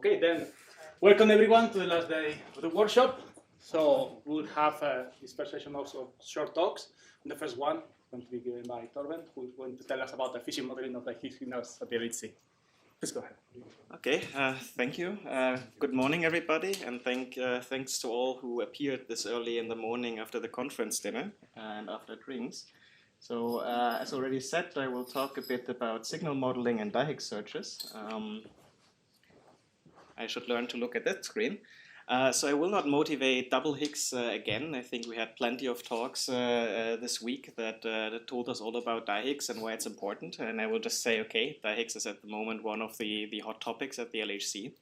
Okay, then welcome everyone to the last day of the workshop. So we'll have this first session also short talks. And the first one is going to be given by Torben, who is going to tell us about the efficient modeling of the Higgs signals at the LHC. Please go ahead. Okay, thank you. Good morning, everybody, and thanks to all who appeared this early in the morning after the conference dinner and after drinks. So, as already said, I will talk a bit about signal modeling and Higgs searches. I should learn to look at that screen. So I will not motivate double Higgs again. I think we had plenty of talks this week that told us all about Higgs and why it's important. And I will just say, okay, Higgs is at the moment one of the hot topics at the LHC.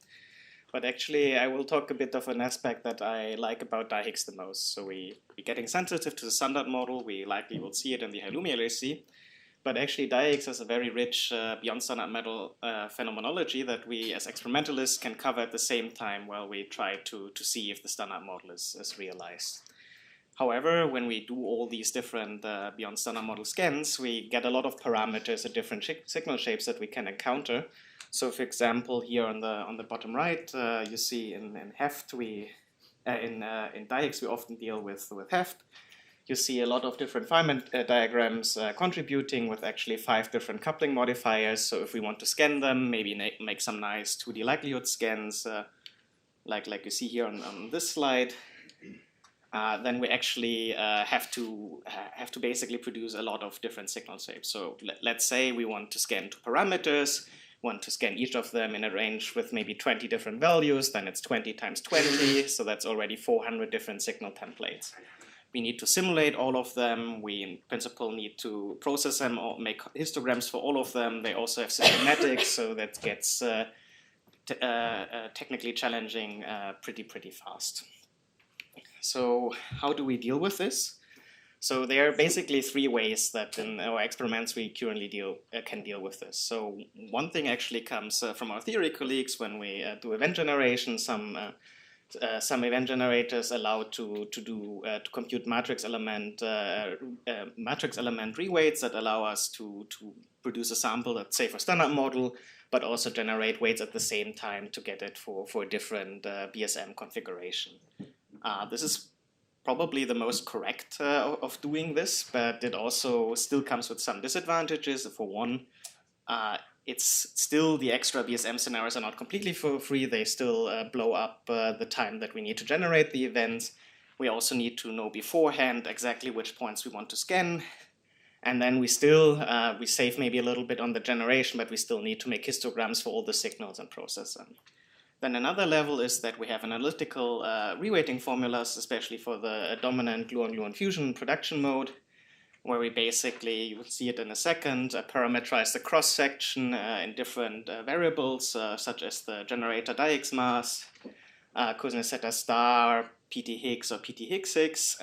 But actually, I will talk a bit of an aspect that I like about Higgs the most. So we're getting sensitive to the standard model. We likely will see it in the Halloumi LHC. But actually, Higgs has a very rich beyond standard model phenomenology that we as experimentalists can cover at the same time while we try to see if the standard model is realized. However, when we do all these different beyond standard model scans, we get a lot of parameters and different signal shapes that we can encounter. So, for example, here on the bottom right, you see in heft in Higgs we often deal with heft. You see a lot of different Feynman diagrams contributing with actually 5 different coupling modifiers. So if we want to scan them, maybe make some nice 2D likelihood scans, like you see here on this slide, then we actually have to basically produce a lot of different signal shapes. So let's say we want to scan 2 parameters, want to scan each of them in a range with maybe 20 different values, then it's 20 times 20, so that's already 400 different signal templates. We need to simulate all of them. We, in principle, need to process them or make histograms for all of them. They also have systematics, so that gets technically challenging pretty fast. So how do we deal with this? So there are basically 3 ways that in our experiments we currently can deal with this. So one thing actually comes from our theory colleagues when we do event generation. Some event generators allow to compute matrix element reweights that allow us to produce a sample that's say for standard model, but also generate weights at the same time to get it for a different BSM configuration. This is probably the most correct of doing this, but it also still comes with some disadvantages. For one, it's still the extra BSM scenarios are not completely for free. They still blow up the time that we need to generate the events. We also need to know beforehand exactly which points we want to scan. And then we save maybe a little bit on the generation, but we still need to make histograms for all the signals and process them. Then another level is that we have analytical reweighting formulas, especially for the dominant gluon-gluon fusion production mode, where we basically, you will see it in a second, parameterize the cross-section in different variables, such as the generator Higgs mass, cosinus theta star, PT Higgs or PT Higgs 6,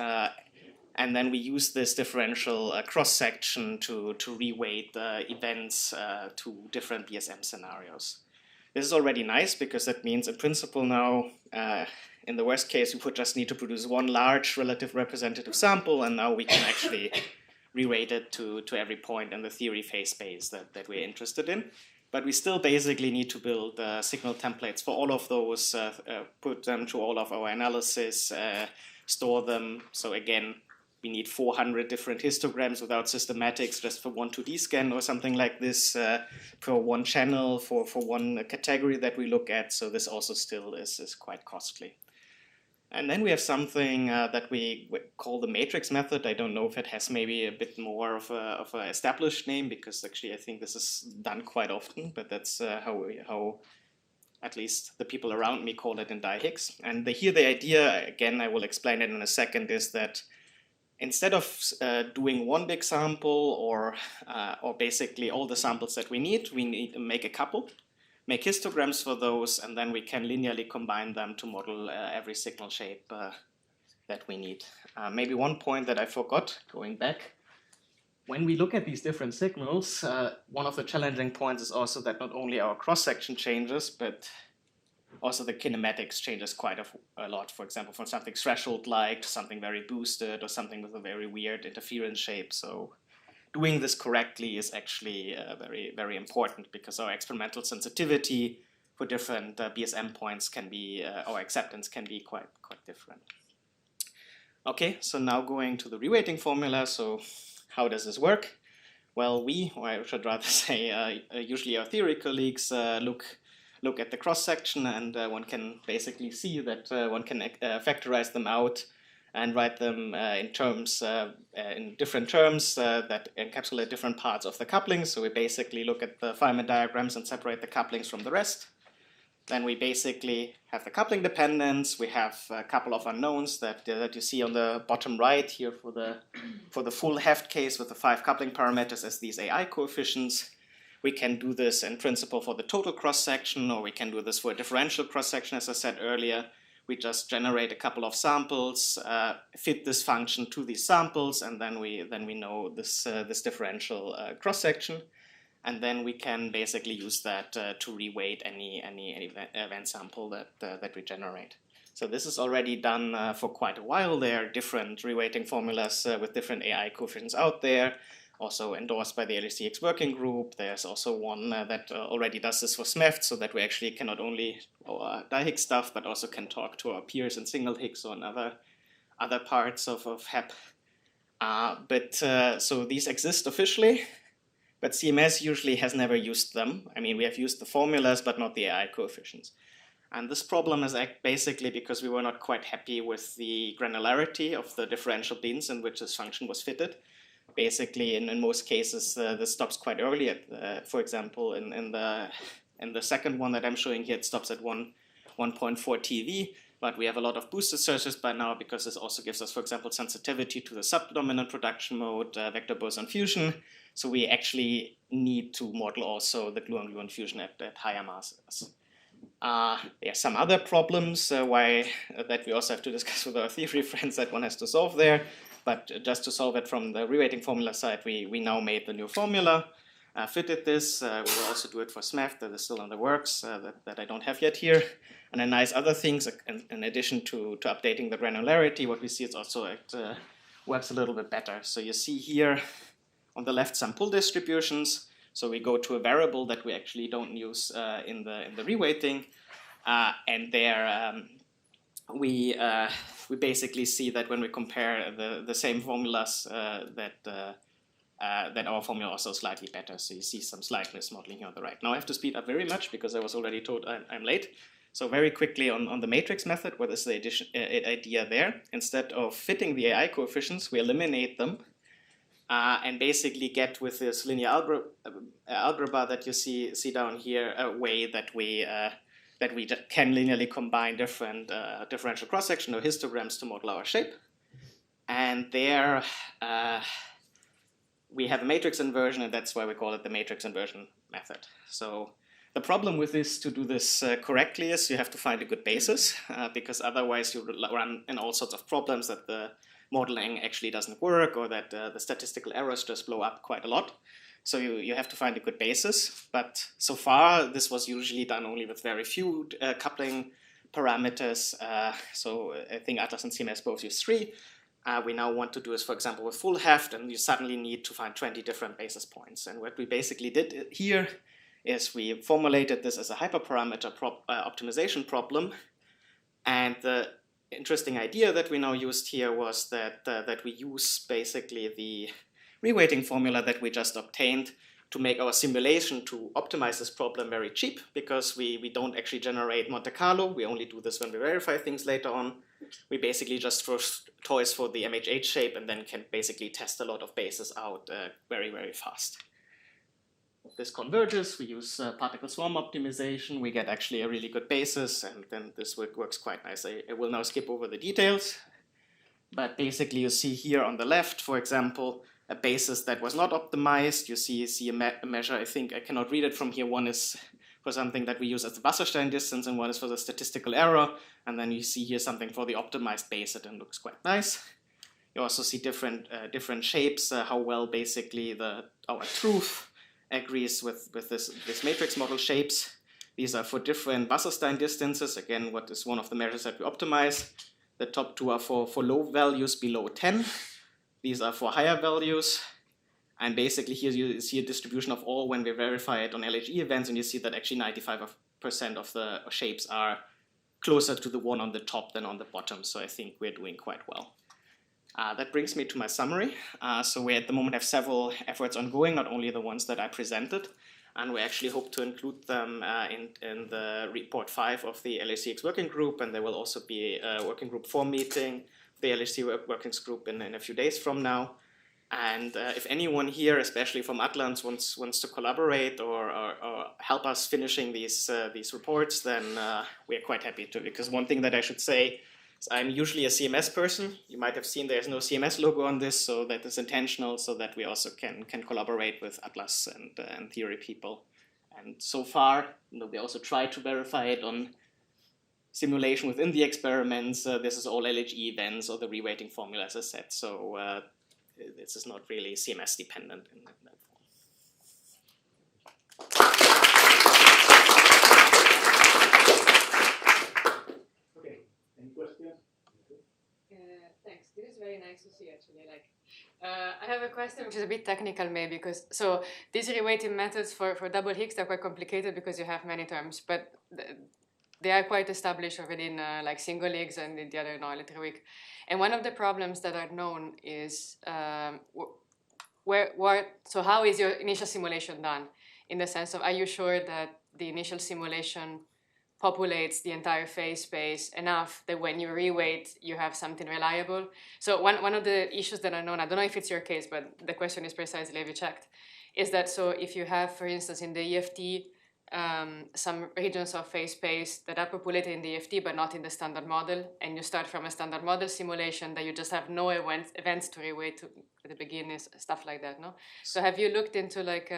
and then we use this differential cross-section to reweight events to different BSM scenarios. This is already nice because that means in principle now, in the worst case, we would just need to produce one large relative representative sample, and now we can actually reweight it to every point in the theory phase space that we're interested in. But we still basically need to build signal templates for all of those, put them through all of our analysis, store them. So again, we need 400 different histograms without systematics just for one 2D scan or something like this for one channel, for one category that we look at. So this also still is quite costly. And then we have something that we call the matrix method. I don't know if it has maybe a bit more of an established name, because actually I think this is done quite often, but that's how at least the people around me call it in Higgs. And here the idea, again, I will explain it in a second, is that instead of doing one big sample or basically all the samples that we need to make a couple, make histograms for those, and then we can linearly combine them to model every signal shape that we need. Maybe one point that I forgot, going back. When we look at these different signals, one of the challenging points is also that not only our cross-section changes, but also the kinematics changes quite a lot. For example, from something threshold-like to something very boosted or something with a very weird interference shape. So doing this correctly is actually very, very important, because our experimental sensitivity different BSM points can be, or acceptance can be quite different. Okay, so now going to the reweighting formula. So how does this work? Well, we, or I should rather say, usually our theory colleagues look at the cross-section, and one can basically see that one can factorize them out and write them in terms, in different terms that encapsulate different parts of the couplings. So we basically look at the Feynman diagrams and separate the couplings from the rest. Then we basically have the coupling dependence. We have a couple of unknowns that you see on the bottom right here for the full heft case with the 5 coupling parameters as these AI coefficients. We can do this in principle for the total cross-section, or we can do this for a differential cross-section, as I said earlier. We just generate a couple of samples, fit this function to these samples, and then we know this differential cross-section. And then we can basically use that to reweight any event sample that we generate. So this is already done for quite a while. There are different reweighting formulas with different AI coefficients out there, also endorsed by the LHCX working group. There's also one that already does this for SMEFT, so that we actually can not only di-Higgs stuff, but also can talk to our peers in single Higgs or in other parts of HEP. So these exist officially, but CMS usually has never used them. I mean, we have used the formulas, but not the AI coefficients. And this problem is basically because we were not quite happy with the granularity of the differential bins in which this function was fitted. Basically, in most cases, this stops quite early. For example, in the second one that I'm showing here, it stops at 1.4 TeV. But we have a lot of boosted searches by now because this also gives us, for example, sensitivity to the subdominant production mode, vector boson fusion. So we actually need to model also the gluon-gluon fusion at higher masses. There are some other problems that we also have to discuss with our theory friends that one has to solve there. But just to solve it from the reweighting formula side, we now made the new formula, fitted this. We will also do it for SMEFT, that is still in the works, that I don't have yet here. And then nice other things, in addition to updating the granularity, what we see is also it works a little bit better. So you see here on the left some pull distributions. So we go to a variable that we actually don't use in the reweighting, and there we basically see that when we compare the same formulas that our formula also is slightly better. So you see some slight mismodeling here on the right. Now I have to speed up very much because I was already told I'm late. So very quickly on the matrix method, what is the idea there? Instead of fitting the AI coefficients, we eliminate them and basically get with this linear algebra that you see down here a way that we can linearly combine different differential cross-section or histograms to model our shape. And there we have a matrix inversion, and that's why we call it the matrix inversion method. So the problem with this, to do this correctly, is you have to find a good basis, because otherwise you run in all sorts of problems that the modeling actually doesn't work, or that the statistical errors just blow up quite a lot. So you have to find a good basis. But so far, this was usually done only with very few coupling parameters. So I think Atlas and CMS both use 3. We now want to do this, for example, with full heft, and you suddenly need to find 20 different basis points. And what we basically did here is we formulated this as a hyperparameter optimization problem. And the interesting idea that we now used here was that we use basically the reweighting formula that we just obtained to make our simulation to optimize this problem very cheap, because we don't actually generate Monte Carlo. We only do this when we verify things later on. We basically just throw toys for the MHH shape and then can basically test a lot of bases out very, very fast. This converges, we use particle swarm optimization, we get actually a really good basis, and then this works quite nice. I will now skip over the details, but basically you see here on the left, for example, a basis that was not optimized. You see a measure, I think I cannot read it from here. One is for something that we use as the Wasserstein distance, and one is for the statistical error. And then you see here something for the optimized basis, and looks quite nice. You also see different shapes, how well basically our truth agrees with this matrix model shapes. These are for different Wasserstein distances. Again, what is one of the measures that we optimize. The top two are for low values below 10. These are for higher values. And basically here you see a distribution of all when we verify it on LHE events, and you see that actually of the shapes are closer to the one on the top than on the bottom. So I think we're doing quite well. That brings me to my summary. So we at the moment have several efforts ongoing, not only the ones that I presented, and we actually hope to include them in the report 5 of the LHCX working group, and there will also be a working group 4 meeting, the LHC workings group in a few days from now. And if anyone here, especially from Atlas, wants to collaborate or help us finishing these reports, then we are quite happy to. Because one thing that I should say is I'm usually a CMS person. You might have seen there's no CMS logo on this, so that is intentional, so that we also can collaborate with Atlas and theory people. And so far, we also try to verify it on simulation within the experiments. This is all LHE events or the reweighting formula, as I said. So this is not really CMS dependent in that form. Okay, any questions? Thanks. This is very nice to see, actually. I have a question which is a bit technical, maybe, because so these reweighting methods for double Higgs, they're quite complicated because you have many terms, but they are quite established already in like single Higgs and in the other a little weak. And one of the problems that are known is so how is your initial simulation done? In the sense of, are you sure that the initial simulation populates the entire phase space enough that when you reweight, you have something reliable? So one of the issues that are known, I don't know if it's your case, but the question is precisely, have you checked, is that so if you have, for instance, in the EFT, some regions of phase space that are populated in the EFT but not in the standard model, and you start from a standard model simulation that you just have no events to reweight at the beginning, stuff like that, no? So have you looked into like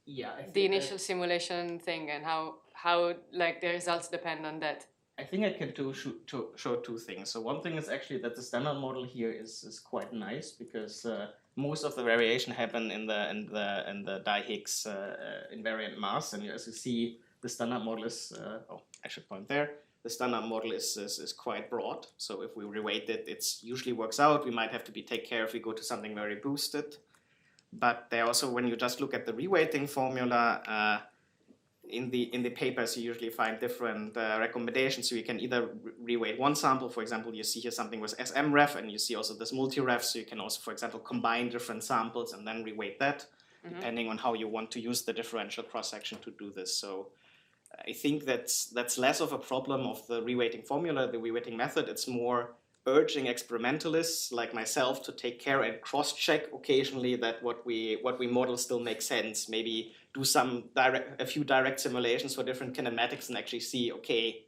the initial simulation thing and how like the results depend on that? I think I can show two things. So one thing is actually that the standard model here is quite nice because most of the variation happen in the di-Higgs invariant mass, and as you see, the standard model is I should point there. The standard model is quite broad. So if we reweight it, it usually works out. We might have to take care if we go to something very boosted. But there also, when you just look at the reweighting formula, in the papers, you usually find different recommendations. So you can either reweight one sample. For example, you see here something with SM-ref, and you see also this multi-ref. So you can also, for example, combine different samples and then reweight that, depending on how you want to use the differential cross-section to do this. So I think that's less of a problem of the reweighting formula, the reweighting method. It's more urging experimentalists like myself to take care and cross-check occasionally that what we model still makes sense. Maybe do a few direct simulations for different kinematics and actually see, okay,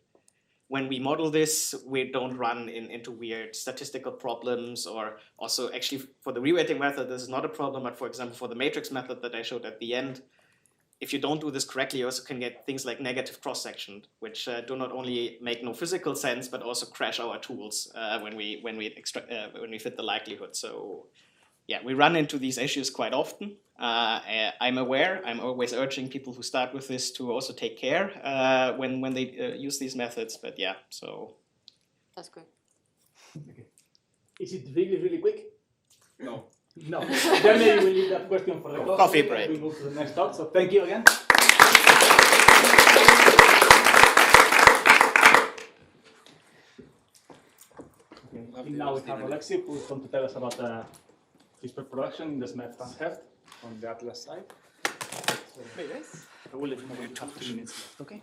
when we model this, we don't run into weird statistical problems. Or also, actually, for the reweighting method, this is not a problem. But for example, for the matrix method that I showed at the end, if you don't do this correctly, you also can get things like negative cross-section, which do not only make no physical sense, but also crash our tools when we fit the likelihood. So yeah, we run into these issues quite often. I'm aware. I'm always urging people who start with this to also take care when they use these methods. But yeah, so that's good. Okay. Is it really, really quick? No. No. Then maybe we leave that question for the coffee break. We move to the next talk. So thank you again. Okay. Now we have Alexi, who is going to tell us about CRISPR production in the SMED heft on the Atlas side. So, I will let you know when you have 2 minutes left, okay?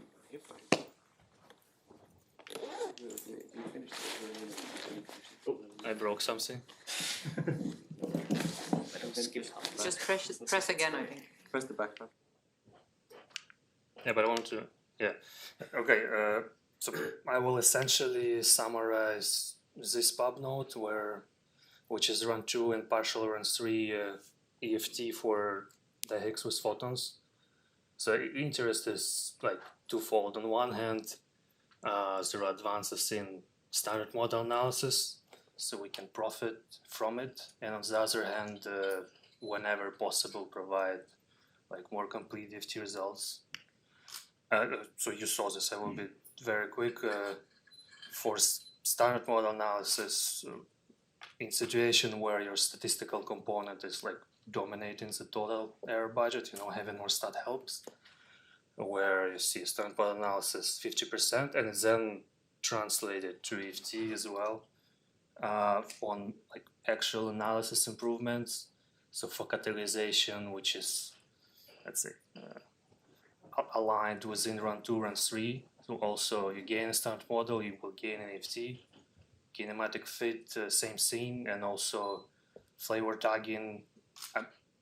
Oh, I broke something. Just press again, I think. Press the back button. Yeah, but I want to. Yeah. Okay. So I will essentially summarize this pub node which is run 2 and partial run 3 EFT for the Higgs with photons. So interest is like twofold. On one hand, there are advances in standard model analysis, so we can profit from it, and on the other hand, whenever possible, provide like more complete EFT results. So you saw this. I will be very quick. For standard model analysis, in situation where your statistical component is like dominating the total error budget, having more stat helps. where you see standard model analysis 50%, and it's then translated to EFT as well on like actual analysis improvements. So for categorization, which is, let's say, aligned within run 2, run 3. So also you gain a standard model, you will gain an EFT. Kinematic fit, same thing, and also flavor tagging,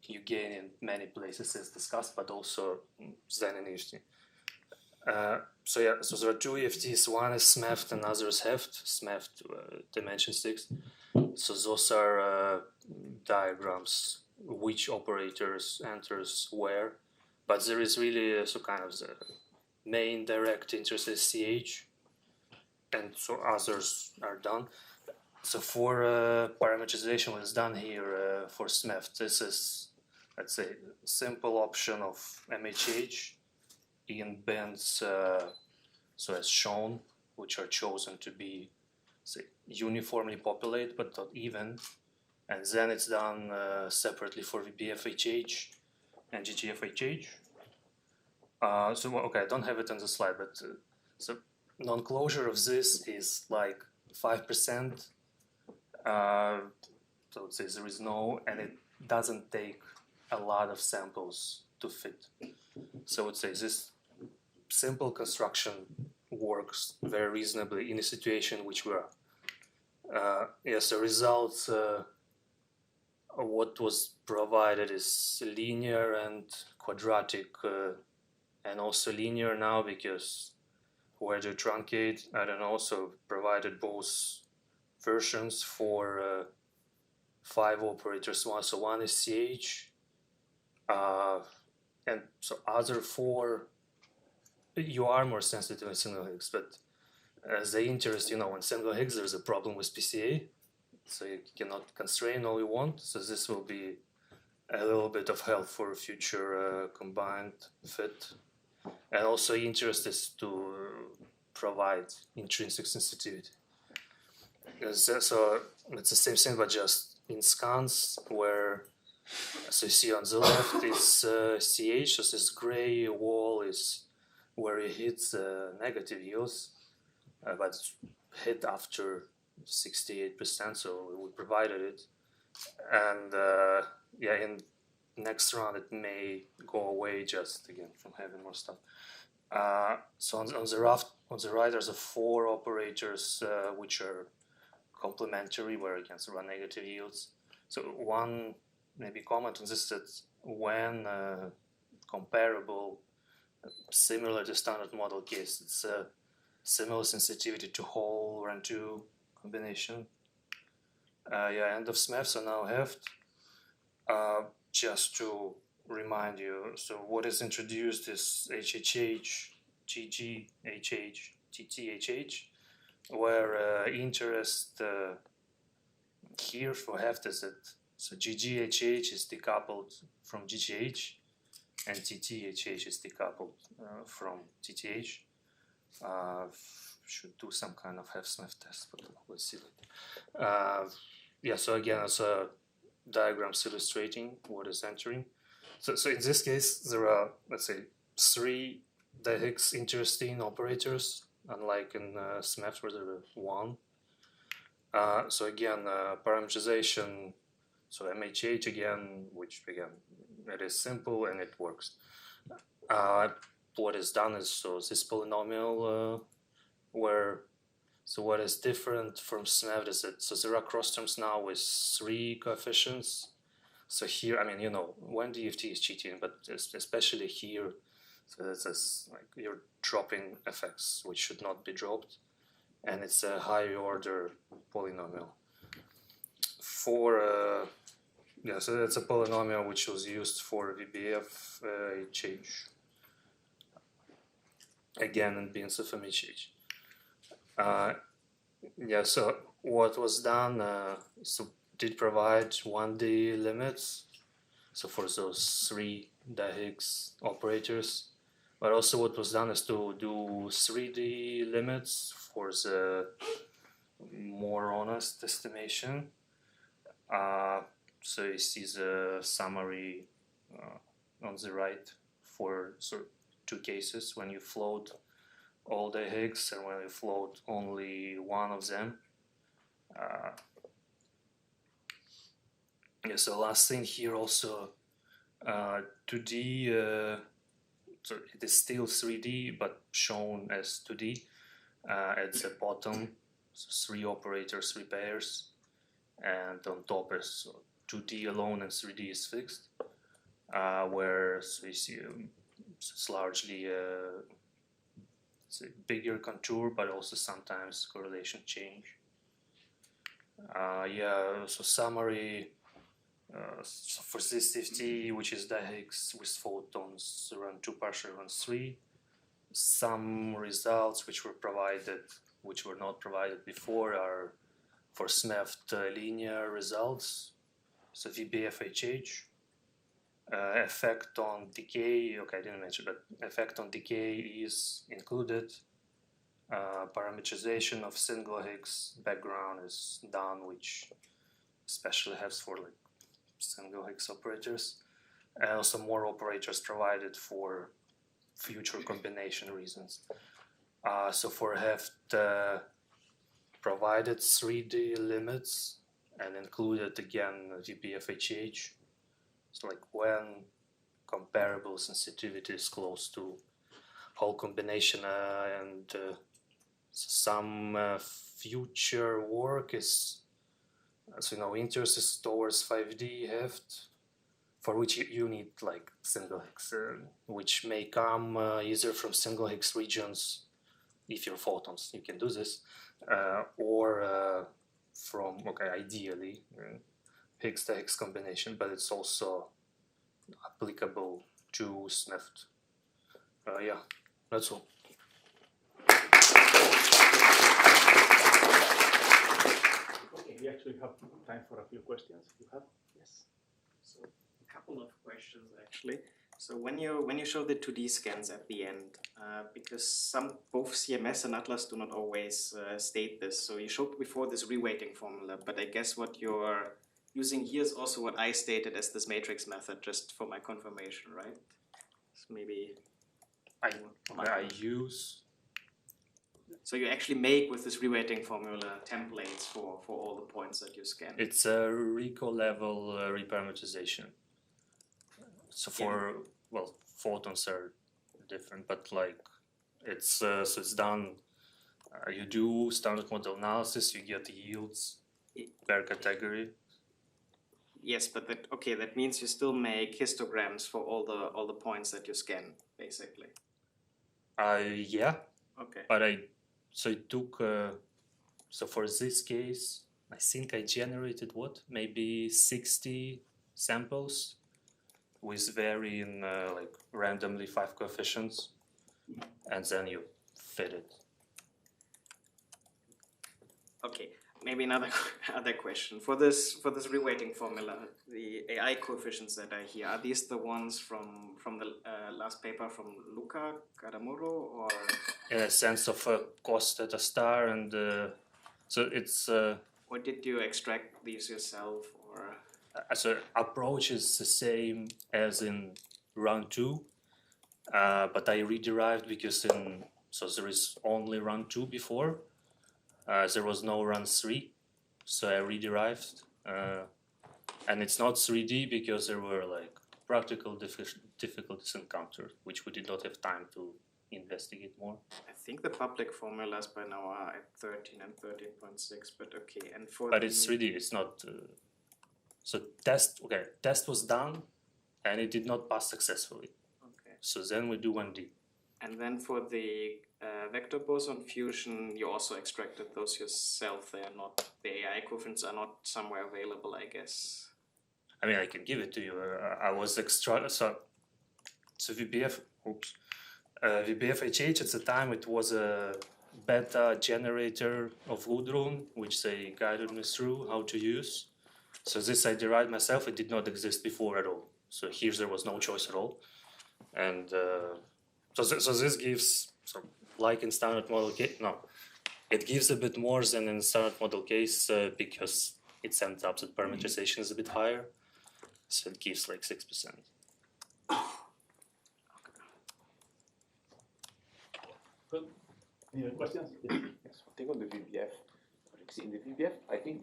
you gain in many places as discussed, but also then in EFT. So yeah, so there are 2 EFTs. One is SMEFT and other is HEFT. SMEFT dimension 6. So those are diagrams which operators enters where, but there is really so kind of the main direct interest is CH, and so others are done. So for parameterization, what is done here for SMEFT, this is, let's say, simple option of MHH in bands, so as shown, which are chosen to be, say, uniformly populated but not even, and then it's done separately for VBFHH and GGFHH. So okay, I don't have it on the slide, but so non-closure of this is like 5%. So there is no, and it doesn't take a lot of samples to fit. So I would say this simple construction works very reasonably in a situation which we are. Yes, the results, what was provided is linear and quadratic, and also linear now because where to truncate, I don't know, so provided both versions for 5 operators. So one is CH, and so other 4 you are more sensitive in single Higgs, but as the interest, in single Higgs there's a problem with PCA, so you cannot constrain all you want. So this will be a little bit of help for future combined fit, and also interest is to provide intrinsic sensitivity. So it's the same thing, but just in scans where, so you see on the left is CH, so this gray wall is where it hits negative yields, but it's hit after 68%, so we provided it. And yeah, in next round it may go away just again from having more stuff. So on the right there's 4 operators which are complementary, where again there are negative yields. So one maybe comment on this, that when comparable, similar to standard model case, it's a similar sensitivity to whole run 2 combination. Yeah, end of SMEF, so now HEFT. Just to remind you, so what is introduced is HHH, GGHH, TTHH, where interest here for HEFT is that so GGHH is decoupled from GGH, and TTHH is decoupled from TTH. Should do some kind of HEF-SMEF test, but we'll see that. Yeah, so again, as a diagrams illustrating what is entering. So in this case, there are, let's say, 3 Higgs interesting operators, unlike in SMEF where there are 1. So again, parameterization, so MHH again, which again, it is simple and it works. What is done is, so this polynomial where, so what is different from SMEF is that, so there are cross terms now with 3 coefficients. So here, I mean, when DFT is cheating, but especially here, so this is like you're dropping effects which should not be dropped, and it's a higher order polynomial. For yeah, so that's a polynomial which was used for VBF HH. Again, in beams of MHH. Yeah, so what was done, so did provide 1D limits, so for those 3 Higgs operators, but also what was done is to do 3D limits for the more honest estimation. So you see the summary on the right for, so two cases, when you float all the Higgs and when you float only one of them. Yeah, so last thing here also, 2D, so it is still 3D but shown as 2D at the bottom, so 3 operators, 3 pairs, and on top is 2D alone and 3D is fixed, whereas we see it's largely it's a bigger contour, but also sometimes correlation change. Yeah, so summary, so for this FT, which is the Higgs with photons run 2 partial run 3, some results which were provided, which were not provided before, are for SMEFT linear results, so VBFHH. Effect on decay, okay, I didn't mention, but effect on decay is included. Parametrization of single Higgs background is done, which especially helps for like single Higgs operators. And also more operators provided for future combination reasons. So for Heft, provided 3D limits and included again VBFHH. So like when comparable sensitivity is close to whole combination, and some future work is, so interest is towards 5D Heft, for which you need like single Higgs, which may come either from single Higgs regions, if you're photons, you can do this, or from, okay, ideally, Higgs to Higgs combination, but it's also applicable to SMEFT. Yeah, that's all. Okay, we actually have time for a few questions. You have? Yes. So a couple of questions actually. So when you show the 2D scans at the end, because both CMS and Atlas do not always state this. So you showed before this reweighting formula, but I guess what you're using here is also what I stated as this matrix method, just for my confirmation, right? So maybe I use. So you actually make with this reweighting formula templates for all the points that you scan. It's a RICO level reparametrization. So for well, photons are different, but like it's so it's done. You do standard model analysis, you get yields per category. Yes, but that means you still make histograms for all the points that you scan, basically. Yeah. Okay. But so it took so for this case, I think I generated maybe 60 samples with varying like randomly 5 coefficients, and then you fit it. Okay, maybe another question for this reweighting formula. The AI coefficients that are here, are these the ones from the last paper from Luca Cadamuro, or in a sense of cost at a star, and so it's. Or did you extract these yourself, or? So approach is the same as in round 2, but I rederived because so there is only round 2 before. There was no run 3, so I rederived, and it's not 3D because there were like practical difficulties encountered, which we did not have time to investigate more. I think the public formulas by now are at 13 and 13.6, but okay. And but it's 3D. It's not. So test was done, and it did not pass successfully. Okay. So then we do 1D. And then for the vector boson fusion, you also extracted those yourself. They are not, the AI coefficients are not somewhere available, I guess. I mean, I can give it to you. I was so VBFHH at the time, it was a beta generator of Gudrun, which they guided me through how to use. So this I derived myself. It did not exist before at all. So here there was no choice at all. And so this gives, like in standard model case, no, it gives a bit more than in standard model case because it ends up that parameterization is a bit higher. So it gives like 6%. Any other questions? Yes. Yes, take on the VBF. In the VBF, I think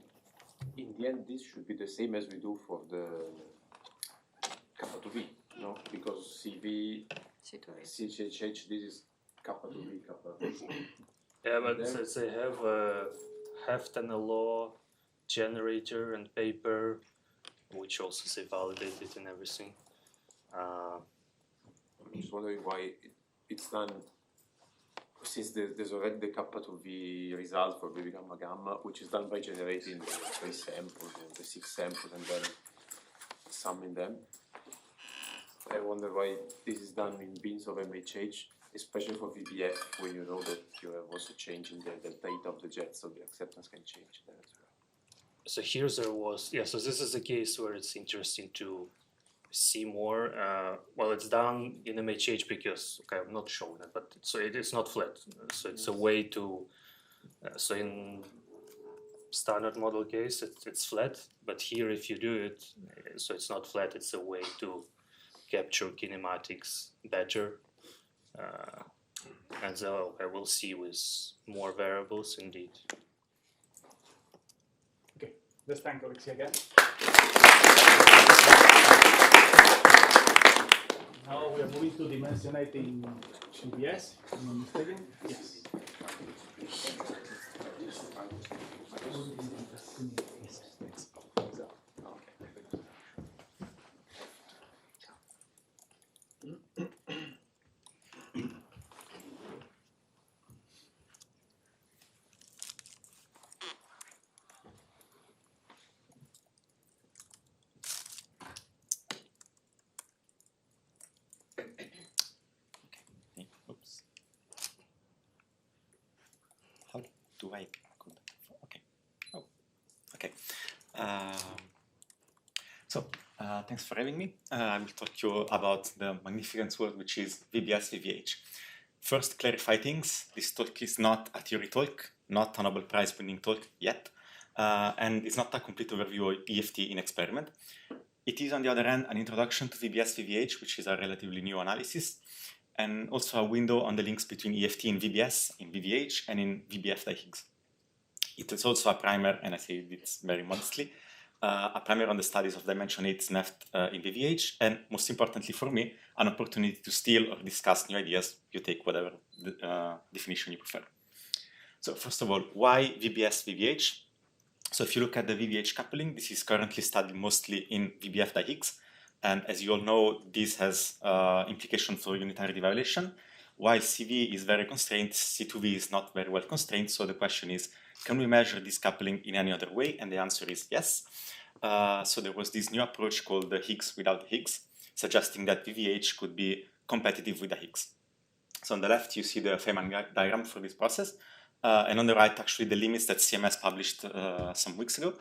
in the end this should be the same as we do for the kappa to V, no? Because CV, CHH, this is kappa to V, kappa to V. Yeah, but they have a Heft-and-Law generator and paper, which also say validated and everything. I'm just wondering why it's done, since there's already the kappa to V result for baby gamma gamma, which is done by generating the 3 samples or the 6 samples and then summing them. I wonder why this is done in bins of MHH, especially for VBF, where you know that you have also changing the data of the jet, so the acceptance can change there as well. So here there was, yeah, so this is a case where it's interesting to see more. Well, it's done in MHH because, okay, I'm not showing it, but so it is not flat. So it's a way to, so in standard model case, it's flat, but here if you do it, so it's not flat, it's a way to capture kinematics better. And so I will see with more variables indeed. Okay, let's thank Alexei again. Now we are moving to dimensionating CBS, if I'm not mistaken. Yes. Oops. How do I go? Okay. Oh, okay. Thanks for having me. I will talk to you about the magnificent word which is VBS VVH. First, clarify things. This talk is not a theory talk, not a Nobel Prize winning talk yet, and it's not a complete overview of EFT in experiment. It is, on the other hand, an introduction to VBS VVH, which is a relatively new analysis, and also a window on the links between EFT in VBS, in VVH, and in VBF Higgs. It is also a primer, and I say it very modestly, a primer on the studies of dimension 8 SNEFT in VVH, and most importantly for me, an opportunity to steal or discuss new ideas. You take whatever definition you prefer. So first of all, why VBS VVH? So if you look at the VVH coupling, this is currently studied mostly in VBF Higgs. And as you all know, this has implications for unitarity violation. While CV is very constrained, C2V is not very well constrained. So the question is, can we measure this coupling in any other way? And the answer is yes. So there was this new approach called the Higgs without Higgs, suggesting that VVH could be competitive with the Higgs. So on the left, you see the Feynman diagram for this process. And on the right, actually, the limits that CMS published some weeks ago.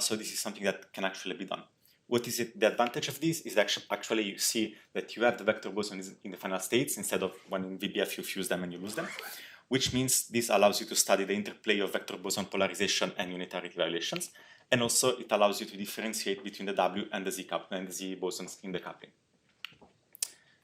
So this is something that can actually be done. What is it? The advantage of this is that actually you see that you have the vector bosons in the final states instead of when in VBF you fuse them and you lose them, which means this allows you to study the interplay of vector boson polarization and unitarity violations. And also it allows you to differentiate between the W and the Z bosons in the coupling.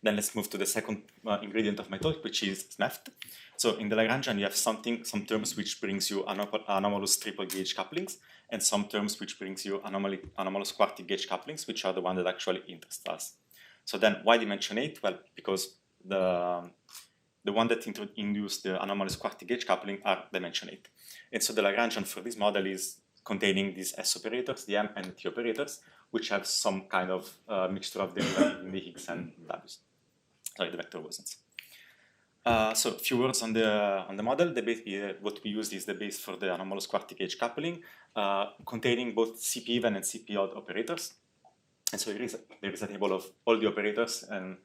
Then let's move to the second ingredient of my talk, which is SNEFT. So in the Lagrangian, you have some terms which brings you anomalous triple gauge couplings, and some terms which brings you anomalous quartic gauge couplings, which are the one that actually interest us. So then why dimension 8? Well, because the one that induced the anomalous quartic gauge coupling are dimension 8. And so the Lagrangian for this model is containing these S operators, the M and T operators, which have some kind of mixture of derivative in the Higgs and W's. Sorry, the vector bosons. So a few words on the model. The base, what we used is the base for the anomalous quartic gauge coupling, containing both CP even and CP odd operators. And so there is a table of all the operators and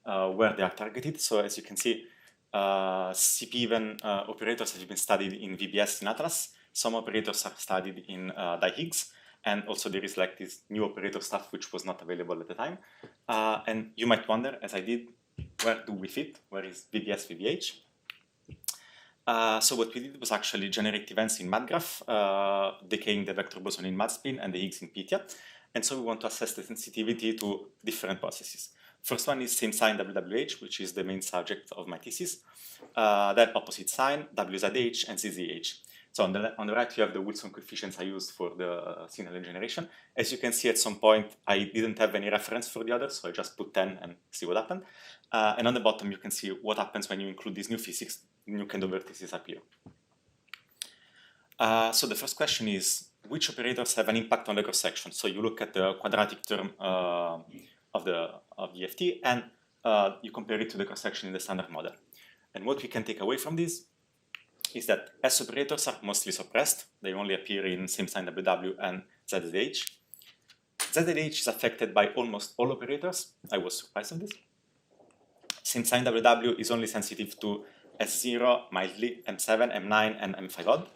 where they are targeted. So as you can see, CP even operators have been studied in VBS in Atlas. Some operators are studied in Higgs. And also there is like this new operator stuff which was not available at the time. And you might wonder, as I did, where do we fit? Where is VBS VVH? So what we did was actually generate events in MADGraph, decaying the vector boson in MADSpin and the Higgs in PYTHIA. And so we want to assess the sensitivity to different processes. First one is same sign WWH, which is the main subject of my thesis. Then opposite sign, WZH and ZZH. So on the right, you have the Wilson coefficients I used for the signal generation. As you can see, at some point, I didn't have any reference for the others, so I just put 10 and see what happened. And on the bottom, you can see what happens when you include these new physics, new kind of vertices appear. So the first question is, which operators have an impact on the cross-section? So you look at the quadratic term of the FT, and you compare it to the cross-section in the standard model. And what we can take away from this is that S operators are mostly suppressed. They only appear in same sign WW and ZZH. ZZH is affected by almost all operators. I was surprised of this. Same sign WW is only sensitive to S0, mildly, M7, M9, and M5 odd.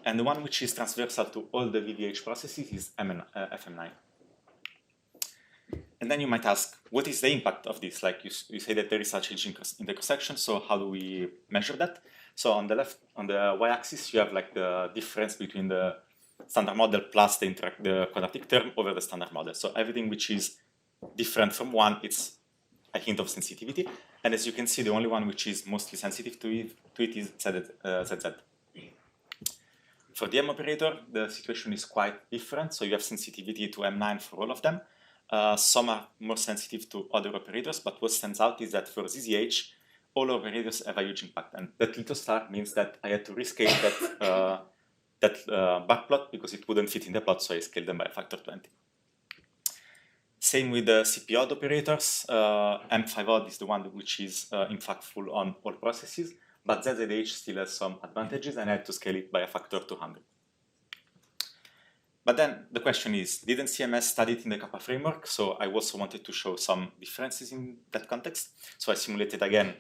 And the one which is transversal to all the VVH processes is FM9. And then you might ask, what is the impact of this? Like you say that there is a change in the cross-section, so how do we measure that? So on the left, on the y-axis, you have like the difference between the standard model plus the quadratic term over the standard model. So everything which is different from one, it's a hint of sensitivity. And as you can see, the only one which is mostly sensitive to it is ZZ. For the M operator, the situation is quite different. So you have sensitivity to M9 for all of them. Some are more sensitive to other operators, but what stands out is that for ZZH, all operators have a huge impact. And that little star means that I had to rescale that bar plot because it wouldn't fit in the plot, so I scaled them by a factor 20. Same with the CP odd operators. M5 odd is the one which is impactful on all processes, but ZZH still has some advantages, and I had to scale it by a factor 200. But then the question is, didn't CMS study it in the kappa framework? So I also wanted to show some differences in that context. So I simulated again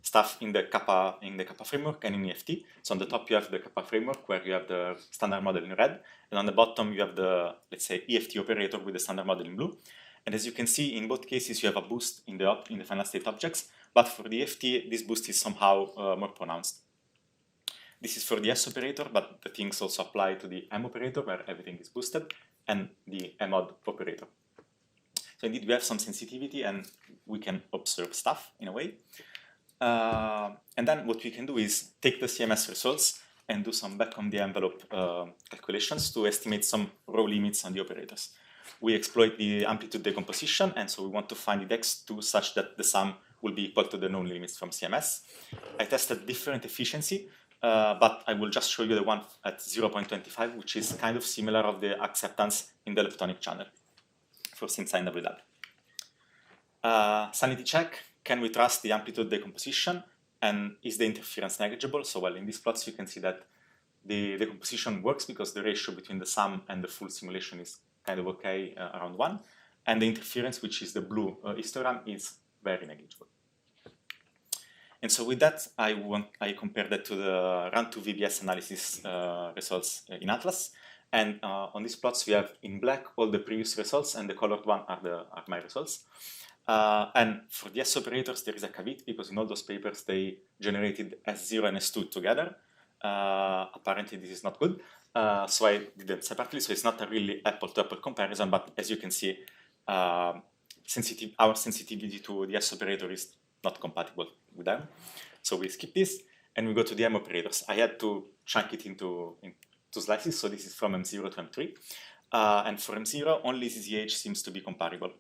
stuff in the kappa framework and in EFT. So on the top you have the kappa framework where you have the standard model in red, and on the bottom you have the, let's say, EFT operator with the standard model in blue. And as you can see, in both cases you have a boost in the final state objects, but for the EFT this boost is somehow more pronounced. This is for the S operator, but the things also apply to the M operator, where everything is boosted, and the M odd operator. So indeed, we have some sensitivity, and we can observe stuff in a way. And then what we can do is take the CMS results and do some back-on-the-envelope calculations to estimate some row limits on the operators. We exploit the amplitude decomposition, and so we want to find the X2 such that the sum will be equal to the known limits from CMS. I tested different efficiency, but I will just show you the one at 0.25, which is kind of similar of the acceptance in the leptonic channel for same sign WW. Sanity check, can we trust the amplitude decomposition, and is the interference negligible? So well, in these plots you can see that the decomposition works because the ratio between the sum and the full simulation is kind of okay, around 1, and the interference, which is the blue histogram, is very negligible. And so with that, I compared that to the run to VBS analysis results in Atlas. And on these plots, we have in black all the previous results, and the colored one are my results. And for the S operators, there is a caveat because in all those papers, they generated S0 and S2 together. Apparently, this is not good. So I did them separately. So it's not a really apple-to-apple comparison. But as you can see, our sensitivity to the S operator is not compatible with them. So we skip this and we go to the M operators. I had to chunk it into slices, so this is from M0 to M3. And for M0, only ZZH seems to be comparable.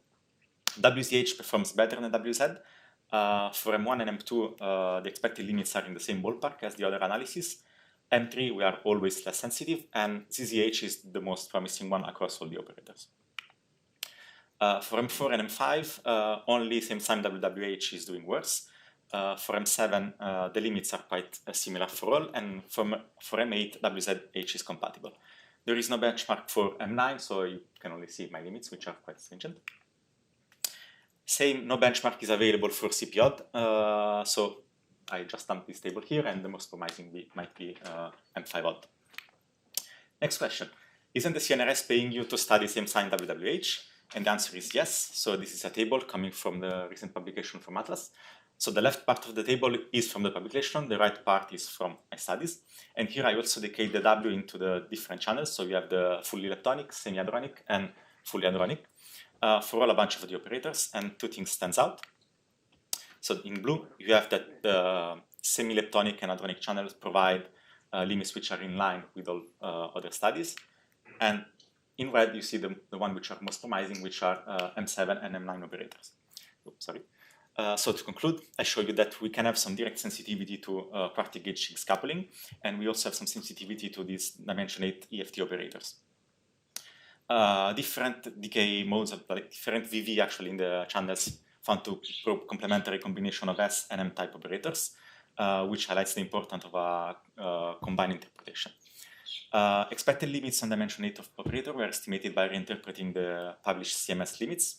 WZH performs better than WZ. For M1 and M2, the expected limits are in the same ballpark as the other analysis. M3, we are always less sensitive, and ZZH is the most promising one across all the operators. For M4 and M5, only same sign WWH is doing worse. For M7, the limits are quite similar for all, and for M8, WZH is compatible. There is no benchmark for M9, so you can only see my limits, which are quite stringent. Same, no benchmark is available for CP odd, so I just dumped this table here, and the most promising might be M5 odd. Next question. Isn't the CNRS paying you to study same sign WWH? And the answer is yes. So this is a table coming from the recent publication from Atlas. So the left part of the table is from the publication, the right part is from my studies. And here I also decayed the W into the different channels. So we have the fully leptonic, semi-hadronic, and fully hadronic. for all a bunch of the operators, and two things stands out. So in blue, you have that the semi-leptonic and hadronic channels provide limits which are in line with all other studies. And in red, you see the one which are most promising, which are M7 and M9 operators. Oops, sorry. So to conclude, I show you that we can have some direct sensitivity to quartic gauge Higgs coupling, and we also have some sensitivity to these dimension 8 EFT operators. Different decay modes, like different VV actually in the channels found to probe complementary combination of S and M type operators, which highlights the importance of a combined interpretation. Expected limits on dimension 8 of operator were estimated by reinterpreting the published CMS limits.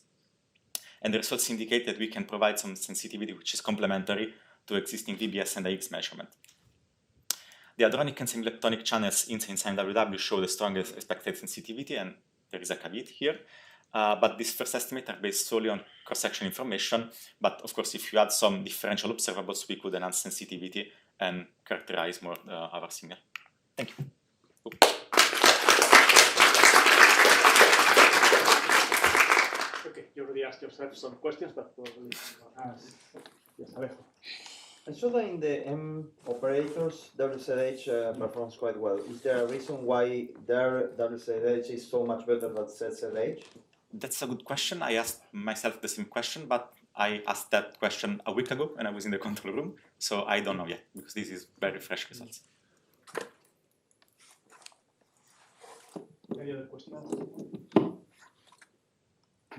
And the results indicate that we can provide some sensitivity which is complementary to existing VBS and AX measurement. The hadronic and semi-leptonic channels in SIMWW show the strongest expected sensitivity, and there is a caveat here. But these first estimates are based solely on cross-section information. But of course, if you add some differential observables, we could enhance sensitivity and characterize more our signal. Thank you. Okay, you already asked yourself some questions, but probably yes, Alejo. I saw that in the M operators, WZH performs quite well. Is there a reason why their WZH is so much better than ZZH? That's a good question. I asked myself the same question, but I asked that question a week ago when I was in the control room, so I don't know yet, because this is very fresh results. Any other questions?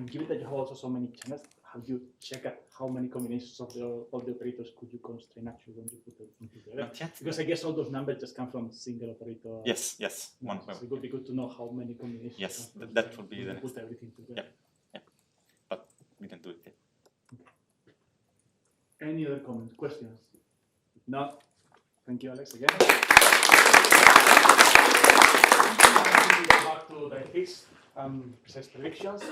Given that you have also so many channels, have you checked how many combinations of all the operators could you constrain actually when you put them together? Not yet. Because I guess all those numbers just come from single operator. Yes. No, so it would be good to know how many combinations. Yes, that would be the next. Put everything together. Yeah. But we can do it yet. Okay. Any other comments, questions? If not, thank you, Alex, again. We'll go back to the Higgs precise predictions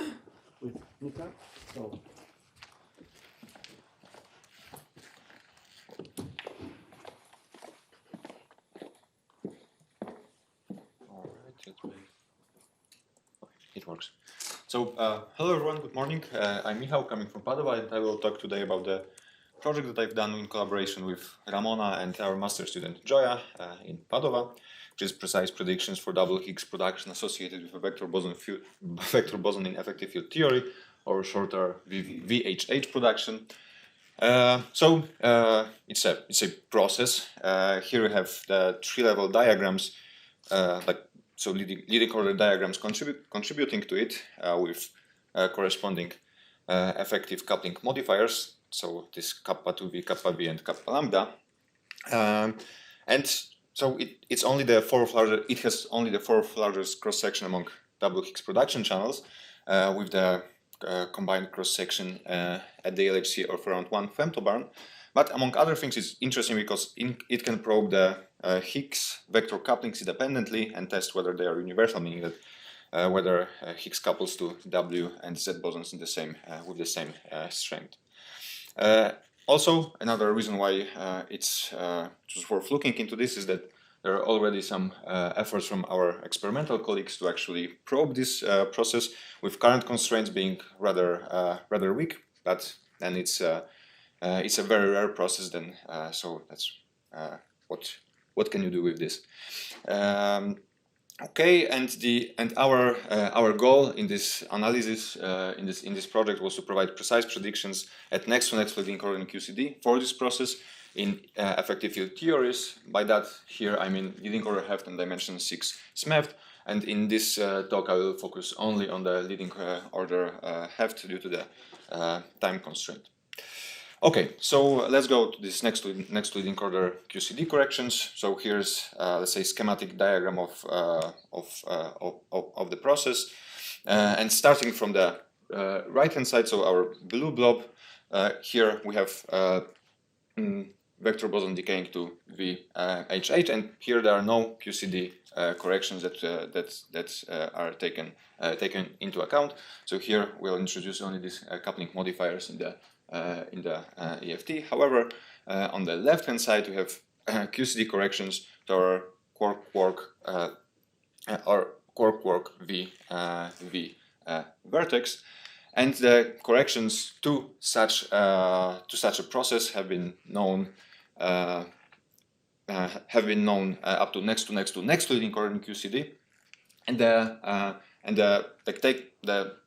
with Nika. So. It works. So, hello everyone, good morning. I'm Michał, coming from Padova, and I will talk today about the project that I've done in collaboration with Ramona and our master student Joya in Padova, which is precise predictions for double Higgs production associated with a vector boson in effective field theory, or shorter VHH production. It's a process. Here we have the three-level diagrams, so leading order diagrams contributing to it with corresponding effective coupling modifiers. So this kappa 2v, kappa v, and kappa lambda, and so it has only the fourth largest cross section among double Higgs production channels, with the combined cross section at the LHC of around 1 femtobarn. But among other things, it's interesting because it can probe the Higgs vector couplings independently and test whether they are universal, meaning that whether Higgs couples to W and Z bosons in the same with the same strength. Also, another reason why it's just worth looking into this is that there are already some efforts from our experimental colleagues to actually probe this process, with current constraints being rather weak. But then it's a very rare process. Then so that's what can you do with this? Okay, and our goal in this analysis in this project was to provide precise predictions at next to next leading order in QCD for this process in effective field theories. By that, here I mean leading order heft and dimension 6 SMEFT. And in this talk, I will focus only on the leading order heft due to the time constraint. Okay, so let's go to this next leading order QCD corrections. So here's let's say schematic diagram of the process, and starting from the right hand side, so our blue blob, here we have vector boson decaying to VHH, and here there are no QCD corrections that are taken into account. So here we'll introduce only these coupling modifiers in the EFT. However, on the left hand side we have QCD corrections to our quark V vertex, and the corrections to such a process have been known up to next to leading order in QCD, and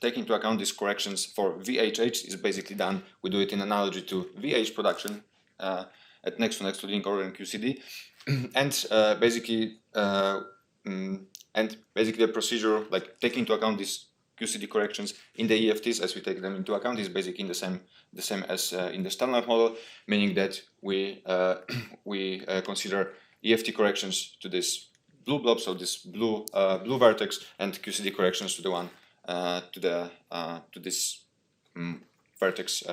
take into account these corrections for VHH is basically done. We do it in analogy to VH production at next to leading order in QCD, and basically the procedure, like taking into account these QCD corrections in the EFTs as we take them into account, is basically the same as in the standard model, meaning that we consider EFT corrections to this blue blob, so this blue vertex, and QCD corrections to the one to this vertex,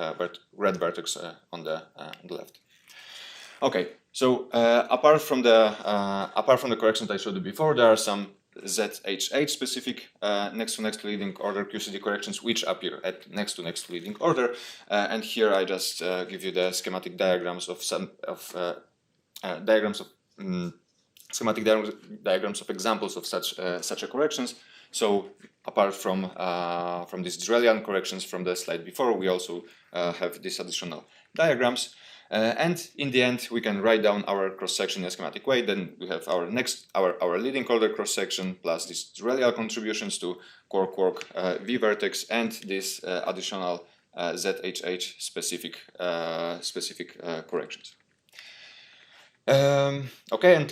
red vertex on the left. Okay, so apart from the corrections I showed you before, there are some ZHH specific next to leading order QCD corrections which appear at next to leading order, and here I just give you the schematic diagrams of schematic diagrams of examples of such corrections. So apart from these Drellian corrections from the slide before, we also have these additional diagrams. And in the end, we can write down our cross-section in a schematic way. Then we have our leading order cross-section plus these Drellian contributions to quark V vertex and this additional ZHH specific corrections. Okay, and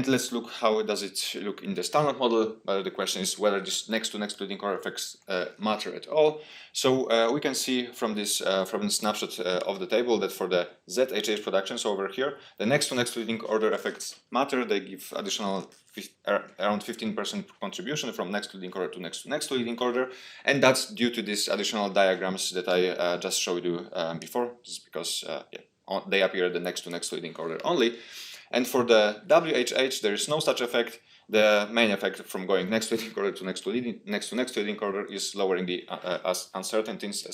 let's look how does it look in the standard model. The question is whether this next to leading order effects matter at all. So we can see from this snapshot of the table that for the ZHH productions over here, the next to leading order effects matter. They give additional around 15% contribution from next to leading order to next to leading order, and that's due to these additional diagrams that I just showed you before. Just because they appear at the next to leading order only. And for the WHH, there is no such effect. The main effect from going next to leading order to next to leading order is lowering the uncertainties,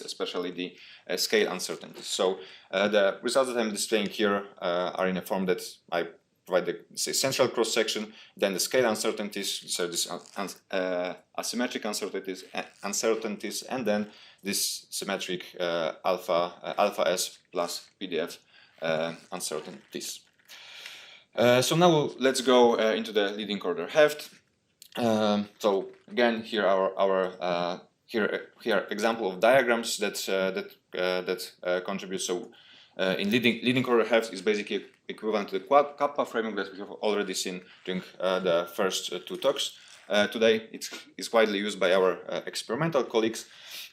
especially the scale uncertainties. So the results that I'm displaying here are in a form that I provide the central cross section, then the scale uncertainties, so this asymmetric uncertainties, and then this symmetric alpha S plus PDF uncertainties. So now let's go into the leading order heft. So again, here are here example of diagrams that contribute. So in leading order heft is basically equivalent to the kappa framing that we have already seen during the first two talks. Today it's widely used by our experimental colleagues.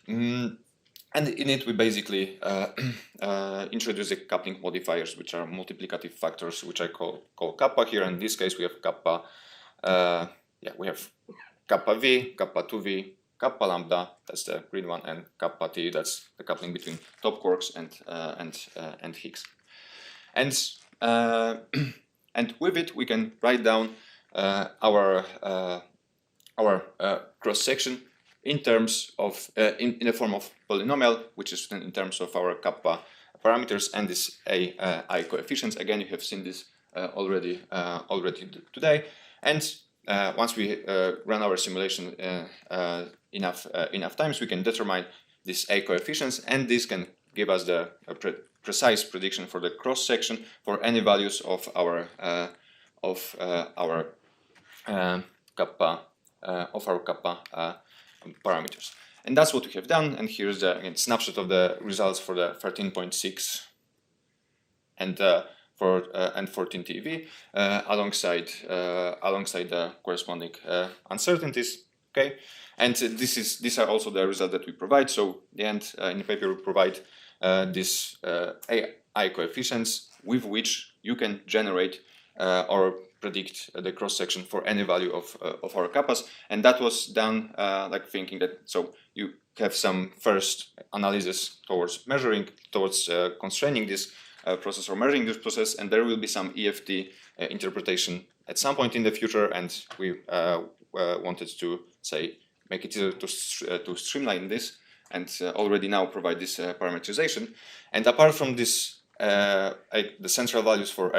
And in it we basically introduce the coupling modifiers, which are multiplicative factors, which I call kappa here. In this case we have kappa, we have kappa V, kappa 2V, kappa lambda, that's the green one, and kappa T, that's the coupling between top quarks and Higgs. And with it we can write down our cross section in terms of in the form of polynomial, which is in terms of our kappa parameters and this I coefficients. Again, you have seen this already today. And once we run our simulation enough times, we can determine these A coefficients, and this can give us the precise prediction for the cross section for any values of our kappa parameters. And that's what we have done. And here's the snapshot of the results for the 13.6 and 14 TeV alongside the corresponding uncertainties. Okay, and these are also the results that we provide. So in the end, in the paper we provide these AI coefficients with which you can generate or predict the cross section for any value of our kappas, and that was done like thinking that so you have some first analysis towards constraining this process or measuring this process, and there will be some EFT interpretation at some point in the future, and we wanted to say make it easier to streamline this and already now provide this parameterization. And apart from this, the central values for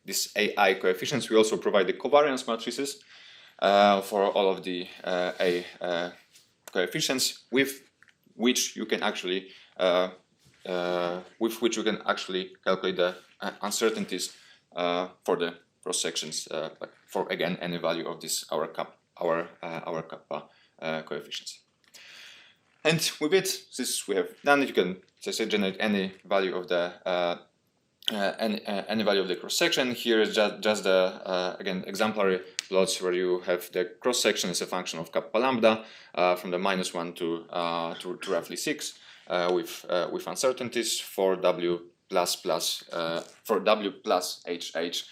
this AI coefficients, we also provide the covariance matrices for all of the coefficients with which you can actually calculate the uncertainties for the cross sections for again any value of this our kappa coefficients. And with it, since we have done it, you can just generate any value of the any value of the cross section. Here is just the again exemplary plots where you have the cross section as a function of kappa lambda from the -1 to roughly 6 with uncertainties for W plus HH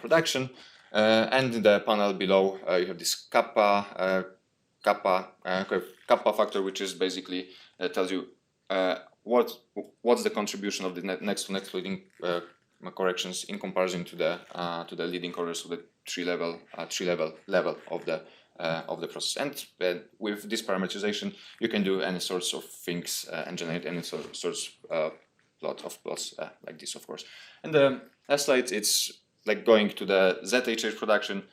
production, and in the panel below you have this kappa factor, which is basically tells you what's the contribution of the next leading corrections in comparison to the leading orders of the tree level of the process. And with this parameterization, you can do any sorts of things and generate any sorts plot of plots like this, of course. And the last slide, it's like going to the ZHH production.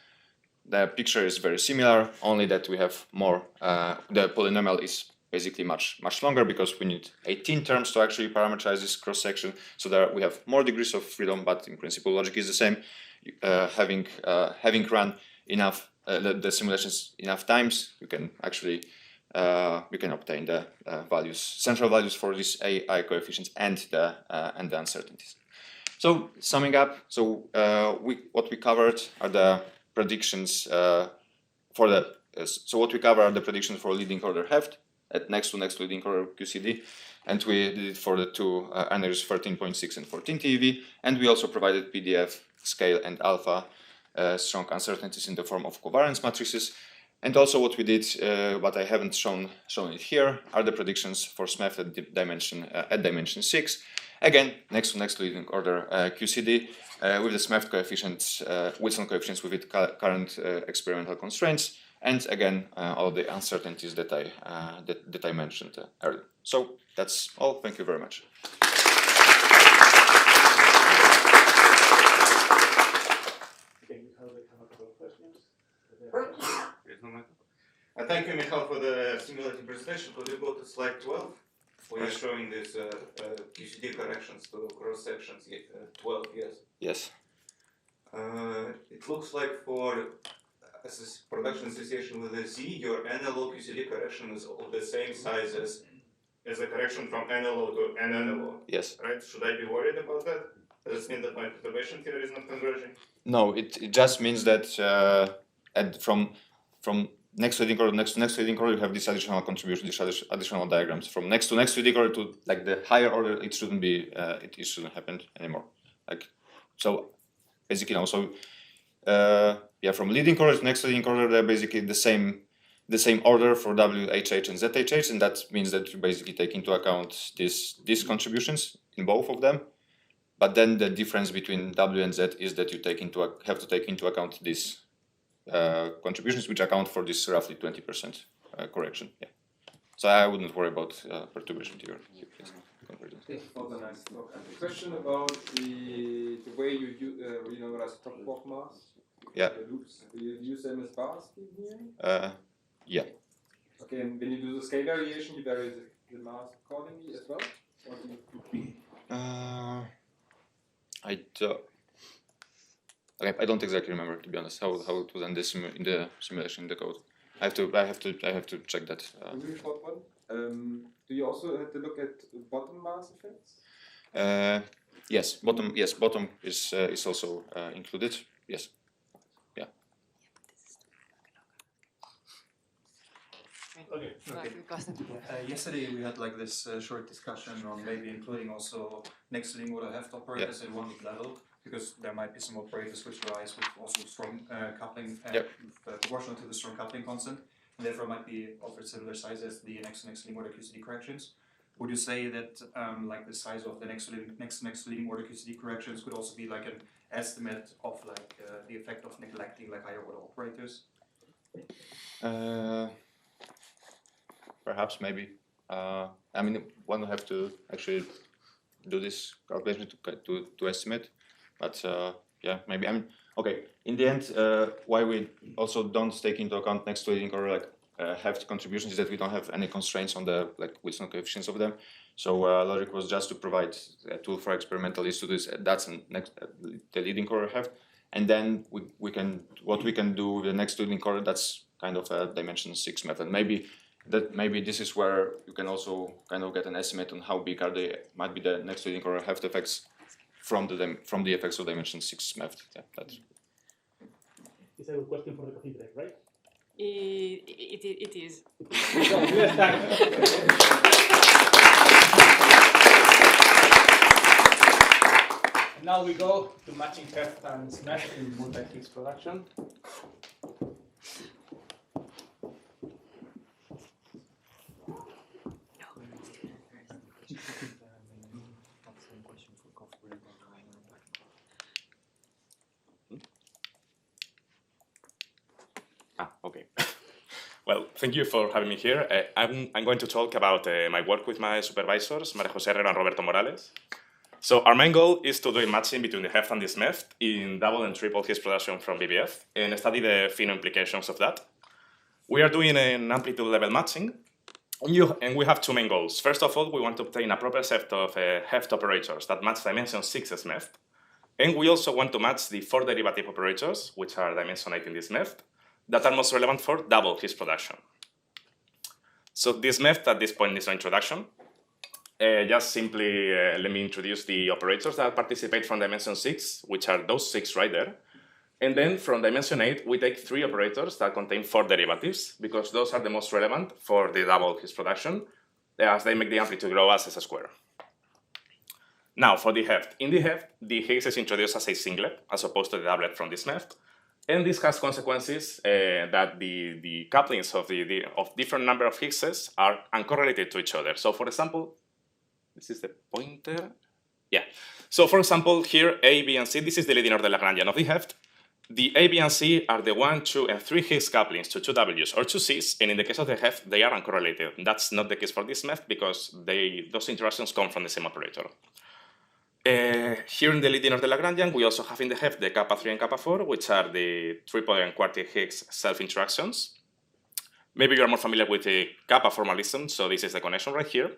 The picture is very similar, only that we have more. The polynomial is basically much longer because we need 18 terms to actually parameterize this cross section. So there we have more degrees of freedom, but in principle logic is the same. Having run enough the simulations enough times, you can actually obtain the central values for these AI coefficients and the uncertainties. So summing up, what we covered are the predictions for leading order heft at next to leading order QCD, and we did it for the two energies 13.6 and 14 TeV, and we also provided PDF, scale, and alpha strong uncertainties in the form of covariance matrices. And also what we did, but I haven't shown it here, are the predictions for SMEF at dimension 6. Again, next to leading order QCD with the SMEF coefficients, Wilson coefficients with its current experimental constraints, and again all the uncertainties that I mentioned earlier. So that's all. Thank you very much. Thank you, Michal, for the simulated presentation. Could you go to slide 12? We are showing these QCD corrections to cross sections. 12, yes. Yes. It looks like for production association with the Z, your NLO QCD correction is of the same size as a correction from NLO to NNLO. Yes. Right? Should I be worried about that? Does it mean that my perturbation theory is not converging? No, it just means that from next to leading order you have this additional contribution, these additional diagrams. From next to leading order to like the higher order, it shouldn't be it shouldn't happen anymore. Like so, basically also from leading order to next leading order, they're basically the same order for W, HH, and ZHH, and that means that you basically take into account these contributions in both of them. But then the difference between W and Z is that you have to take into account these contributions, which account for this roughly 20% correction. Yeah. So I wouldn't worry about perturbation theory. Thank you for the nice talk. A question about the way you as Stockholm mass. Yeah. The loops. Do you use them as bars in here? Yeah. Okay, and when you do the scale variation, you vary the mass accordingly as well? Or do you... I don't exactly remember, to be honest, how it was in the simulation in the code. I have to check that. Really short one. Do you also have to look at bottom mass effects? Yes, bottom is also included. Yes. Yeah. Okay. Yesterday we had like this short discussion on maybe including also next leading order heft operators at one level, because there might be some operators which arise with also strong coupling, proportional to the strong coupling constant, and therefore might be of a similar size as the next leading order QCD corrections. Would you say that like the size of the next leading order QCD corrections could also be like an estimate of like the effect of neglecting like higher order operators? Perhaps, maybe. I mean, one will have to actually do this calculation to estimate. But yeah, maybe. I mean, okay. In the end, why we also don't take into account next to leading order like Heft contributions is that we don't have any constraints on the Wilson coefficients of them. So logic was just to provide a tool for experimentalists to do this. That's the leading order Heft, and then what we can do with the next leading order. That's kind of a dimension 6 method. Maybe this is where you can also kind of get an estimate on how big might be the next leading order Heft effects from the effects of dimension 6 method. Yeah, that's. It's a good question for the coffee break, right? It is. So, let's start. Now we go to matching Heft and SMEF in multi-Higgs production. Okay. Well, thank you for having me here. I'm going to talk about my work with my supervisors, María José Herrera and Roberto Morales. So our main goal is to do a matching between the Heft and the SMEF in double and triple Higgs production from BBF and study the finite implications of that. We are doing an amplitude level matching, and we have two main goals. First of all, we want to obtain a proper set of Heft operators that match dimension 6 SMEF, and we also want to match the 4 derivative operators, which are dimension 8 in this SMEF, that are most relevant for double Higgs production. So this method at this point is no introduction. Just simply let me introduce the operators that participate from dimension 6, which are those 6 right there. And then from dimension 8, we take 3 operators that contain 4 derivatives, because those are the most relevant for the double Higgs production, as they make the amplitude grow as S square. Now, for the Heft. In the Heft, the Higgs is introduced as a singlet, as opposed to the doublet from this method. And this has consequences that the couplings of different number of Higgses are uncorrelated to each other. So for example, this is the pointer. Yeah. So for example, here A, B, and C, this is the leading order Lagrangian of the Heft. The A, B, and C are the 1, 2, and 3 Higgs couplings to 2 Ws or 2 Cs, and in the case of the Heft, they are uncorrelated. That's not the case for this method because those interactions come from the same operator. Here in the leading order Lagrangian, we also have in the Heft the kappa 3 and kappa 4, which are the triple and quartic Higgs self-interactions. Maybe you are more familiar with the kappa formalism, so this is the connection right here.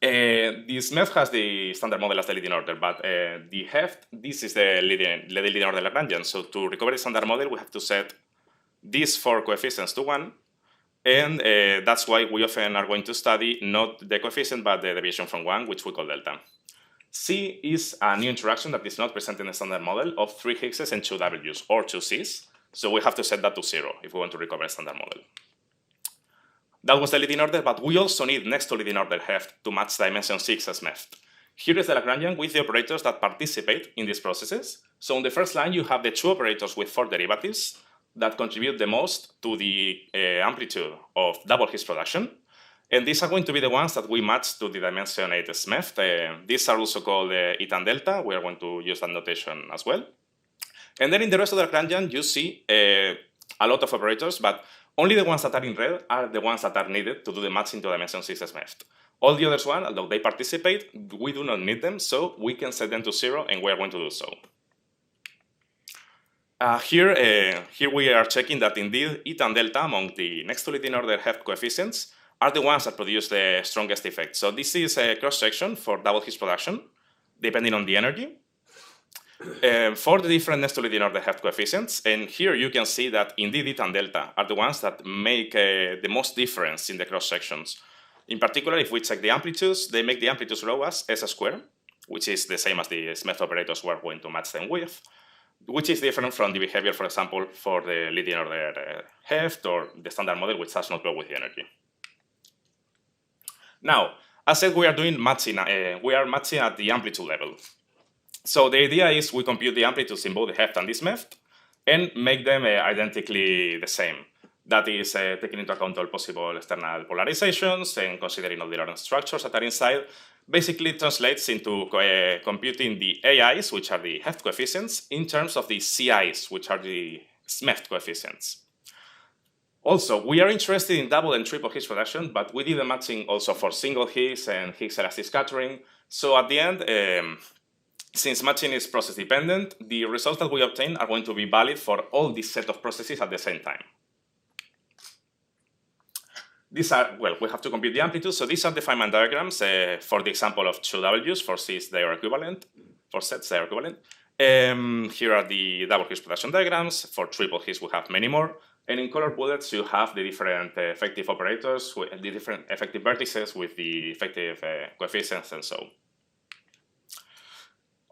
This method has the standard model as the leading order, but the Heft, this is the leading order Lagrangian. So to recover the standard model, we have to set these 4 coefficients to 1, and that's why we often are going to study not the coefficient, but the deviation from 1, which we call delta. C is a new interaction that is not present in the standard model of 3 Higgses and 2 Ws, or 2 Cs. So we have to set that to 0 if we want to recover a standard model. That was the leading order, but we also need next to leading order Heft to match dimension 6 as MEFT. Here is the Lagrangian with the operators that participate in these processes. So on the first line, you have the 2 operators with 4 derivatives that contribute the most to the amplitude of double Higgs production. And these are going to be the ones that we match to the dimension 8 SMEF. These are also called eta and delta. We are going to use that notation as well. And then in the rest of the Lagrangian, you see a lot of operators, but only the ones that are in red are the ones that are needed to do the matching to dimension 6 SMEF. All the others one, although they participate, we do not need them, so we can set them to 0, and we are going to do so. Here we are checking that indeed eta and delta among the next to leading order Heft coefficients are the ones that produce the strongest effect. So this is a cross-section for double Higgs production, depending on the energy, for the different next to leading order Heft coefficients. And here you can see that indeed eta and delta are the ones that make the most difference in the cross-sections. In particular, if we check the amplitudes, they make the amplitudes grow as S squared, which is the same as the SMEF operators we're going to match them with, which is different from the behavior, for example, for the leading order Heft or the standard model, which does not grow with the energy. Now, as said, we are doing matching. We are matching at the amplitude level. So the idea is we compute the amplitudes in both the Heft and this MEFT and make them identically the same. That is taking into account all possible external polarizations and considering all the Lorentz structures that are inside. Basically, it translates into computing the AIs, which are the Heft coefficients, in terms of the CIs, which are the SMEFT coefficients. Also, we are interested in double and triple Higgs production, but we did the matching also for single Higgs and Higgs elastic scattering. So at the end, since matching is process dependent, the results that we obtain are going to be valid for all this set of processes at the same time. These are, well, we have to compute the amplitude. So these are the Feynman diagrams for the example of 2 W's. For C's, they are equivalent. For sets, they are equivalent. Here are the double Higgs production diagrams. For triple Higgs, we have many more. And in color bullets, you have the different effective operators, with the different effective vertices with the effective coefficients and so on.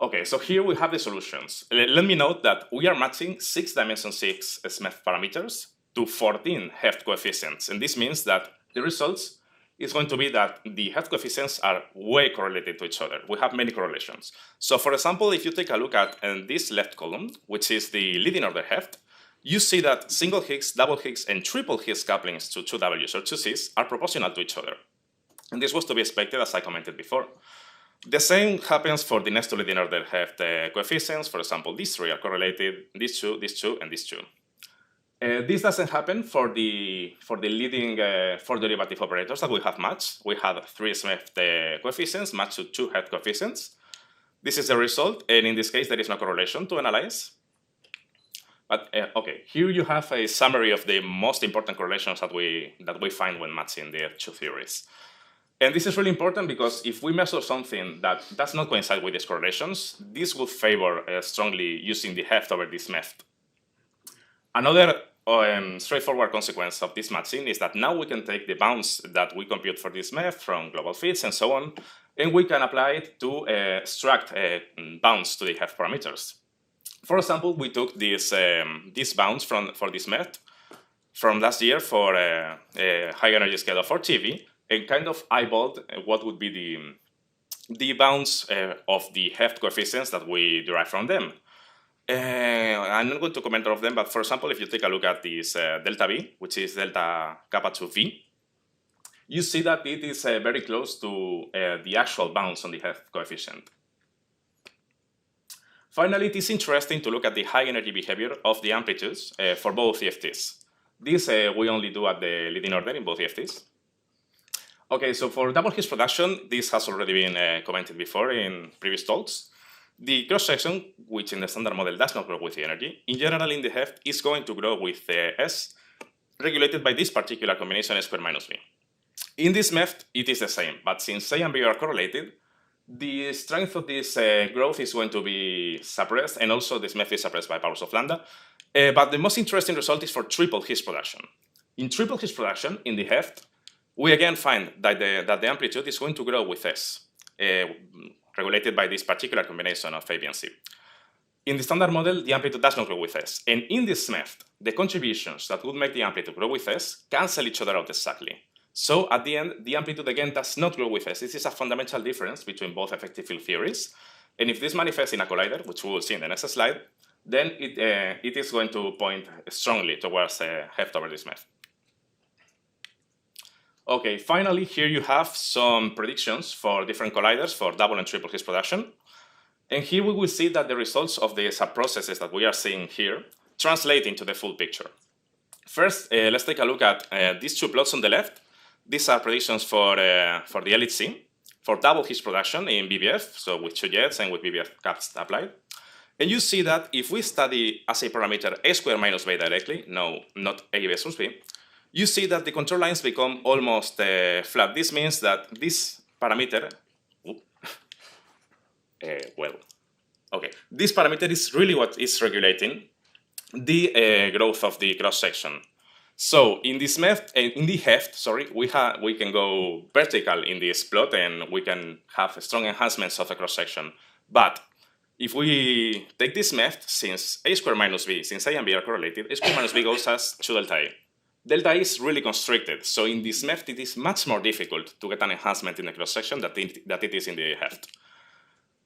Okay, so here we have the solutions. Let me note that we are matching 6 dimension 6 SMEF parameters to 14 Heft coefficients. And this means that the results is going to be that the Heft coefficients are way correlated to each other. We have many correlations. So for example, if you take a look at this left column, which is the leading order Heft, you see that single Higgs, double Higgs, and triple Higgs couplings to 2 W's or 2 C's are proportional to each other. And this was to be expected, as I commented before. The same happens for the next to leading order Heft coefficients. For example, these 3 are correlated, these 2, and these 2. This doesn't happen for the leading 4 derivative operators that we have matched. We had 3 SMEF coefficients matched to 2 Heft coefficients. This is the result, and in this case, there is no correlation to analyze. But okay, here you have a summary of the most important correlations that we find when matching the 2 theories. And this is really important because if we measure something that does not coincide with these correlations, this will favor strongly using the Heft over this SMEF. Another straightforward consequence of this matching is that now we can take the bounds that we compute for this SMEF from global fits and so on, and we can apply it to extract bounds to the Heft parameters. For example, we took these bounds for this SMEF from last year for a high energy scale for TV, and kind of eyeballed what would be the bounds of the Heft coefficients that we derive from them. I'm not going to comment all of them, but for example, if you take a look at this delta V, which is delta kappa to V, you see that it is very close to the actual bounds on the Heft coefficient. Finally, it is interesting to look at the high energy behavior of the amplitudes for both EFTs. This we only do at the leading order in both EFTs. Okay, so for double Higgs production, this has already been commented before in previous talks. The cross-section, which in the standard model does not grow with the energy, in general in the Heft is going to grow with S, regulated by this particular combination S squared minus V. In this MEF, it is the same, but since A and B are correlated, the strength of this growth is going to be suppressed, and also this MEF is suppressed by powers of lambda. But the most interesting result is for triple Higgs production. In triple Higgs production, in the Heft, we again find that the amplitude is going to grow with S, regulated by this particular combination of A, B, and C. In the standard model, the amplitude does not grow with S. And in this MEF, the contributions that would make the amplitude grow with S cancel each other out exactly. So at the end, the amplitude again does not grow with S. This is a fundamental difference between both effective field theories. And if this manifests in a collider, which we will see in the next slide, then it is going to point strongly towards Heft over this MEF. Okay, finally, here you have some predictions for different colliders for double and triple Higgs production. And here we will see that the results of the subprocesses that we are seeing here translate into the full picture. First, let's take a look at these 2 plots on the left. These are predictions for the LHC, for double Higgs production in BBF, so with 2 jets and with BBF caps applied. And you see that if we study as a parameter A squared minus B directly, no, not A versus B, you see that the control lines become almost flat. This means that this parameter, this parameter is really what is regulating the growth of the cross section. So in this in the Heft, we can go vertical in this plot and we can have strong enhancements of the cross section. But if we take this MEF, since A squared minus B, since A and B are correlated, A squared minus B goes as 2 delta A. Delta A is really constricted, so in this MEF it is much more difficult to get an enhancement in the cross-section that it is in the Heft.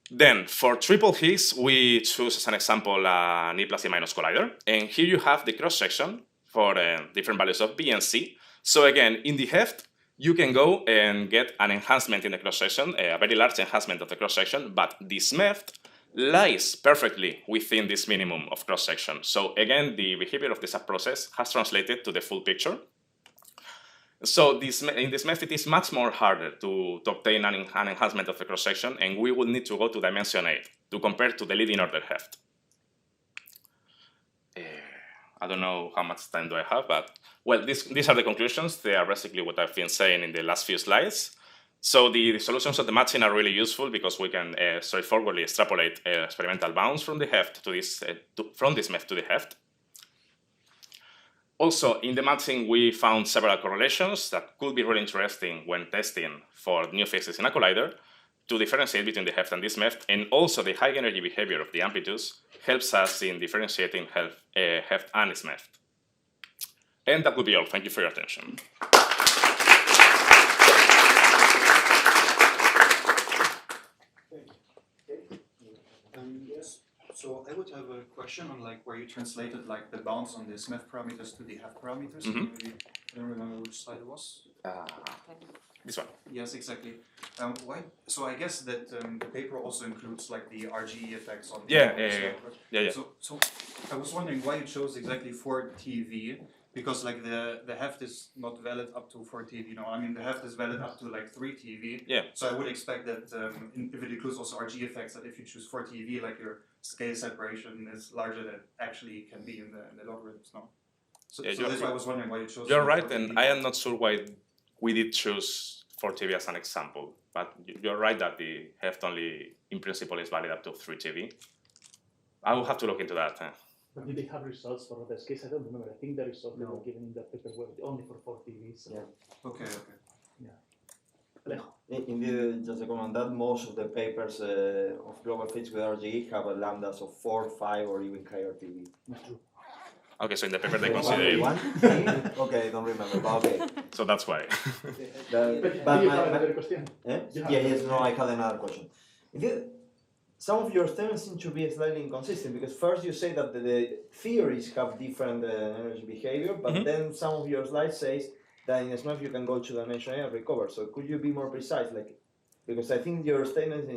Then, for triple Higgs, we choose as an example an E plus E minus collider, and here you have the cross-section for different values of B and C. So again, in the Heft, you can go and get an enhancement in the cross-section, a very large enhancement of the cross-section, but this MEF lies perfectly within this minimum of cross-section. So again, the behavior of the subprocess has translated to the full picture. So in this method, it is much more harder to obtain an enhancement of the cross-section, and we will need to go to dimension 8 to compare to the leading order Heft. I don't know how much time do I have, but well, these are the conclusions. They are basically what I've been saying in the last few slides. So the solutions of the matching are really useful because we can straightforwardly extrapolate experimental bounds from the heft to this from this MEF to the heft. Also, in the matching, we found several correlations that could be really interesting when testing for new phases in a collider to differentiate between the heft and this MEF, and also the high energy behavior of the amplitudes helps us in differentiating heft and its MEF. And that would be all. Thank you for your attention. Yes. So I would have a question on like where you translated like the bounds on the MEF parameters to the heft parameters. Mm-hmm. I don't remember which slide it was. This one. Yes, exactly. Why? So I guess that the paper also includes like the RGE effects on the yeah. So I was wondering why you chose exactly 4 TeV, because like the heft is not valid up to 4 TeV. No, I mean the heft is valid up to like 3 TeV. Yeah. So I would expect that if it includes also RGE effects, that if you choose 4 TeV, like your scale separation is larger than it actually can be in the logarithms. No. So that's why I was wondering why you chose. You're right, and I am not sure why we did choose 4 TeV as an example, but you're right that the heft only, in principle, is valid up to 3 TeV. I will have to look into that. But did they have results for this case? I don't remember. I think the results they were given in the paper were only for 4 TeV. So. Yeah. Okay. Yeah. Indeed, just a comment that most of the papers of global fits with RGE have a lambdas of 4, 5, or even higher TeV. Not true. Okay, so in the paper they consider it. Okay, I don't remember, but okay. So that's why. But you have another question? No, I had another question. Some of your statements seem to be slightly inconsistent, because first you say that the theories have different energy behavior, but then some of your slides says that in SMF you can go to dimension A and recover. So could you be more precise? Because I think your statements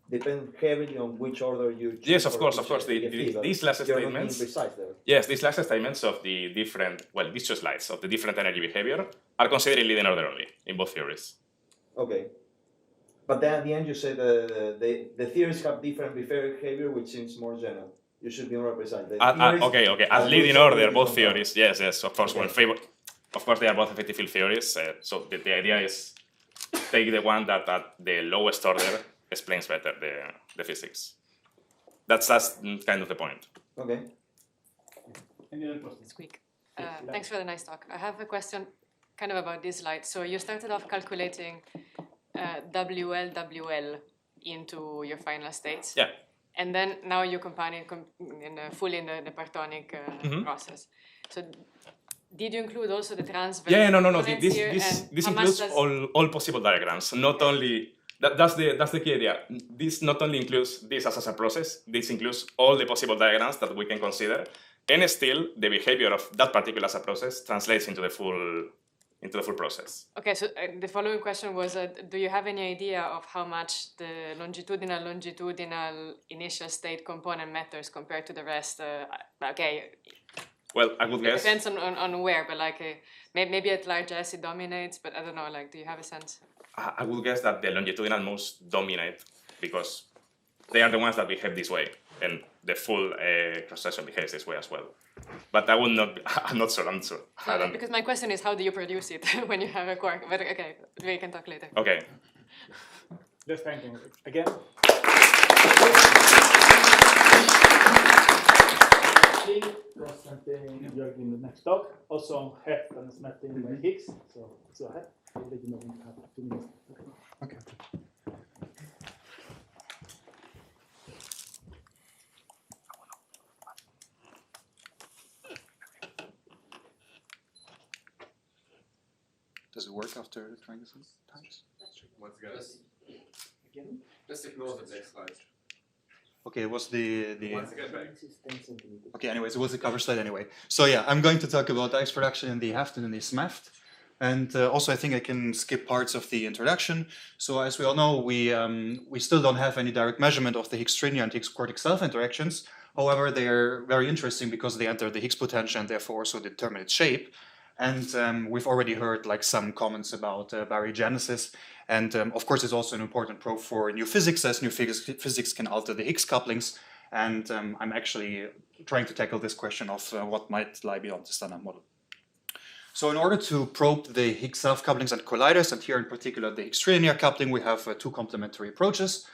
depend heavily on which order you choose. Yes, of course. These last statements. Yes, these last statements of the different, well, these 2 slides of the different energy behavior are considered in leading order only in both theories. Okay. But then at the end you say the theories have different behavior, which seems more general. You should be more precise. Okay. As leading order, both theories. Yes. Of course, of course, they are both effective field theories. So the idea is take the one that at the lowest order explains better the physics. That's kind of the point. Okay. Any other questions? It's quick. Thanks for the nice talk. I have a question kind of about this slide. So you started off calculating WL into your final states. Yeah. And then now you combine it fully in the partonic process. So did you include also the transverse? No. This includes all possible diagrams, not only. That's the key idea. This not only includes this as a process, this includes all the possible diagrams that we can consider, and still the behavior of that particular process translates into the full process. Okay, so the following question was, do you have any idea of how much the longitudinal initial state component matters compared to the rest? Okay. Well, I would guess. It depends on where, but maybe at large S it dominates, but I don't know, do you have a sense? I would guess that the longitudinal most dominate because they are the ones that behave this way, and the full cross-section behaves this way as well. But I will not. I'm not sure. Because my question is, how do you produce it when you have a quark? But okay, we can talk later. Okay. Let's thank you again. Constantine, you're in the next talk. Also on heft and smelting by Higgs. So go ahead. I'll let you know when you have 2 minutes. Okay. Does it work after trying this times? Once again. Just ignore the next slide. Okay, it was the Once again back. Okay, anyways, it was the cover slide anyway. So yeah, I'm going to talk about X production in the heft and in the SMEFT. And also I think I can skip parts of the introduction. So as we all know, we still don't have any direct measurement of the Higgs trinia and Higgs quartic self-interactions. However, they are very interesting because they enter the Higgs potential and therefore also determine its shape. And we've already heard some comments about baryogenesis. And of course, it's also an important probe for new physics, as new physics can alter the Higgs couplings. And I'm actually trying to tackle this question of what might lie beyond the standard model. So in order to probe the Higgs self-couplings and colliders, and here in particular the Higgs-3 linear coupling, we have two complementary approaches.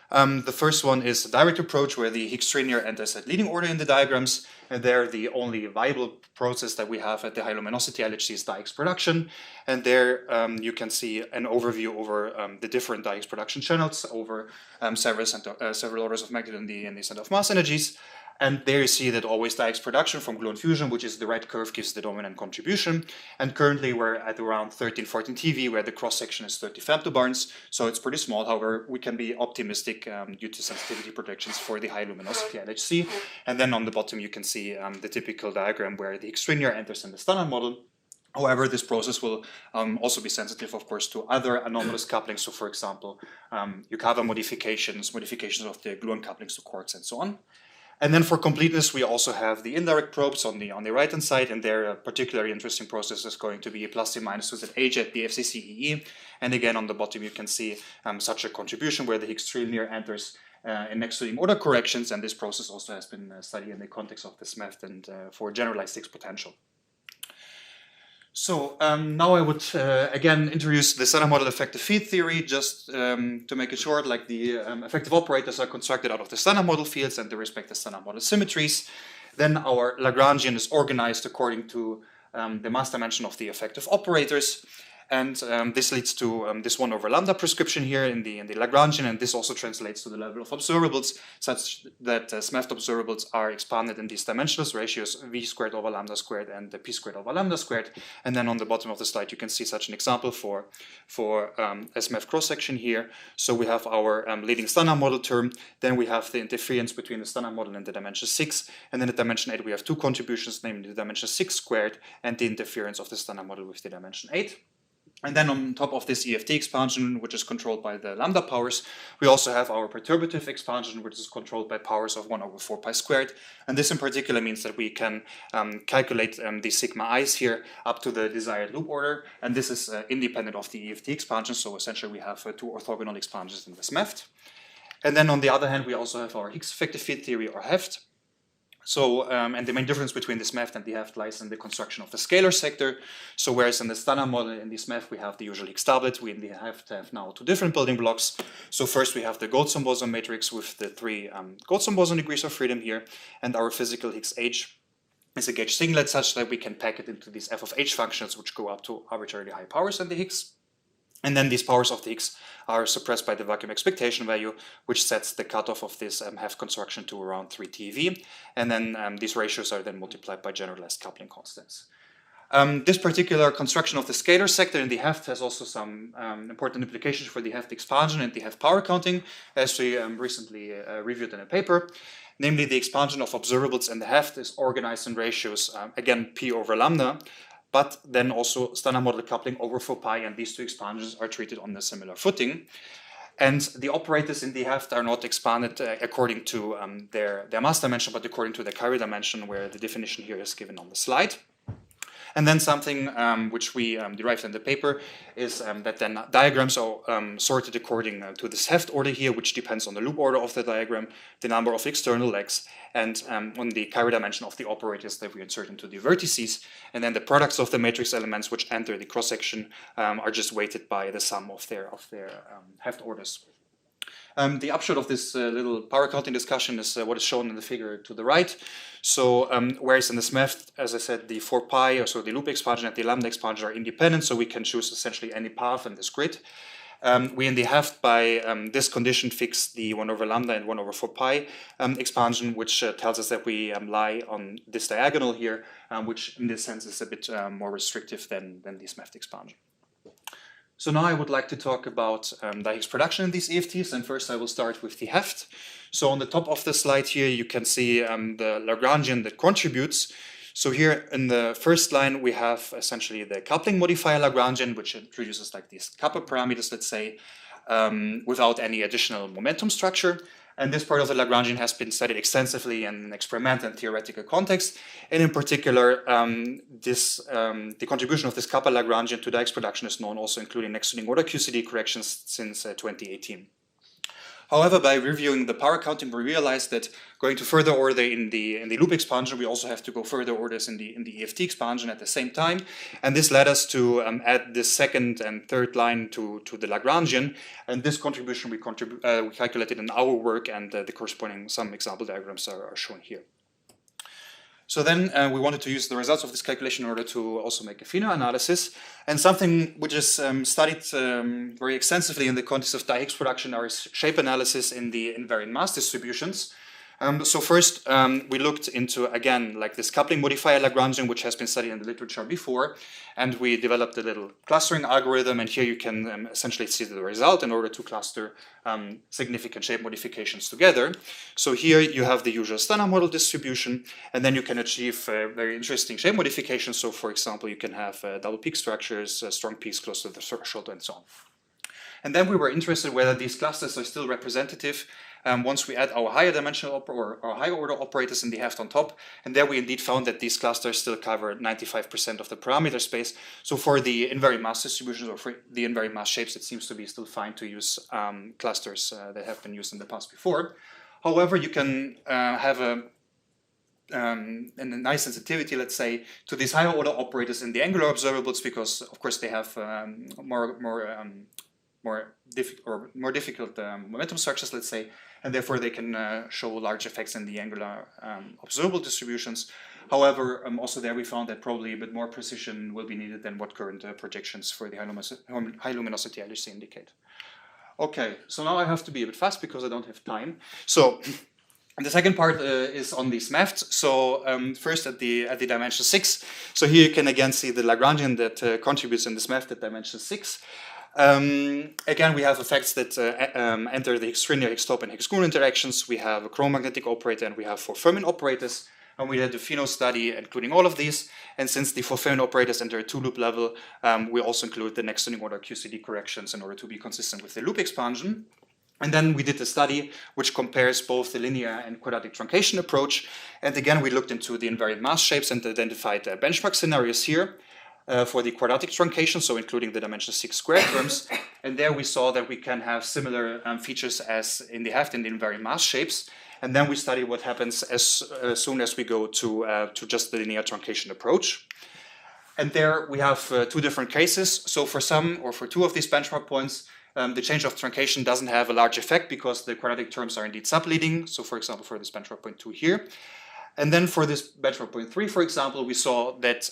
The first one is a direct approach where the Higgs-3 linear enters at leading order in the diagrams, and there the only viable process that we have at the high luminosity LHC is Diox production, and there you can see an overview over the different Diox production channels over several orders of magnitude in the center of mass energies. And there you see that always Diox production from gluon fusion, which is the red curve, gives the dominant contribution. And currently we're at around 13-14 TeV, where the cross-section is 30 femtobarns. So it's pretty small. However, we can be optimistic due to sensitivity projections for the high luminosity LHC. And then on the bottom you can see the typical diagram where the Higgs-3 linear enters in the standard model. However, this process will also be sensitive, of course, to other anomalous couplings. So, for example, Yukawa modifications of the gluon couplings to quarks, and so on. And then for completeness, we also have the indirect probes on the right-hand side, and there a particularly interesting process is going to be a plus C minus 2ZH at the FCCEE. And again, on the bottom, you can see such a contribution where the Higgs-3 linear enters in next to the order corrections, and this process also has been studied in the context of the SMEFT and for generalized Higgs potential. So now I would again introduce the standard model effective field theory, just to make it short. Like the effective operators are constructed out of the standard model fields and the respective standard model symmetries. Then our Lagrangian is organized according to the mass dimension of the effective operators. And this leads to this 1 over lambda prescription here in the Lagrangian, and this also translates to the level of observables, such that SMEFT observables are expanded in these dimensionless ratios v squared over lambda squared and p squared over lambda squared. And then on the bottom of the slide, you can see such an example for a SMEFT cross-section here. So we have our leading standard model term, then we have the interference between the standard model and the dimension 6, and then at dimension 8 we have two contributions, namely the dimension 6 squared and the interference of the standard model with the dimension 8. And then on top of this EFT expansion, which is controlled by the lambda powers, we also have our perturbative expansion, which is controlled by powers of 1 over 4 pi squared. And this in particular means that we can calculate the sigma i's here up to the desired loop order. And this is independent of the EFT expansion. So essentially we have two orthogonal expansions in this MEFT. And then on the other hand, we also have our Higgs effective field theory, or HEFT. So, and the main difference between this MEFT and the HEFT lies in the construction of the scalar sector. So whereas in the standard model in this MEFT we have the usual Higgs doublet, we in the HEFT have now two different building blocks. So first we have the Goldstone boson matrix with the three Goldstone boson degrees of freedom here, and our physical Higgs H is a gauge singlet such that we can pack it into these f of h functions, which go up to arbitrarily high powers in the Higgs. And then these powers of the Higgs are suppressed by the vacuum expectation value, which sets the cutoff of this HEFT construction to around 3 TeV. And then these ratios are then multiplied by generalized coupling constants. This particular construction of the scalar sector in the HEFT has also some important implications for the HEFT expansion and the HEFT power counting, as we recently reviewed in a paper. Namely, the expansion of observables in the HEFT is organized in ratios, again, p over lambda, but then also standard model coupling over 4 pi, and these two expansions are treated on a similar footing. And the operators in the HEFT are not expanded according to their mass dimension, but according to their Cairo dimension, where the definition here is given on the slide. And then something which we derived in the paper is that then diagrams are sorted according to this HEFT order here, which depends on the loop order of the diagram, the number of external legs, and on the Cairo dimension of the operators that we insert into the vertices. And then the products of the matrix elements which enter the cross-section are just weighted by the sum of their HEFT orders. The upshot of this little power counting discussion is what is shown in the figure to the right. So whereas in this MEFT, as I said, the 4 pi, so the loop expansion and the lambda expansion are independent, so we can choose essentially any path in this grid. We in the HEFT by this condition fix the 1 over lambda and 1 over 4 pi expansion, which tells us that we lie on this diagonal here, which in this sense is a bit more restrictive than this MEFT expansion. So now I would like to talk about the Higgs production in these EFTs, and first I will start with the HEFT. So on the top of the slide here, you can see the Lagrangian that contributes. So here in the first line, we have essentially the coupling modifier Lagrangian, which introduces like these kappa parameters, let's say, without any additional momentum structure. And this part of the Lagrangian has been studied extensively in experimental and theoretical context. And in particular, the contribution of this kappa Lagrangian to Diox production is known also including next to order QCD corrections since 2018. However, by reviewing the power counting, we realized that going to further order in the loop expansion, we also have to go further orders in the EFT expansion at the same time. And this led us to add the second and third line to the Lagrangian. And this contribution we calculated in our work, and the corresponding some example diagrams are shown here. So then we wanted to use the results of this calculation in order to also make a Fino analysis. And something which is studied very extensively in the context of die-Higgs production are shape analysis in the invariant mass distributions. So first we looked into, again, like this coupling modifier Lagrangian, which has been studied in the literature before. And we developed a little clustering algorithm. And here you can essentially see the result in order to cluster significant shape modifications together. So here you have the usual standard model distribution. And then you can achieve very interesting shape modifications. So for example, you can have double peak structures, strong peaks close to the threshold, and so on. And then we were interested whether these clusters are still representative once we add our higher dimensional or higher order operators in the heft on top. And there we indeed found that these clusters still cover 95% of the parameter space. So for the invariant mass distributions or for the invariant mass shapes, it seems to be still fine to use clusters that have been used in the past before. However, you can have a nice sensitivity, let's say, to these higher order operators in the angular observables, because of course they have more difficult momentum structures, let's say, and therefore they can show large effects in the angular observable distributions. However, also there we found that probably a bit more precision will be needed than what current projections for the high luminosity LHC indicate. Okay, so now I have to be a bit fast because I don't have time. So the second part is on these MEFTs. So first at the dimension 6. So here you can again see the Lagrangian that contributes in this MEFT at dimension 6. Again, we have effects that enter the Higgs-Grignard, Higgs-Top, and Higgs-Coulomb interactions. We have a chromagnetic operator, and we have 4 Fermi operators. And we had a Fino study including all of these. And since the 4 Fermi operators enter a 2-loop level, we also include the next tuning order QCD corrections in order to be consistent with the loop expansion. And then we did a study which compares both the linear and quadratic truncation approach. And again, we looked into the invariant mass shapes and identified benchmark scenarios here. For the quadratic truncation, so including the dimension 6 square terms. And there we saw that we can have similar features as in the heft in the invariant mass shapes. And then we studied what happens as soon as we go to just the linear truncation approach. And there we have 2 different cases. So for some or for 2 of these benchmark points, the change of truncation doesn't have a large effect because the quadratic terms are indeed subleading. So for example, for this benchmark point 2 here. And then for this benchmark point 3, for example, we saw that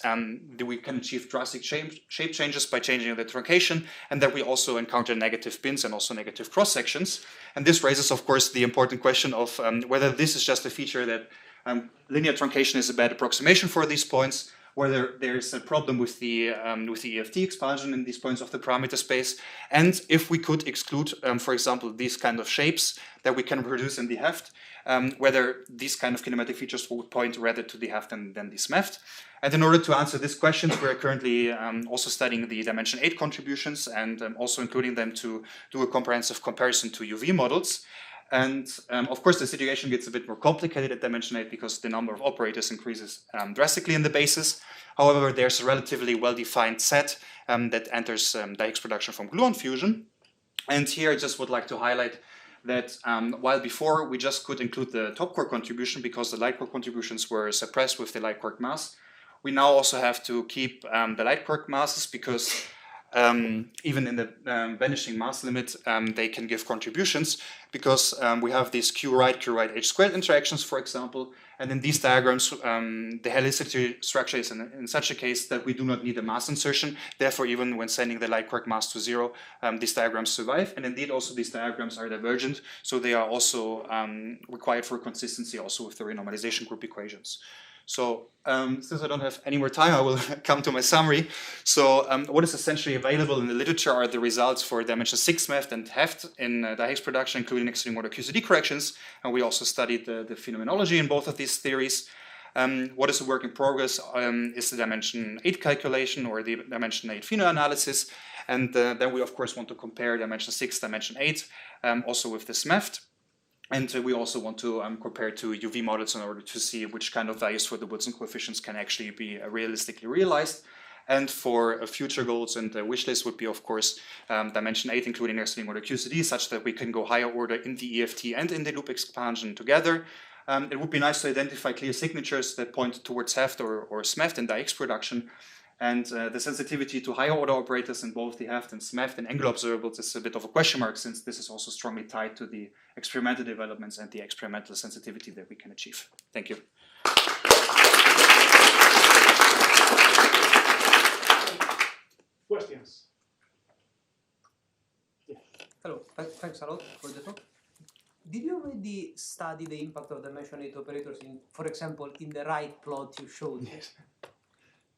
we can achieve drastic shape changes by changing the truncation, and that we also encounter negative bins and also negative cross sections. And this raises, of course, the important question of whether this is just a feature that linear truncation is a bad approximation for these points, whether there's a problem with the EFT expansion in these points of the parameter space, and if we could exclude, for example, these kind of shapes that we can produce in the heft, whether these kind of kinematic features would point rather to the heft than this MEFT. And in order to answer these questions, we're currently also studying the dimension 8 contributions and also including them to do a comprehensive comparison to UV models. And of course, the situation gets a bit more complicated at dimension 8 because the number of operators increases drastically in the basis. However, there's a relatively well-defined set that enters die-Higgs production from gluon fusion. And here I just would like to highlight that while before we just could include the top quark contribution because the light quark contributions were suppressed with the light quark mass, we now also have to keep the light quark masses because even in the vanishing mass limit, they can give contributions because we have these Q right H squared interactions, for example. And in these diagrams, the helicity structure is in such a case that we do not need a mass insertion. Therefore, even when sending the light quark mass to 0, these diagrams survive. And indeed, also these diagrams are divergent. So they are also required for consistency also with the renormalization group equations. So since I don't have any more time, I will come to my summary. So what is essentially available in the literature are the results for dimension 6 MEFT and heft in die-Higgs production, including extreme order QCD corrections. And we also studied the phenomenology in both of these theories. What is a work in progress is the dimension 8 calculation or the dimension 8 pheno analysis. And then we, of course, want to compare dimension 6, dimension 8, also with this MEFT. And we also want to compare to UV models in order to see which kind of values for the Wilson coefficients can actually be realistically realized. And for future goals and the wish list would be, of course, dimension 8, including next-leading order QCD, such that we can go higher order in the EFT and in the loop expansion together. It would be nice to identify clear signatures that point towards heft or SMEFT in the X production. And the sensitivity to higher order operators in both the heft and SMEFT and angular observables is a bit of a question mark, since this is also strongly tied to the experimental developments and the experimental sensitivity that we can achieve. Thank you. Questions? Yeah. Hello, thanks a lot for the talk. Did you already study the impact of dimension 8 operators in, for example, in the right plot you showed? Yes.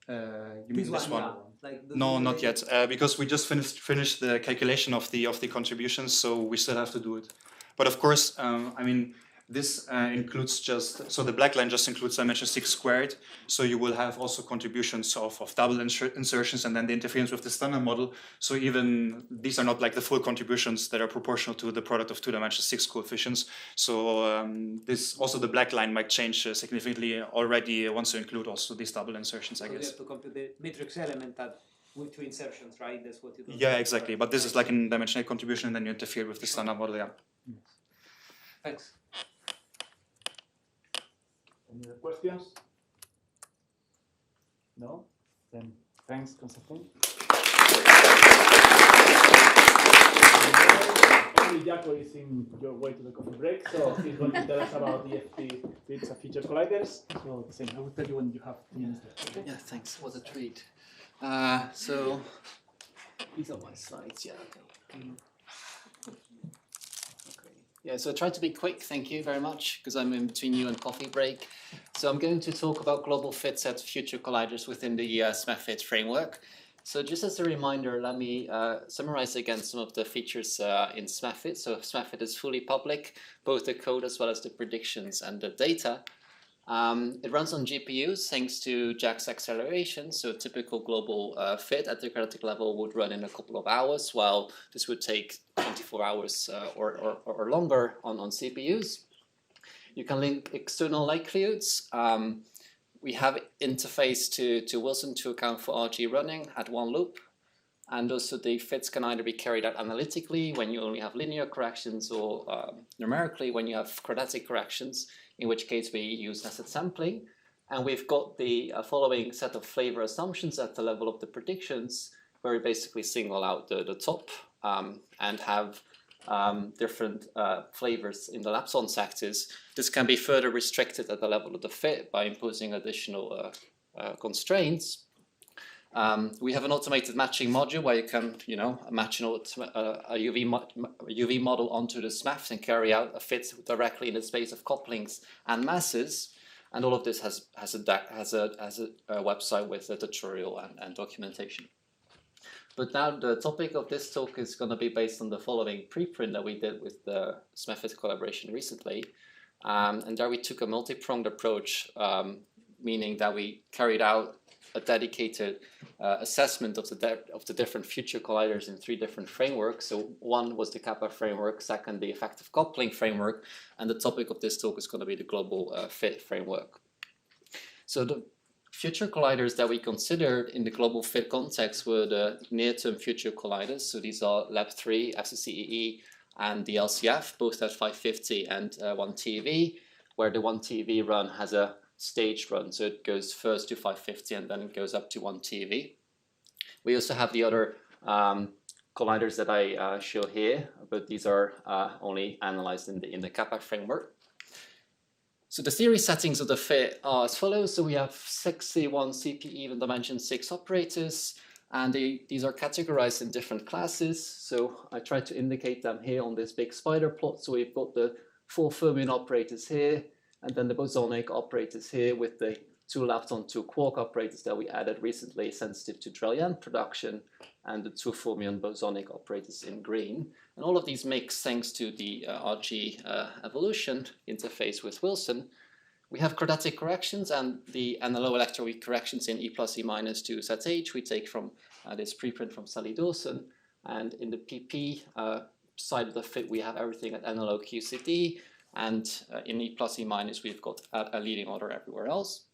You mean this one? Yeah. Like no, not yet, because we just finished the calculation of the contributions, so we still have to do it. But of course, I mean, this includes so the black line just includes dimension 6 squared, so you will have also contributions of double insertions and then the interference with the standard model. So even these are not like the full contributions that are proportional to the product of 2 dimension 6 coefficients. So this also the black line might change significantly already once you include also these double insertions, I guess. You have to compute the matrix element with 2 insertions, right? That's what you do. Yeah, exactly. But this is like in dimension 8 contribution, and then you interfere with the standard model, yeah. Thanks. Any other questions? No? Then thanks, Constantine. Jaco is in your way to the coffee break, so he's going to tell us about EFT bits of feature colliders. So the same, I will tell you when you have 2 minutes left. Okay? Yeah, thanks. What a treat. So these are my slides. Yeah. Okay. Yeah, so I tried to be quick, thank you very much, because I'm in between you and coffee break. So I'm going to talk about global fit sets of future colliders within the SMEFIT framework. So just as a reminder, let me summarize again some of the features in SMEFIT. So SMEFIT is fully public, both the code as well as the predictions and the data. It runs on GPUs thanks to JAX acceleration, so a typical global fit at the quadratic level would run in a couple of hours, while this would take 24 hours or longer on CPUs. You can link external likelihoods. We have interface to Wilson to account for RG running at one loop. And also the fits can either be carried out analytically when you only have linear corrections, or numerically when you have quadratic corrections, in which case we use nested sampling. And we've got the following set of flavor assumptions at the level of the predictions, where we basically single out the top and have different flavors in the lapse-on sectors. This can be further restricted at the level of the fit by imposing additional constraints. We have an automated matching module where you can, match a UV model onto the SMEFT and carry out a fit directly in the space of couplings and masses. And all of this has a website with a tutorial and documentation. But now the topic of this talk is going to be based on the following preprint that we did with the SMEFIT collaboration recently. And there we took a multi-pronged approach, meaning that we carried out a dedicated assessment of the different future colliders in 3 different frameworks. So one was the kappa framework, second the effective coupling framework, and the topic of this talk is going to be the global fit framework. So the future colliders that we considered in the global fit context were the near-term future colliders. So these are LAB3, FCCEE, and the LCF, both at 550 and 1 TeV, where the 1 TeV run has a staged run, so it goes first to 550 and then it goes up to 1 TeV. We also have the other colliders that I show here, but these are only analyzed in the kappa framework. So the theory settings of the fit are as follows. So we have 61 CP even dimension 6 operators, and these are categorized in different classes. So I tried to indicate them here on this big spider plot. So we've got the 4 fermion operators here, and then the bosonic operators here with the 2 lepton, 2 quark operators that we added recently, sensitive to Drell-Yan production, and the 2 fermion bosonic operators in green. And all of these mix thanks to the RG evolution interface with Wilson. We have quadratic corrections and the NLO electroweak corrections in E plus E minus to ZH we take from this preprint from Sally Dawson. And in the PP side of the fit, we have everything at NLO QCD. And in E plus E minus, we've got a leading order everywhere else.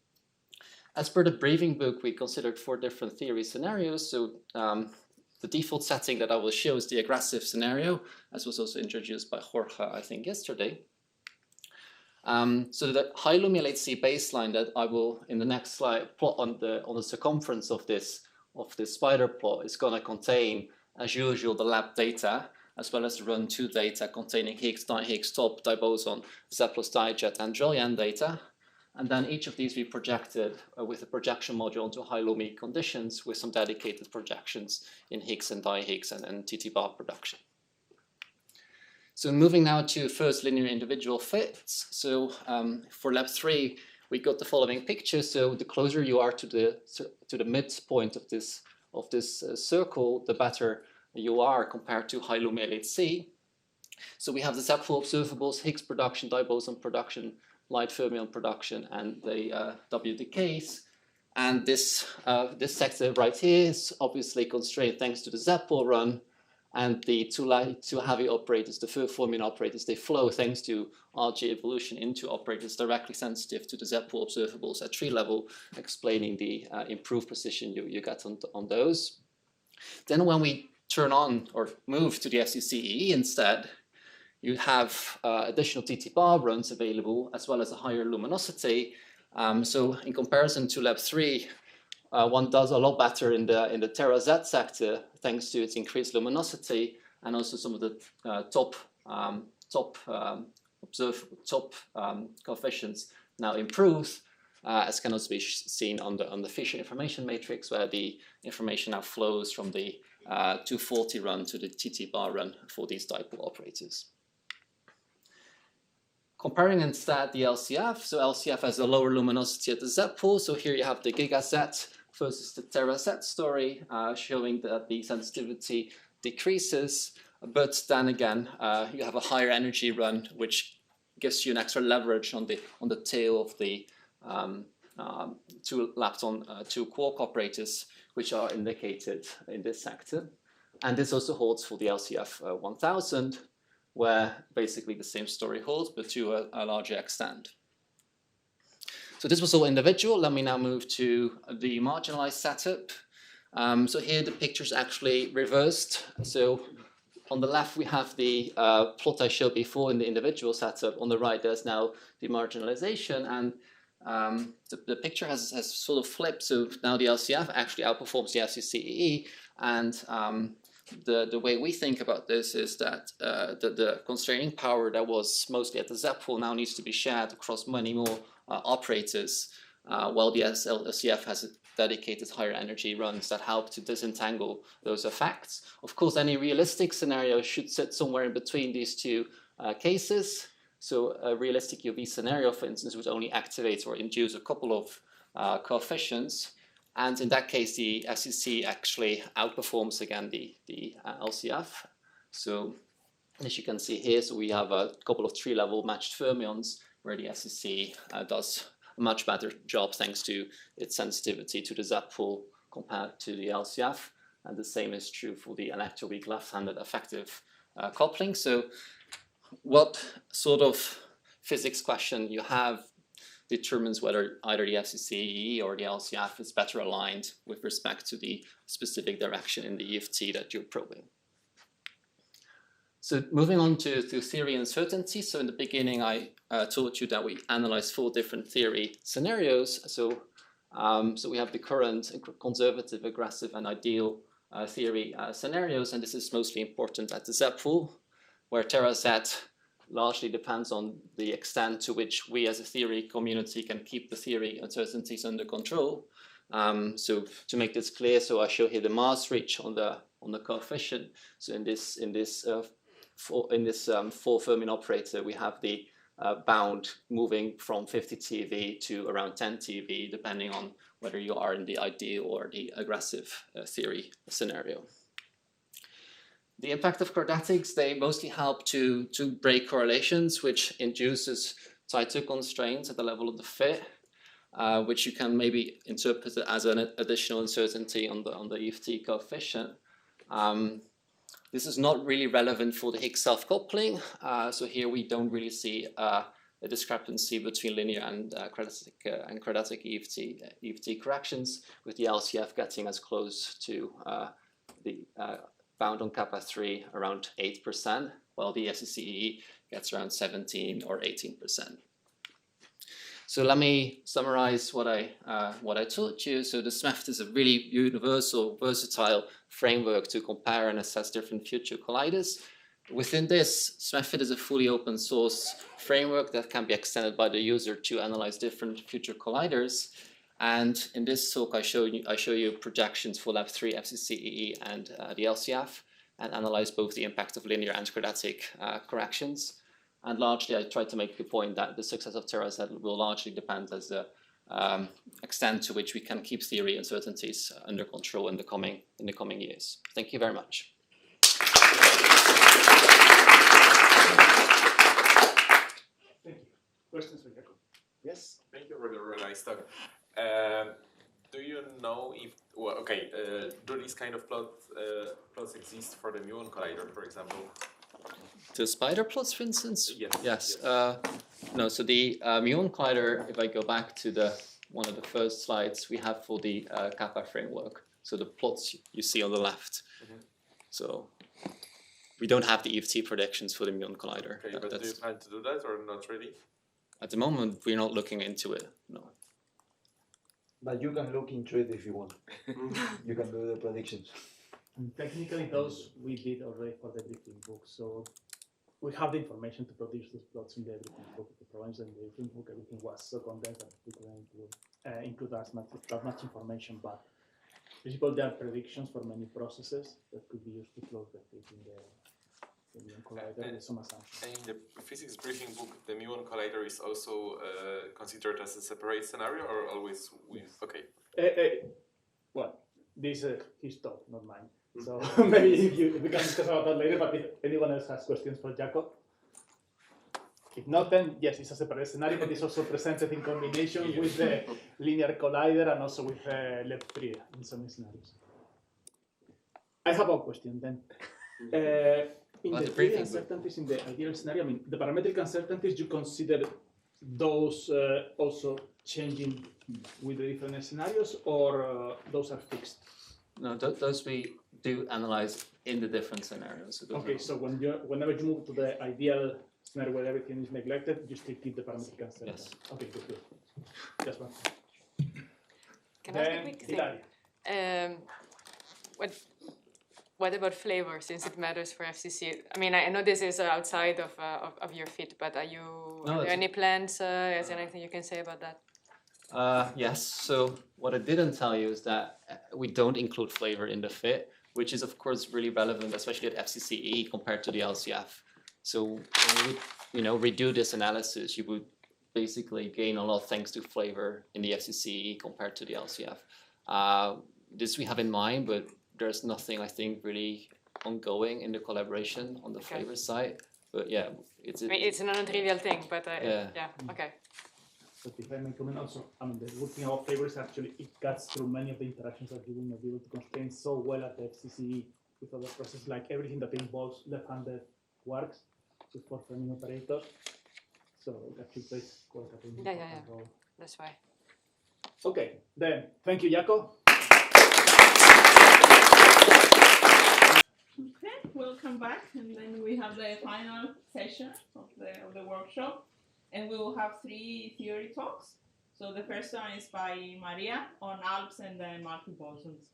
As per the briefing book, we considered 4 different theory scenarios. So the default setting that I will show is the aggressive scenario, as was also introduced by Jorge, I think, yesterday. So the high Lumi LHC baseline that I will, in the next slide, plot on the circumference of this spider plot is going to contain, as usual, the lab data, as well as the run 2 data containing Higgs, di-Higgs, top, diboson, Z plus dijet, and Julian data. And then each of these we projected with a projection module onto high Lumi conditions with some dedicated projections in Higgs and di-Higgs and TT bar production. So moving now to first linear individual fits. So for lab 3, we got the following picture. So the closer you are to the midpoint of this circle, the better you are compared to high Lumi LHC. So we have the Z-full observables, Higgs production, diboson production, light fermion production, and the W decays. And this sector right here is obviously constrained thanks to the Z-pool run. And the two heavy operators, the fermion operators, they flow thanks to RG evolution into operators directly sensitive to the Z-pool observables at tree level, explaining the improved precision you get on those. Then when we turn on or move to the FCCEE instead, you have additional TT bar runs available, as well as a higher luminosity. So in comparison to lab 3, one does a lot better in the Terra Z sector, thanks to its increased luminosity, and also some of the top coefficients now improve, as can also be seen on the Fisher information matrix, where the information now flows from the 240 run to the TT bar run for these dipole operators. Comparing instead the LCF, so LCF has a lower luminosity at the Z-pool, so here you have the Giga Z versus the Terra Z story, showing that the sensitivity decreases, but then again, you have a higher energy run, which gives you an extra leverage on the tail of the 2 lepton, 2 quark operators, which are indicated in this sector. And this also holds for the LCF 1000, where basically the same story holds, but to a larger extent. So this was all individual. Let me now move to the marginalized setup. So here the picture is actually reversed. So on the left, we have the plot I showed before in the individual setup. On the right, there's now the marginalization. And the picture has sort of flipped. So now the LCF actually outperforms the FCCEE. And the way we think about this is that the constraining power that was mostly at the Z-pool now needs to be shared across many more operators, while the LCF has dedicated higher energy runs that help to disentangle those effects. Of course, any realistic scenario should sit somewhere in between these 2 cases. So a realistic UV scenario, for instance, would only activate or induce a couple of coefficients. And in that case, the FCC actually outperforms again the LCF. So as you can see here, so we have a couple of tree-level matched fermions where the FCC does a much better job thanks to its sensitivity to the Z-pool compared to the LCF. And the same is true for the electroweak left-handed effective coupling. So what sort of physics question you have determines whether either the FCCEE or the LCF is better aligned with respect to the specific direction in the EFT that you're probing. So moving on to theory uncertainty. So in the beginning, I told you that we analyzed 4 different theory scenarios. So we have the current conservative, aggressive, and ideal theory scenarios, and this is mostly important at the Z-pool, where Terra Z largely depends on the extent to which we as a theory community can keep the theory uncertainties under control. So to make this clear, so I show here the mass reach on the coefficient. So in this 4 fermion operator, we have the bound moving from 50 TeV to around 10 TeV, depending on whether you are in the ideal or the aggressive theory scenario. The impact of quadratics, they mostly help to break correlations, which induces tighter constraints at the level of the fit, which you can maybe interpret it as an additional uncertainty on the EFT coefficient. This is not really relevant for the Higgs self-coupling. So here we don't really see a a discrepancy between linear and quadratic EFT corrections, with the LCF getting as close to the bound on kappa 3 around 8%, while the FCCE gets around 17 or 18%. So let me summarize what I told you. So the SMEFT is a really universal, versatile framework to compare and assess different future colliders. Within this, SMEFT is a fully open source framework that can be extended by the user to analyze different future colliders. And in this talk, I show you projections for Lab 3, FCCE, and the LCF, and analyze both the impact of linear and quadratic corrections. And largely, I tried to make the point that the success of TerraZ will largely depend as the extent to which we can keep theory uncertainties under control in the coming years. Thank you very much. Thank you. Questions for Jacob? Yes. Thank you for the really nice talk. Do you know if, well, okay, do these kind of plots exist for the muon collider, for example? The spider plots, for instance? Yes. Yes. No, so the muon collider, if I go back to one of the first slides we have for the kappa framework, so the plots you see on the left. Mm-hmm. So we don't have the EFT predictions for the muon collider. Okay, but do you plan to do that or not really? At the moment, we're not looking into it, no. But you can look into it if you want. You can do the predictions. And technically, those we did already for the briefing book. So we have the information to produce those plots in the briefing book. The problems in the briefing book, everything was so condensed that we couldn't include that much information. But basically, there are predictions for many processes that could be used to plot the fit in the muon collider with some assumptions. And in the physics briefing book, the muon collider is also considered as a separate scenario, or always with? Okay. Well, this is his talk, not mine. So maybe we can discuss about that later, but if anyone else has questions for Jacob. If not, then yes, it's a separate scenario, but it's also presented in combination with the linear collider and also with Lab 3 in some scenarios. I have a question then. In the three uncertainties in the ideal scenario, I mean, the parametric uncertainties, you consider those also changing with the different scenarios, or those are fixed? No, those we do analyze in the different scenarios. So okay, so whenever you move to the ideal scenario where everything is neglected, you still keep the parametric uncertainty. Yes. Okay, good. Just one. Can I ask a quick thing? What about flavor, since it matters for FCC? I mean, I know this is outside of your fit, but are there any plans? Is there anything you can say about that? Yes, so what I didn't tell you is that we don't include flavor in the fit, which is of course really relevant, especially at FCCE compared to the LCF. So when we redo this analysis, you would basically gain a lot thanks to flavor in the FCCE compared to the LCF. This we have in mind, but there's nothing, I think, really ongoing in the collaboration on the flavor side. But yeah, it's a non-trivial thing, but yeah, okay. But if I may comment also, I mean, the good thing about flavor is actually it cuts through many of the interactions that you will not be able to constrain so well at the FCCE with other processes, like everything that involves left-handed works, just for framing operators. So it actually plays quite a important role. That's why. Okay, then thank you, Jaco. Okay, welcome back, and then we have the final session of the workshop, and we will have 3 theory talks. So the first one is by Maria on ALPS and the multi-bosons.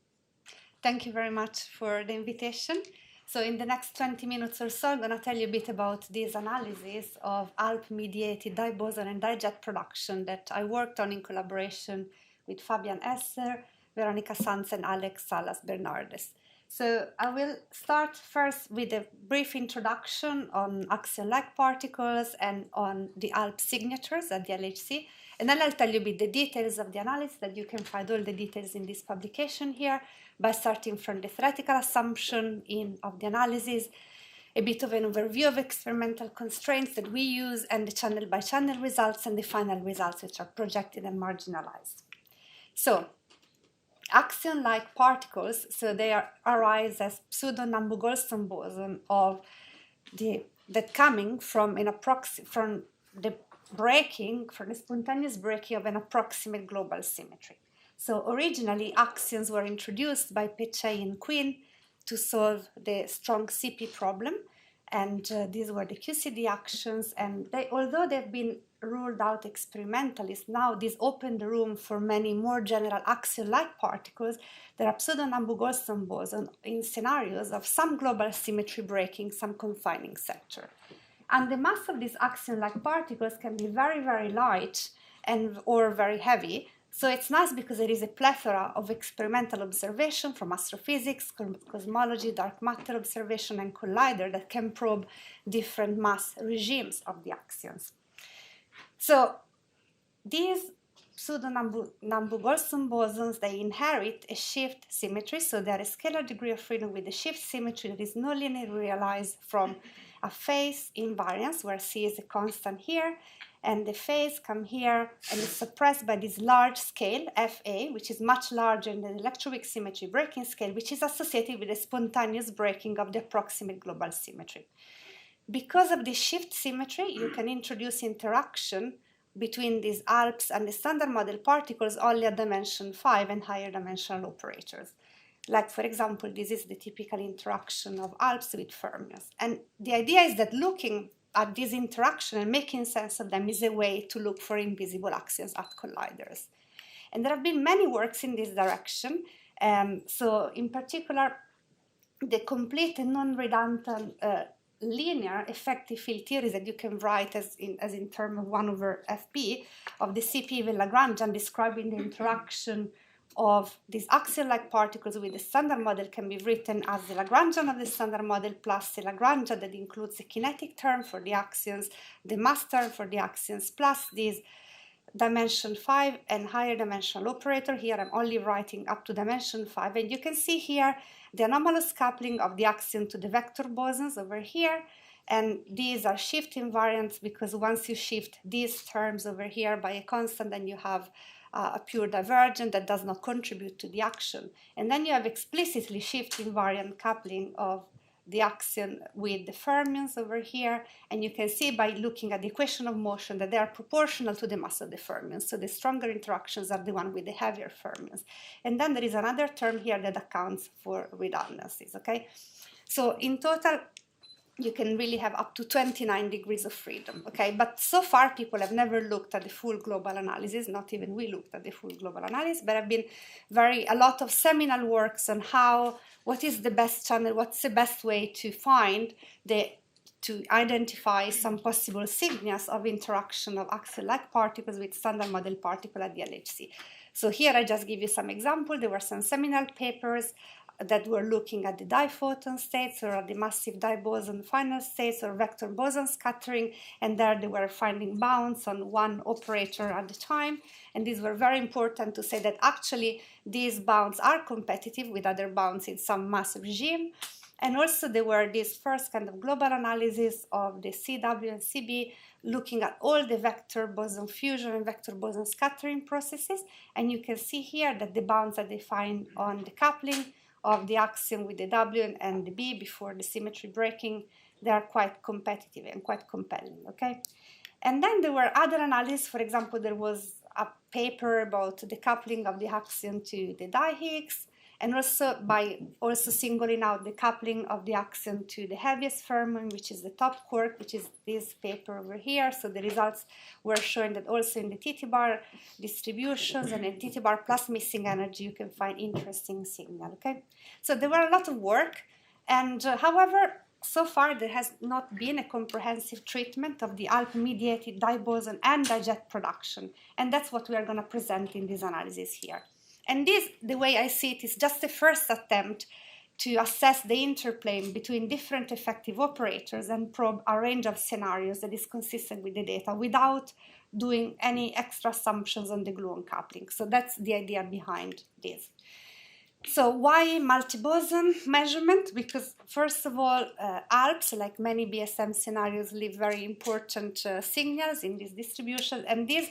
Thank you very much for the invitation. So in the next 20 minutes or so, I'm going to tell you a bit about this analysis of ALP-mediated diboson and dijet production that I worked on in collaboration with Fabian Esser, Veronica Sanz, and Alex Salas-Bernardes. So I will start first with a brief introduction on axion-like particles and on the ALP signatures at the LHC. And then I'll tell you a bit the details of the analysis, that you can find all the details in this publication here, by starting from the theoretical assumption of the analysis, a bit of an overview of experimental constraints that we use, and the channel-by-channel results, and the final results, which are projected and marginalized. So, axion-like particles, so they arise as pseudo-Nambu-Goldstone boson that coming from the breaking, for the spontaneous breaking of an approximate global symmetry. So originally, axions were introduced by Pechet and Quinn to solve the strong CP problem, and these were the QCD actions, and although they've been ruled out experimentally, now this opened the room for many more general axion-like particles that are pseudo-Nambu-Goldstone boson in scenarios of some global symmetry breaking some confining sector. And the mass of these axion-like particles can be very, very light or very heavy. So it's nice because there is a plethora of experimental observation from astrophysics, cosmology, dark matter observation, and collider that can probe different mass regimes of the axions. So these pseudo-Nambu-Goldstone bosons, they inherit a shift symmetry, so they are a scalar degree of freedom with a shift symmetry that is non-linearly realized from a phase invariance, where C is a constant here, and the phase come here and is suppressed by this large scale, FA, which is much larger than the electroweak symmetry breaking scale, which is associated with the spontaneous breaking of the approximate global symmetry. Because of this shift symmetry, you can introduce interaction between these ALPS and the standard model particles only at dimension 5 and higher dimensional operators. Like, for example, this is the typical interaction of ALPS with fermions. And the idea is that looking at this interaction and making sense of them is a way to look for invisible axions at colliders. And there have been many works in this direction. So in particular, the complete and non-redundant linear effective field theories that you can write as in terms of 1 over Fp of the CP with Lagrangian describing the interaction of these axion-like particles with the standard model can be written as the Lagrangian of the standard model plus the Lagrangian that includes the kinetic term for the axions, the mass term for the axions, plus this dimension 5 and higher dimensional operator. Here I'm only writing up to dimension 5, and you can see here the anomalous coupling of the axion to the vector bosons over here, and these are shift invariants because once you shift these terms over here by a constant, then you have a pure divergent that does not contribute to the action. And then you have explicitly shift invariant coupling of the axion with the fermions over here, and you can see by looking at the equation of motion that they are proportional to the mass of the fermions. So the stronger interactions are the one with the heavier fermions. And then there is another term here that accounts for redundancies, okay? So in total, you can really have up to 29 degrees of freedom, okay? But so far, people have never looked at the full global analysis, not even we looked at the full global analysis, but have been a lot of seminal works on what is the best channel, what's the best way to to identify some possible signals of interaction of axial-like particles with standard model particle at the LHC. So here I just give you some examples. There were some seminal papers that were looking at the diphoton states or at the massive diboson final states or vector boson scattering, and there they were finding bounds on one operator at the time. And these were very important to say that actually these bounds are competitive with other bounds in some mass regime. And also there were this first kind of global analysis of the CW and CB looking at all the vector boson fusion and vector boson scattering processes. And you can see here that the bounds are defined on the coupling of the axion with the W and the B before the symmetry breaking. They are quite competitive and quite compelling, okay? And then there were other analyses. For example, there was a paper about the coupling of the axion to the di-Higgs, and also singling out the coupling of the axion to the heaviest fermion, which is the top quark, which is this paper over here. So the results were showing that also in the TT-bar distributions and in TT-bar plus missing energy, you can find interesting signal, okay? So there were a lot of work, and however, so far there has not been a comprehensive treatment of the ALP-mediated diboson and dijet production, and that's what we are going to present in this analysis here. And this, the way I see it, is just the first attempt to assess the interplay between different effective operators and probe a range of scenarios that is consistent with the data without doing any extra assumptions on the gluon coupling. So that's the idea behind this. So why multi-boson measurement? Because first of all, ALPS, like many BSM scenarios, leave very important signals in this distribution, and these,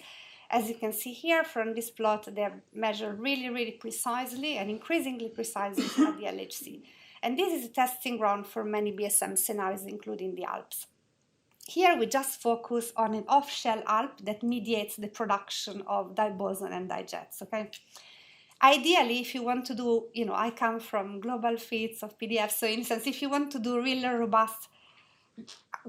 as you can see here from this plot, they are measured really, really precisely and increasingly precisely at the LHC. And this is a testing ground for many BSM scenarios, including the ALPS. here we just focus on an off-shell Alp that mediates the production of diboson and dijets, okay? Ideally, if you want to do, I come from global fits of PDF, so in a sense, if you want to do really robust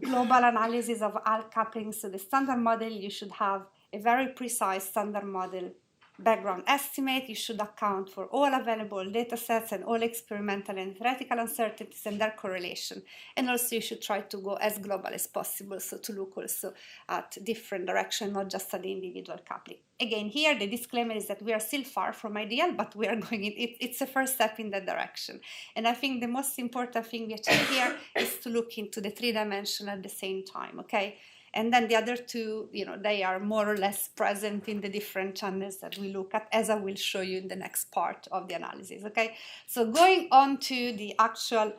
global analysis of Alp couplings to the standard model, you should have a very precise standard model background estimate. You should account for all available data sets and all experimental and theoretical uncertainties and their correlation. And also you should try to go as global as possible, so to look also at different directions, not just at the individual coupling. Again, here the disclaimer is that we are still far from ideal, but we are going in, it's a first step in that direction. And I think the most important thing we achieve here is to look into the 3-dimension at the same time, okay? And then the other two, they are more or less present in the different channels that we look at, as I will show you in the next part of the analysis, okay? So going on to the actual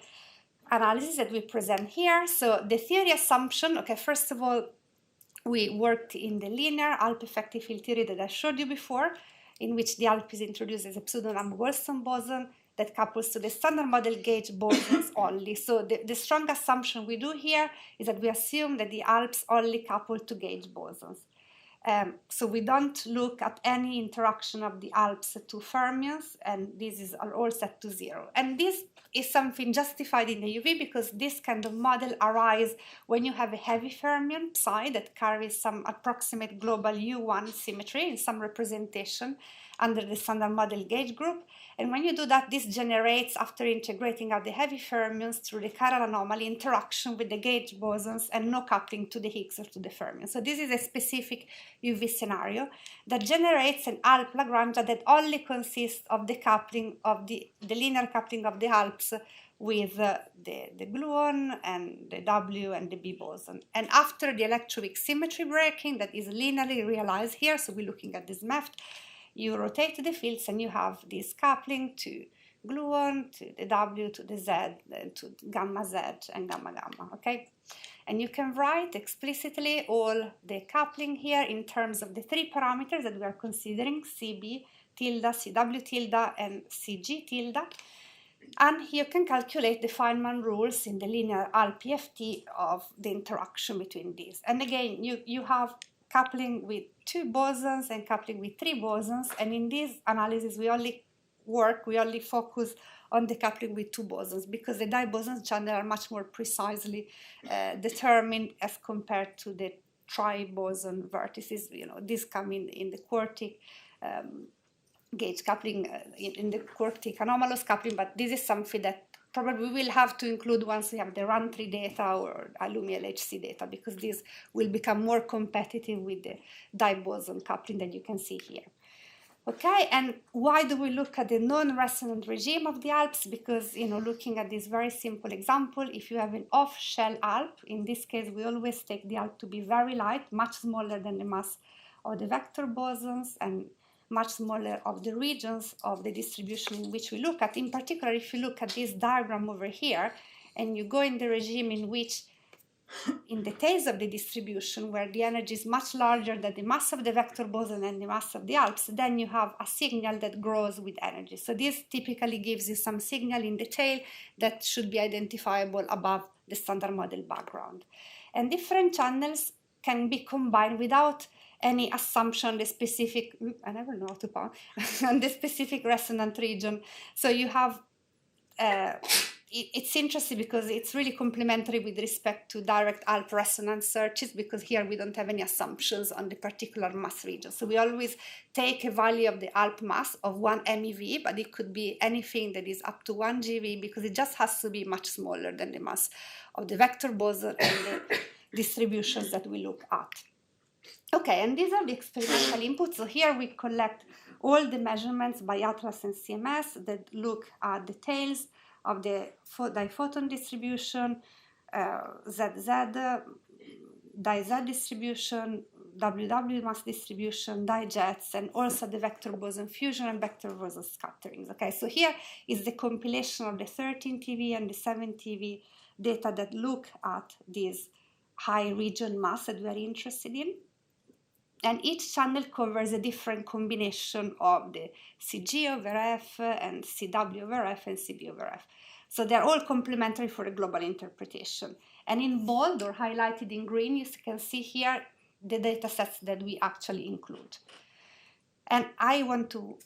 analysis that we present here. So the theory assumption, okay, first of all, we worked in the linear Alp effective field theory that I showed you before, in which the Alp is introduced as a pseudo-Multiboson boson that couples to the standard model gauge bosons only. So the strong assumption we do here is that we assume that the Alps only couple to gauge bosons. So we don't look at any interaction of the Alps to fermions, and these are all set to 0. And this is something justified in the UV because this kind of model arises when you have a heavy fermion psi that carries some approximate global U1 symmetry in some representation under the standard model gauge group. And when you do that, this generates, after integrating out the heavy fermions through the chiral anomaly, interaction with the gauge bosons and no coupling to the Higgs or to the fermions. So this is a specific UV scenario that generates an Alp Lagrangian that only consists of the coupling of the linear coupling of the Alps with the gluon and the W and the B boson. And after the electroweak symmetry breaking that is linearly realized here, so we're looking at this MEFT, you rotate the fields and you have this coupling to gluon, to the W, to the Z, to gamma Z and gamma gamma, okay? And you can write explicitly all the coupling here in terms of the 3 parameters that we are considering, CB tilde, CW tilde, and CG tilde. And you can calculate the Feynman rules in the linear LPFT of the interaction between these. And again, you have coupling with 2 bosons and coupling with 3 bosons, and in this analysis we only focus on the coupling with 2 bosons because the diboson channel are much more precisely determined as compared to the tri-boson vertices. These come in the quartic gauge coupling, in the quartic anomalous coupling, but this is something that probably we will have to include once we have the run-3 data or Alumi LHC data, because this will become more competitive with the diboson coupling that you can see here. Okay, and why do we look at the non-resonant regime of the Alps? Because, looking at this very simple example, if you have an off-shell Alp, in this case we always take the Alp to be very light, much smaller than the mass of the vector bosons, and much smaller of the regions of the distribution in which we look at. In particular, if you look at this diagram over here, and you go in the regime in which, in the tails of the distribution, where the energy is much larger than the mass of the vector boson and the mass of the Alps, then you have a signal that grows with energy. So this typically gives you some signal in the tail that should be identifiable above the standard model background. And different channels can be combined without any assumption on the specific, I never know how to count, on the specific resonant region. So you have, it's interesting because it's really complementary with respect to direct Alp resonance searches, because here we don't have any assumptions on the particular mass region. So we always take a value of the Alp mass of 1 MeV, but it could be anything that is up to 1 GeV, because it just has to be much smaller than the mass of the vector boson and the distributions that we look at. Okay, and these are the experimental inputs. So here we collect all the measurements by Atlas and CMS that look at the tails of the diphoton distribution, ZZ, di-Z distribution, WW mass distribution, dijets, and also the vector boson fusion and vector boson scatterings. Okay, so here is the compilation of the 13 TeV and the 7 TeV data that look at this high region mass that we are interested in. And each channel covers a different combination of the CG over F and CW over F and CB over F. So they're all complementary for a global interpretation. And in bold or highlighted in green, you can see here the data sets that we actually include. And I want to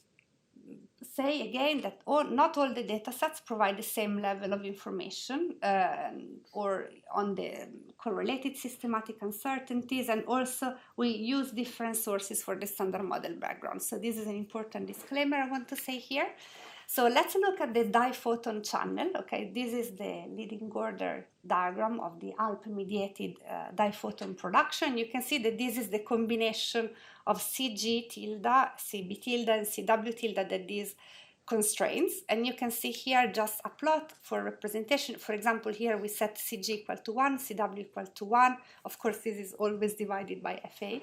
say again that not all the data sets provide the same level of information or on the correlated systematic uncertainties, and also we use different sources for the standard model background. So this is an important disclaimer I want to say here. So let's look at the diphoton channel. Okay, this is the leading order diagram of the ALP-mediated diphoton production. You can see that this is the combination of CG tilde, CB tilde, and CW tilde that these constraints. And you can see here just a plot for representation. For example, here we set CG equal to 1, CW equal to 1. Of course, this is always divided by FA.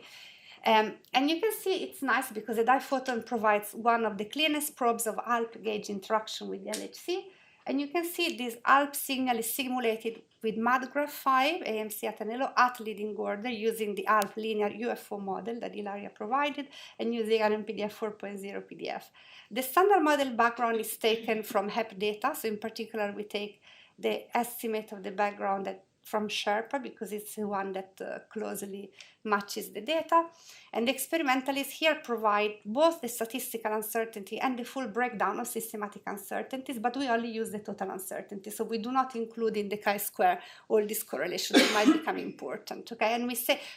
And you can see it's nice because the diphoton provides one of the cleanest probes of ALP gauge interaction with the LHC. And you can see this ALP signal is simulated with MADGRAPH 5, AMC at an LO at leading order using the ALP linear UFO model that Ilaria provided and using RMPDF 4.0 PDF. The standard model background is taken from HEP data. So in particular, we take the estimate of the background from Sherpa because it's the one that closely matches the data. And the experimentalists here provide both the statistical uncertainty and the full breakdown of systematic uncertainties, but we only use the total uncertainty. So we do not include in the chi-square all these correlations that might become important. Okay, and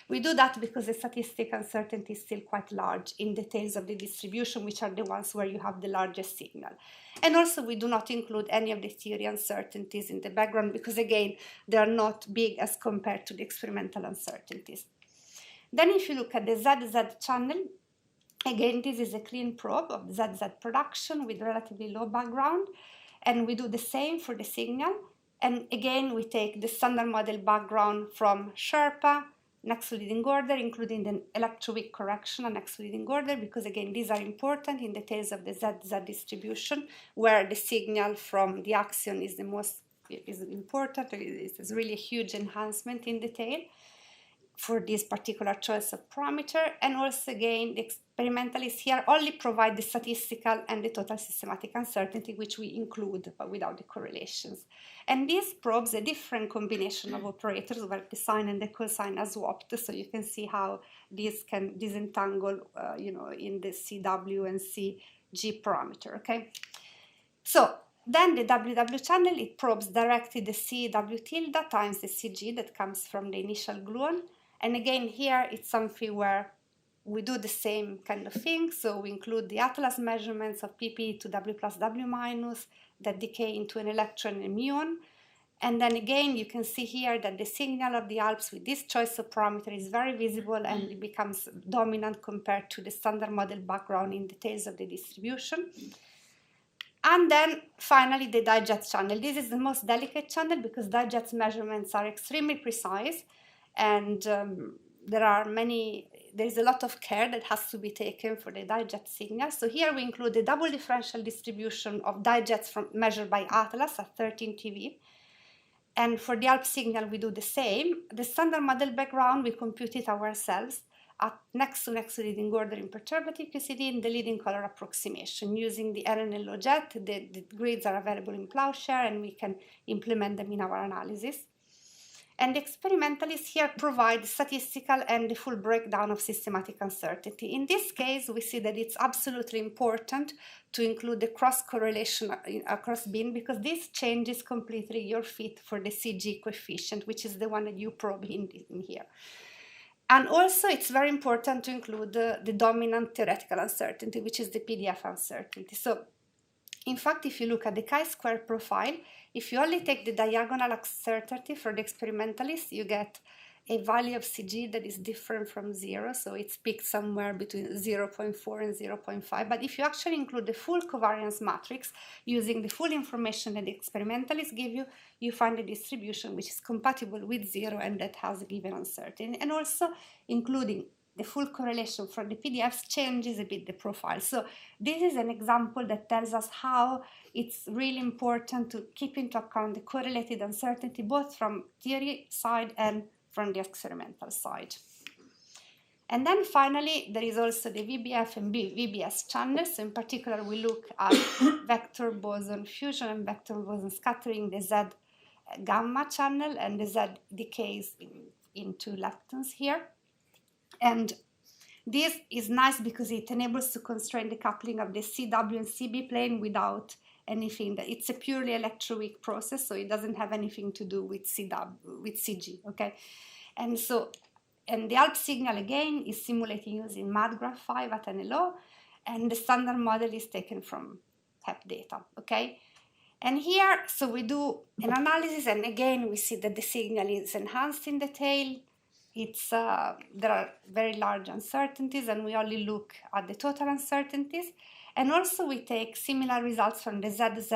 we do that because the statistical uncertainty is still quite large in the tails of the distribution, which are the ones where you have the largest signal. And also we do not include any of the theory uncertainties in the background because again, they are not big as compared to the experimental uncertainties. Then if you look at the ZZ channel, again, this is a clean probe of ZZ production with relatively low background. And we do the same for the signal. And again, we take the standard model background from Sherpa, next to leading order, including the electroweak correction and next to leading order, because again, these are important in the case of the ZZ distribution, where the signal from the axion is the most important. It is really a huge enhancement in the tail for this particular choice of parameter. And also again, the experimentalists here only provide the statistical and the total systematic uncertainty, which we include but without the correlations. And these probes, a different combination of operators where the sine and the cosine are swapped, so you can see how these can disentangle in the CW and CG parameter. Okay, so then the WW channel, it probes directly the CW tilde times the CG that comes from the initial gluon. And again, here it's something where we do the same kind of thing. So we include the atlas measurements of PP to W plus W minus that decay into an electron and a muon. And then again, you can see here that the signal of the ALPS with this choice of parameter is very visible and it becomes dominant compared to the standard model background in the tails of the distribution. And then finally, the DiJet channel. This is the most delicate channel because DiJet's measurements are extremely precise. And there's a lot of care that has to be taken for the DiJet signal. So here we include the double differential distribution of DiJets measured by Atlas at 13 TeV. And for the ALP signal, we do the same. The standard model background, we compute it ourselves at next to leading order in perturbative QCD in the leading color approximation using the RNLO jet. The grids are available in Plowshare and we can implement them in our analysis. And the experimentalists here provide statistical and the full breakdown of systematic uncertainty. In this case, we see that it's absolutely important to include the cross-correlation across bin because this changes completely your fit for the CG coefficient, which is the one that you probe in here. And also, it's very important to include the dominant theoretical uncertainty, which is the PDF uncertainty. So, in fact, if you look at the chi-square profile, if you only take the diagonal uncertainty for the experimentalist, you get a value of CG that is different from 0, so it's peaked somewhere between 0.4 and 0.5. But if you actually include the full covariance matrix using the full information that the experimentalists give you, you find a distribution which is compatible with 0 and that has a given uncertainty. And also including the full correlation for the PDFs changes a bit the profile. So this is an example that tells us how it's really important to keep into account the correlated uncertainty both from theory side and from the experimental side. And then finally, there is also the VBF and VBS channels. So in particular, we look at vector boson fusion and vector boson scattering, the Z gamma channel, and the Z decays into leptons here. And this is nice because it enables to constrain the coupling of the CW and CB plane without anything. It's a purely electroweak process, so it doesn't have anything to do with CG, okay? And so, and the ALP signal again is simulated using MADGRAPH 5 at NLO, and the standard model is taken from HEP data, okay? And here, so we do an analysis, and again, we see that the signal is enhanced in the tail. It's, there are very large uncertainties, and we only look at the total uncertainties. And also we take similar results from the ZZ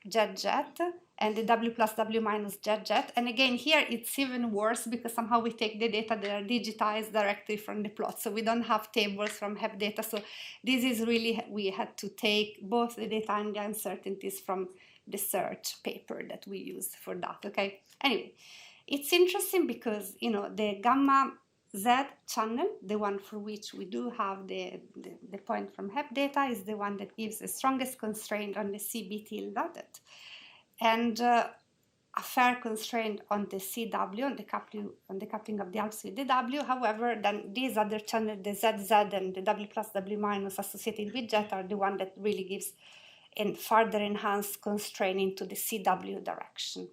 jet and the W plus W minus jet. And again, here it's even worse because somehow we take the data that are digitized directly from the plot. So we don't have tables from HEP data. So this is really, we had to take both the data and the uncertainties from the search paper that we used for that, okay? Anyway, it's interesting because, you know, the gamma Z channel, the one for which we do have the point from HEP data, is the one that gives the strongest constraint on the CB tilde, and a fair constraint on the CW, on the coupling of the ALPS with the W. However, then these other channels, the ZZ and the W plus W minus associated with jet, are the one that really gives a further enhanced constraint into the CW direction.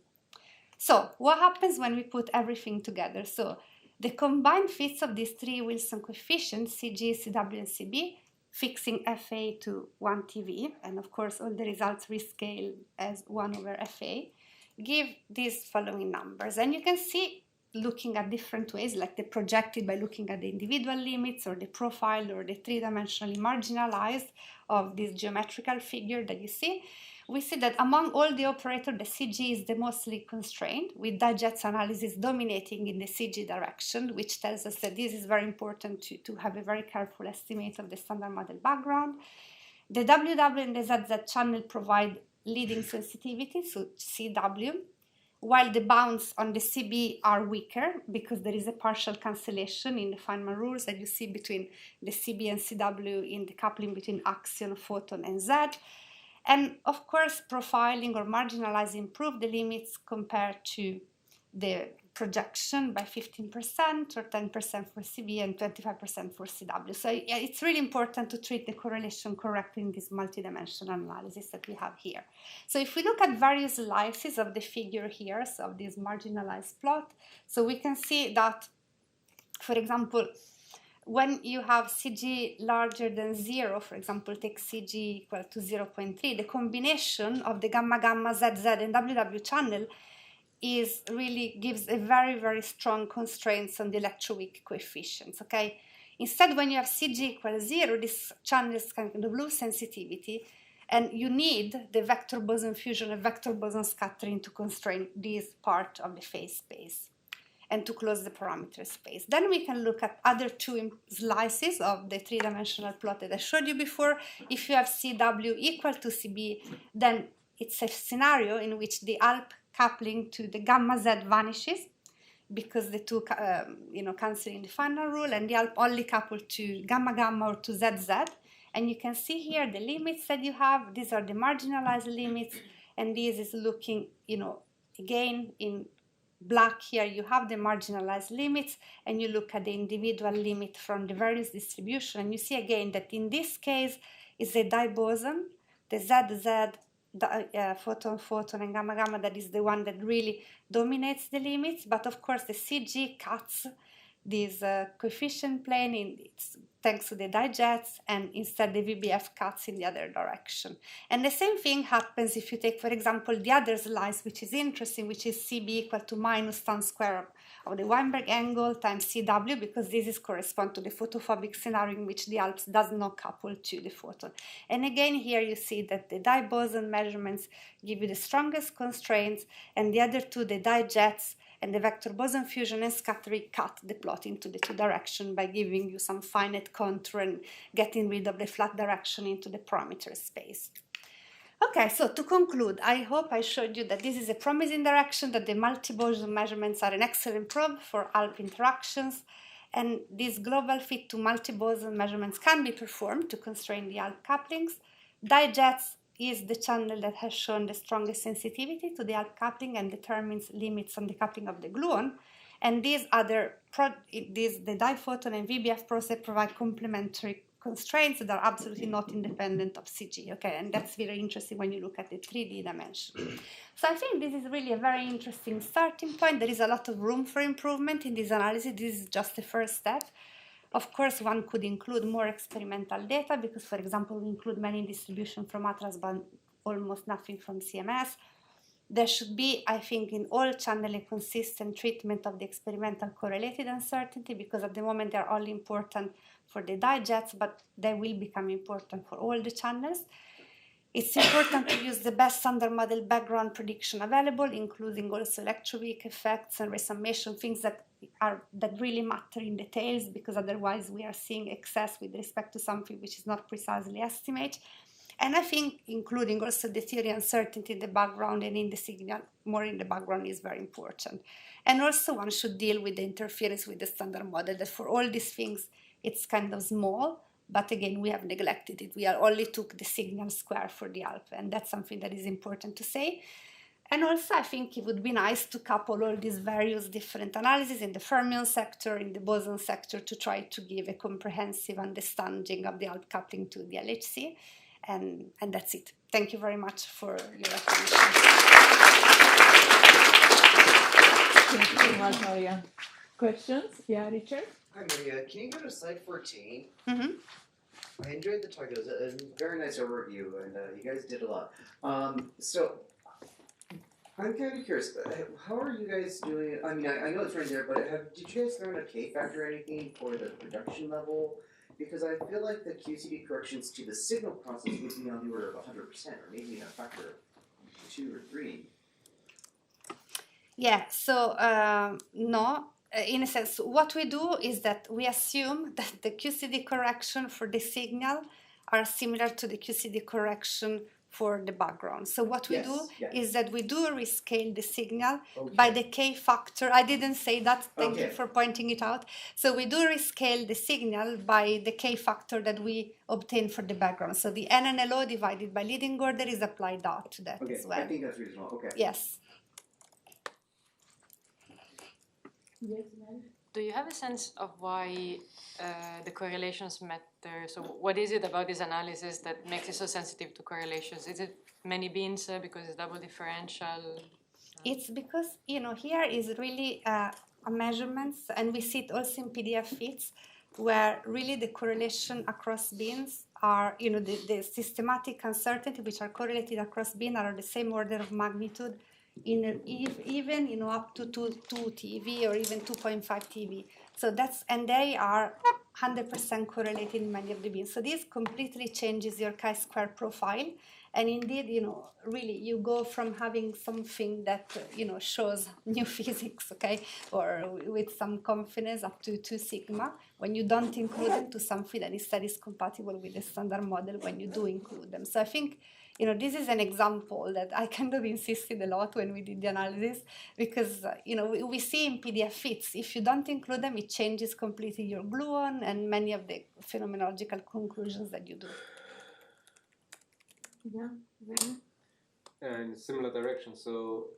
So what happens when we put everything together? So the combined fits of these three Wilson coefficients, CG, CW, and CB, fixing FA to 1 TV, and of course all the results rescale as 1 over FA, give these following numbers. And you can see, looking at different ways, like the projected by looking at the individual limits, or the profile, or the three-dimensionally marginalized of this geometrical figure that you see, we see that among all the operators, the CG is the mostly constrained, with Dijk's analysis dominating in the CG direction, which tells us that this is very important to have a very careful estimate of the standard model background. The WW and the ZZ channel provide leading sensitivity, so CW, while the bounds on the CB are weaker because there is a partial cancellation in the Feynman rules that you see between the CB and CW in the coupling between axion, photon, and Z. And of course, profiling or marginalizing improve the limits compared to the projection by 15% or 10% for CB and 25% for CW. So it's really important to treat the correlation correctly in this multidimensional analysis that we have here. So if we look at various slices of the figure here, so of this marginalized plot, so we can see that, for example, when you have CG larger than 0, for example, take CG equal to 0.3, the combination of the gamma-gamma, ZZ, and WW channel is really gives a very, very strong constraints on the electroweak coefficients, okay? Instead, when you have CG equals 0, this channel is kind of low sensitivity, and you need the vector boson fusion and vector boson scattering to constrain this part of the phase space and to close the parameter space. Then we can look at other two slices of the three-dimensional plot that I showed you before. If you have CW equal to CB, then it's a scenario in which the ALP coupling to the gamma Z vanishes because the two, canceling the final rule, and the ALP only couple to gamma gamma or to ZZ. And you can see here the limits that you have. These are the marginalized limits, and this is looking, again in black here you have the marginalized limits, and you look at the individual limit from the various distribution, and you see again that in this case is a diboson, the ZZ, photon, and gamma, that is the one that really dominates the limits. But of course the CG cuts this coefficient plane thanks to the Dijk's, and instead the VBF cuts in the other direction. And the same thing happens if you take, for example, the other slice, which is interesting, which is CB equal to minus tan square of the Weinberg angle times CW, because this is correspond to the photophobic scenario in which the ALPS does not couple to the photon. And again, here you see that the diboson measurements give you the strongest constraints, and the other two, the Dijk's and the vector boson fusion and scattering, cut the plot into the two directions by giving you some finite contour and getting rid of the flat direction into the parameter space. Okay, so to conclude, I hope I showed you that this is a promising direction, that the multi-boson measurements are an excellent probe for ALP interactions, And these global fit to multi-boson measurements can be performed to constrain the ALP couplings. DiJets is the channel that has shown the strongest sensitivity to the ALP coupling and determines limits on the coupling of the gluon. And these the diphoton and VBF process provide complementary constraints that are absolutely not independent of CG, okay? And that's very interesting when you look at the 3D dimension. So I think this is really a very interesting starting point. There is a lot of room for improvement in this analysis. This is just the first step. Of course, one could include more experimental data because, for example, we include many distribution from Atlas, but almost nothing from CMS. There should be, I think, in all channels a consistent treatment of the experimental correlated uncertainty because at the moment they are only important for the DiJets, but they will become important for all the channels. It's important to use the best standard model background prediction available, including also electroweak effects and resummation, things that really matter in details, because otherwise we are seeing excess with respect to something which is not precisely estimated. And I think including also the theory uncertainty in the background and in the signal, more in the background, is very important. And also one should deal with the interference with the standard model, that for all these things, it's kind of small, but again, we have neglected it. We only took the signal square for the ALP, and that's something that is important to say. And also, I think it would be nice to couple all these various different analyses in the fermion sector, in the boson sector, to try to give a comprehensive understanding of the ALP coupling to the LHC. And that's it. Thank you very much for your attention. Thank you very much, Maria. Questions? Yeah, Richard? Hi, Maria. Can you go to slide 14? Mm-hmm. I enjoyed the talk. It was a very nice overview, and you guys did a lot. So I'm kind of curious. How are you guys doing? I mean, I know it's right there, but did you guys throw in a K factor or anything for the production level? Because I feel like the QCD corrections to the signal process would be on the order of 100%, or maybe in a factor of 2 or 3. Yeah, so no, in a sense, what we do is that we assume that the QCD correction for the signal are similar to the QCD correction for the background. So what we do is that we do rescale the signal by the K factor. I didn't say that, thank you for pointing it out. So we do rescale the signal by the K factor that we obtain for the background. So the NNLO divided by leading order is applied out to that as well. I think that's reasonable. Okay. Yes. Yes, ma'am. Do you have a sense of why the correlations matter? So what is it about this analysis that makes it so sensitive to correlations? Is it many beans because it's double differential? It's because, here is really a measurements, and we see it also in PDF fits, where really the correlation across beans are, the systematic uncertainty which are correlated across beans are the same order of magnitude, even up to 2 TeV or even 2.5 TeV. So and they are 100% correlated in many of the beans. So this completely changes your chi-square profile. And indeed, really you go from having something that, shows new physics, okay, or with some confidence up to 2 sigma, when you don't include them, to something that instead is compatible with the standard model when you do include them. So I think, this is an example that I kind of insisted a lot when we did the analysis, because, we see in PDF fits, if you don't include them, it changes completely your gluon and many of the phenomenological conclusions that you do. Yeah. And similar direction. So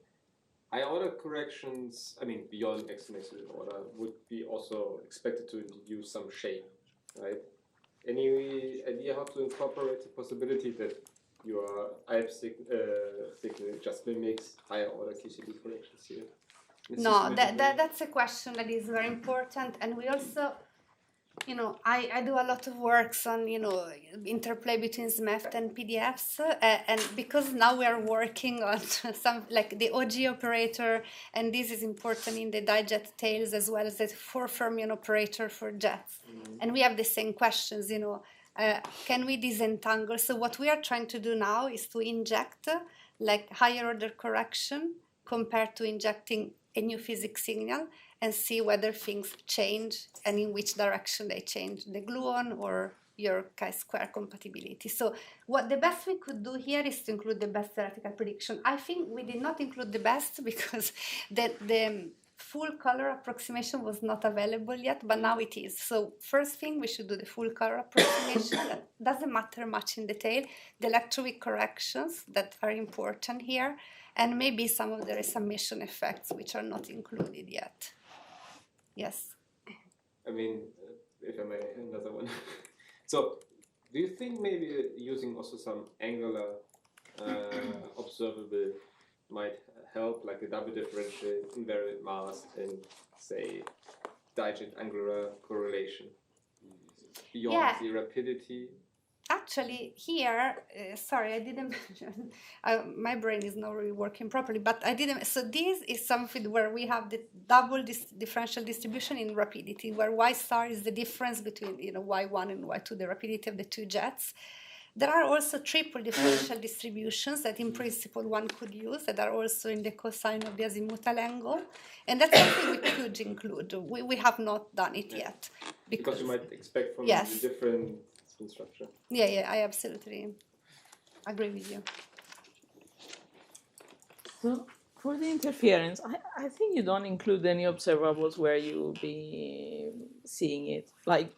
high order corrections, beyond estimated order, would be also expected to introduce some shape, right? Any idea how to incorporate the possibility that your ALP signal just mimics higher order QCD corrections here? No, that's a question that is very important, and we also, I do a lot of works on, interplay between SMEFT and PDFs, and because now we are working on some, like the OG operator, and this is important in the DiJet tails as well as the 4-fermion operator for jets. And we have the same questions, can we disentangle? So what we are trying to do now is to inject like higher order correction compared to injecting a new physics signal and see whether things change and in which direction they change, the gluon or your chi-square compatibility. So what the best we could do here is to include the best theoretical prediction. I think we did not include the best because the full color approximation was not available yet, but now it is. So first thing, we should do the full color approximation. That doesn't matter much in detail. The electroweak corrections that are important here, and maybe some of the resummation effects which are not included yet. Yes? I mean, if I may, another one. So, do you think maybe using also some angular observable might help, like a double differential invariant mass and, say, digit angular correlation beyond the rapidity? Actually, here, sorry, I didn't mention, my brain is not really working properly, but I didn't, so this is something where we have the double differential distribution in rapidity, where y star is the difference between, y1 and y2, the rapidity of the two jets. There are also triple differential distributions that in principle one could use that are also in the cosine of the azimuthal angle, and that's something we could include. We have not done it yet. Because you might expect from the different spin structure. Yeah, I absolutely agree with you. So for the interference, I think you don't include any observables where you'll be seeing it. Like,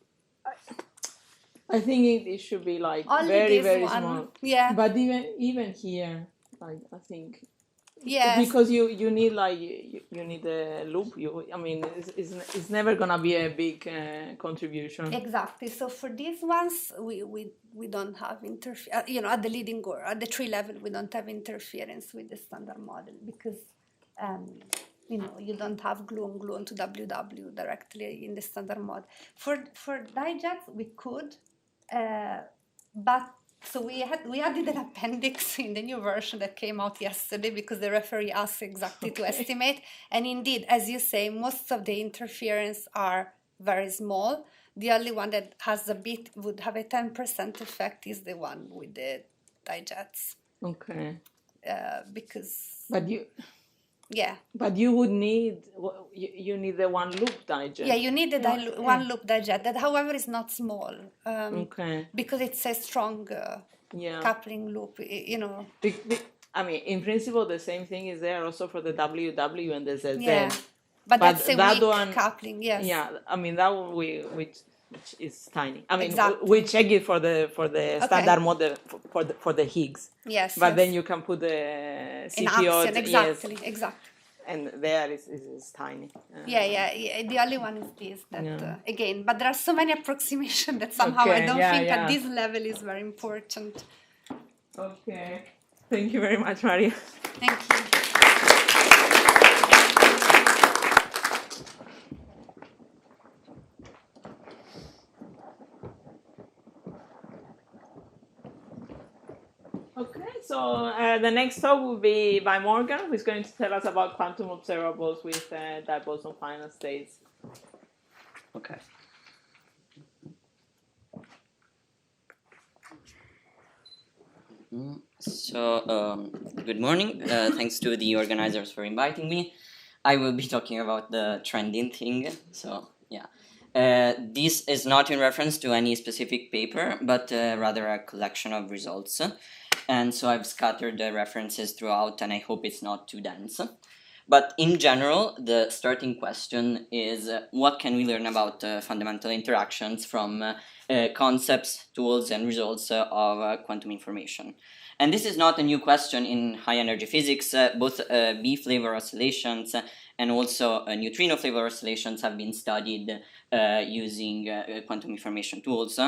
I think it should be like only very one. small. Yeah. But even here, like I think. Yes. Because you need like you need a loop. I mean, it's never gonna be a big contribution. Exactly. So for these ones, we don't have interference. At the leading or at the tree level, we don't have interference with the standard model because you don't have gluon to WW directly in the standard model. For digests, we could, but. So we added an appendix in the new version that came out yesterday because the referee asked exactly to estimate. And indeed, as you say, most of the interference are very small. The only one that has would have a 10% effect is the one with the digests. Okay. Because. But you. Yeah. But you would need the one loop digest. Yeah, you need the one loop digest. That, however, is not small. Okay. Because it's a strong coupling loop. I mean, in principle, the same thing is there also for the WW and the ZZ. Yeah. But that's a weak coupling. Yes. Yeah. I mean that one which is tiny. I mean, we check it for the standard model for the Higgs. Yes. But then you can put the CPO. Exactly. And there is tiny. Yeah. The only one is this. That again, but there are so many approximations that somehow I don't think at this level is very important. Okay. Thank you very much, Maria. Thank you. Okay, so the next talk will be by Morgan, who is going to tell us about quantum observables with diboson final states. Okay. So, good morning. Thanks to the organizers for inviting me. I will be talking about the trending thing. So, yeah. This is not in reference to any specific paper, but rather a collection of results. And so I've scattered the references throughout, and I hope it's not too dense. But in general, the starting question is what can we learn about fundamental interactions from concepts, tools, and results of quantum information? And this is not a new question in high-energy physics. Both B-flavor oscillations and also neutrino flavor oscillations have been studied using quantum information tools.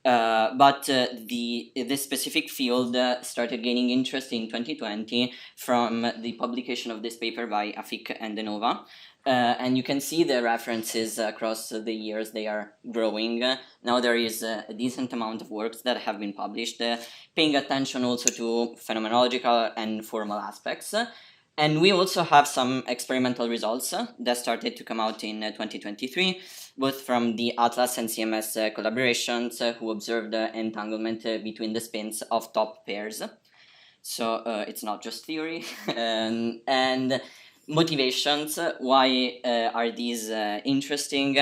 But this specific field started gaining interest in 2020 from the publication of this paper by Afik and Denova. And you can see the references across the years, they are growing. Now there is a decent amount of works that have been published, paying attention also to phenomenological and formal aspects. And we also have some experimental results that started to come out in 2023, both from the Atlas and CMS collaborations who observed entanglement between the spins of top pairs. So it's not just theory. And motivations, why are these interesting?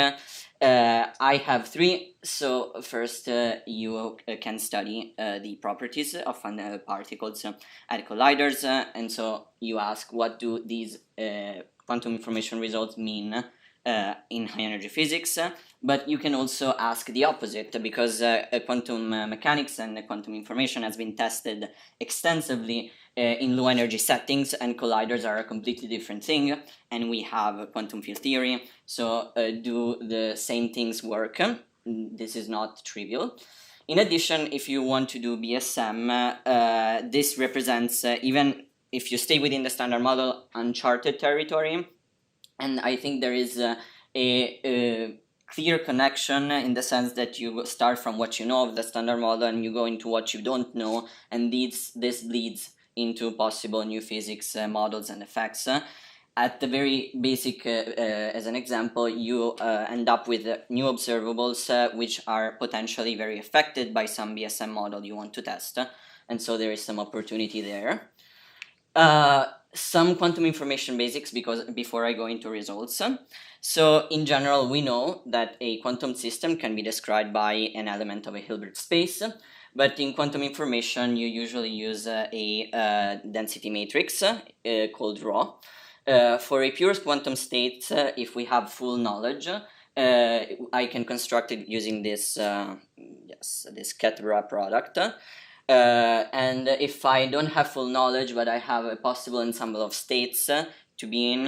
I have three. So first, you can study the properties of particles at colliders, and so you ask what do these quantum information results mean in high energy physics, but you can also ask the opposite, because quantum mechanics and quantum information has been tested extensively in low energy settings, and colliders are a completely different thing, and we have quantum field theory. So do the same things work? This is not trivial. In addition, if you want to do BSM, this represents, even if you stay within the standard model, uncharted territory. And I think there is a clear connection in the sense that you start from what you know of the standard model and you go into what you don't know, and this bleeds into possible new physics models and effects. At the very basic, as an example, you end up with new observables which are potentially very affected by some BSM model you want to test, and so there is some opportunity there. Some quantum information basics before I go into results. So in general, we know that a quantum system can be described by an element of a Hilbert space, but in quantum information you usually use a density matrix called ρ. For a pure quantum state, if we have full knowledge, I can construct it using this this ket-Bra product. And if I don't have full knowledge, but I have a possible ensemble of states to be in,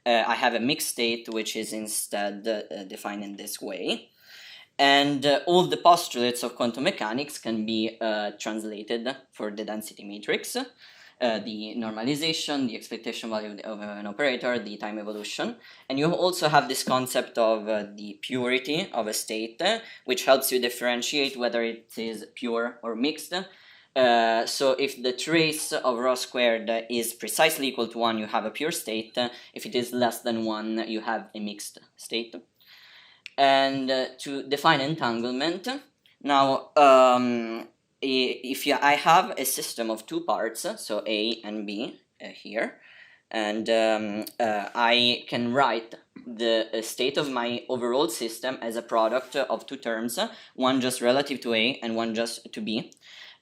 I have a mixed state, which is instead defined in this way. And all the postulates of quantum mechanics can be translated for the density matrix, the normalization, the expectation value of an operator, the time evolution. And you also have this concept of the purity of a state, which helps you differentiate whether it is pure or mixed. So if the trace of ρ squared is precisely equal to 1, you have a pure state. If it is less than 1, you have a mixed state. And to define entanglement, now I have a system of two parts, so A and B here, and I can write the state of my overall system as a product of two terms, one just relative to A and one just to B.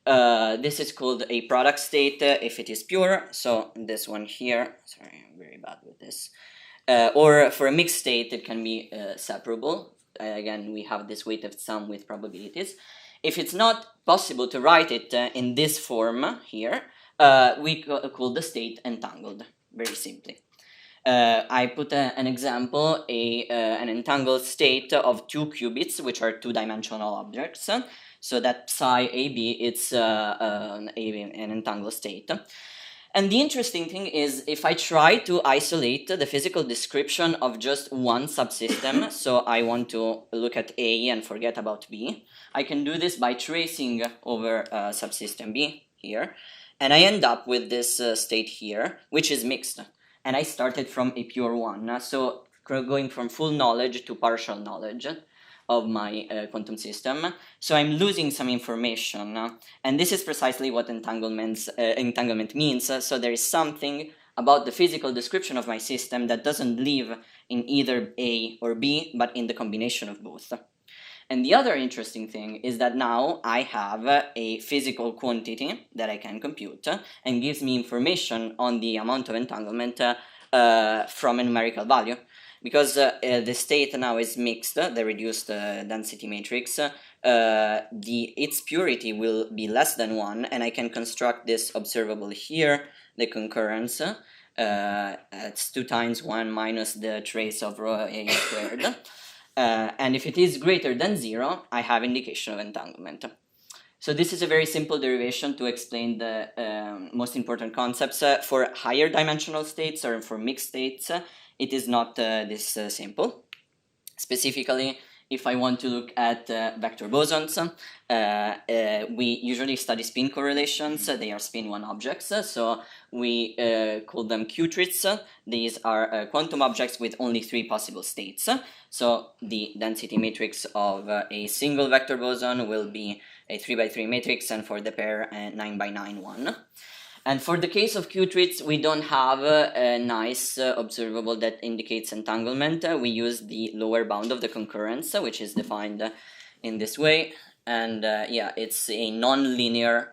This is called a product state if it is pure, so this one here, sorry, I'm very bad with this, or for a mixed state it can be separable. Again, we have this weighted sum with probabilities. If it's not possible to write it in this form here, we call the state entangled, very simply. I put an example, an entangled state of two qubits, which are two-dimensional objects, so that psi AB, it's an entangled state. And the interesting thing is, if I try to isolate the physical description of just one subsystem, so I want to look at A and forget about B, I can do this by tracing over subsystem B here, and I end up with this state here, which is mixed. And I started from a pure one, so going from full knowledge to partial knowledge of my quantum system. So I'm losing some information, and this is precisely what entanglement means. So there is something about the physical description of my system that doesn't live in either A or B, but in the combination of both. And the other interesting thing is that now I have a physical quantity that I can compute and gives me information on the amount of entanglement from a numerical value. Because the state now is mixed, the reduced density matrix, its purity will be less than 1, and I can construct this observable here, the concurrence. It's 2 times 1 minus the trace of ρ A squared. And if it is greater than 0, I have indication of entanglement. So this is a very simple derivation to explain the most important concepts. For higher dimensional states or for mixed states, it is not this simple. Specifically, if I want to look at vector bosons, we usually study spin correlations. They are spin 1 objects, so we call them Q-trits. These are quantum objects with only 3 possible states. So the density matrix of a single vector boson will be a 3x3 matrix, and for the pair, a 9x9 one. And for the case of Q-trits, we don't have a nice observable that indicates entanglement. We use the lower bound of the concurrence, which is defined in this way. and yeah, it's a non-linear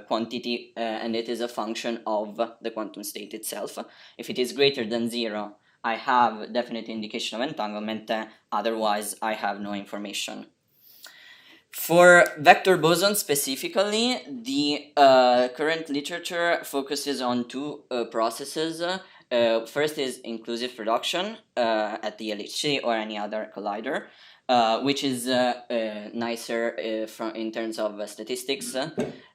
quantity, and it is a function of the quantum state itself. If it is greater than 0, I have definite indication of entanglement, otherwise I have no information. For vector bosons specifically, the current literature focuses on two processes. First is inclusive production at the LHC or any other collider, which is nicer in terms of statistics.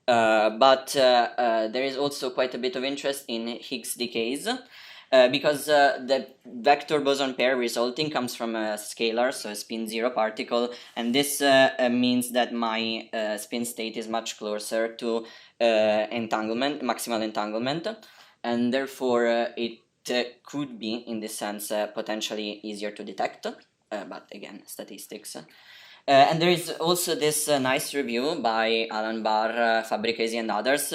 But there is also quite a bit of interest in Higgs decays. Because the vector boson pair resulting comes from a scalar, so a spin 0 particle, and this means that my spin state is much closer to entanglement, maximal entanglement, and therefore it could be, in this sense, potentially easier to detect, but again, statistics. And there is also this nice review by Alan Barr, Fabbricasi, and others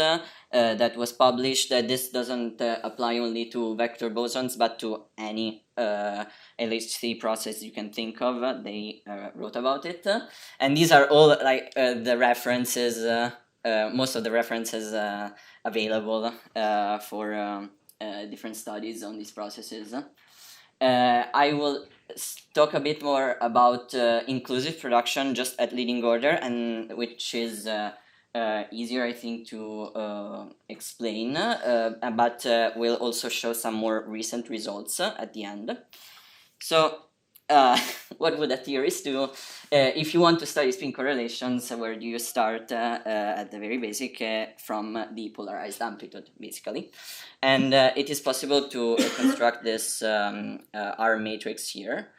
that was published. This doesn't apply only to vector bosons, but to any LHC process you can think of. They wrote about it. And these are all like the references, most of the references available for different studies on these processes. I will talk a bit more about inclusive production just at leading order, and which is easier, I think, to explain, but we'll also show some more recent results at the end. So what would a theorist do? If you want to study spin correlations, where do you start? At the very basic, from the polarized amplitude, basically. And it is possible to construct this R matrix here,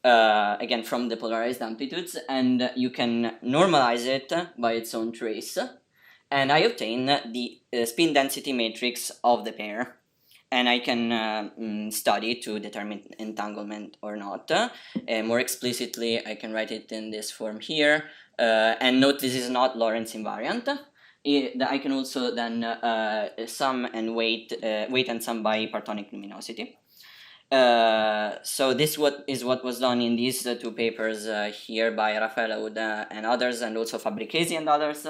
again from the polarized amplitudes, and you can normalize it by its own trace, and I obtain the spin density matrix of the pair, and I can study to determine entanglement or not. More explicitly, I can write it in this form here, and note this is not Lorentz invariant. I can also then sum and weight and sum by partonic luminosity. So this is what was done in these two papers here by Raffaella Wood and others, and also Fabbricasi and others.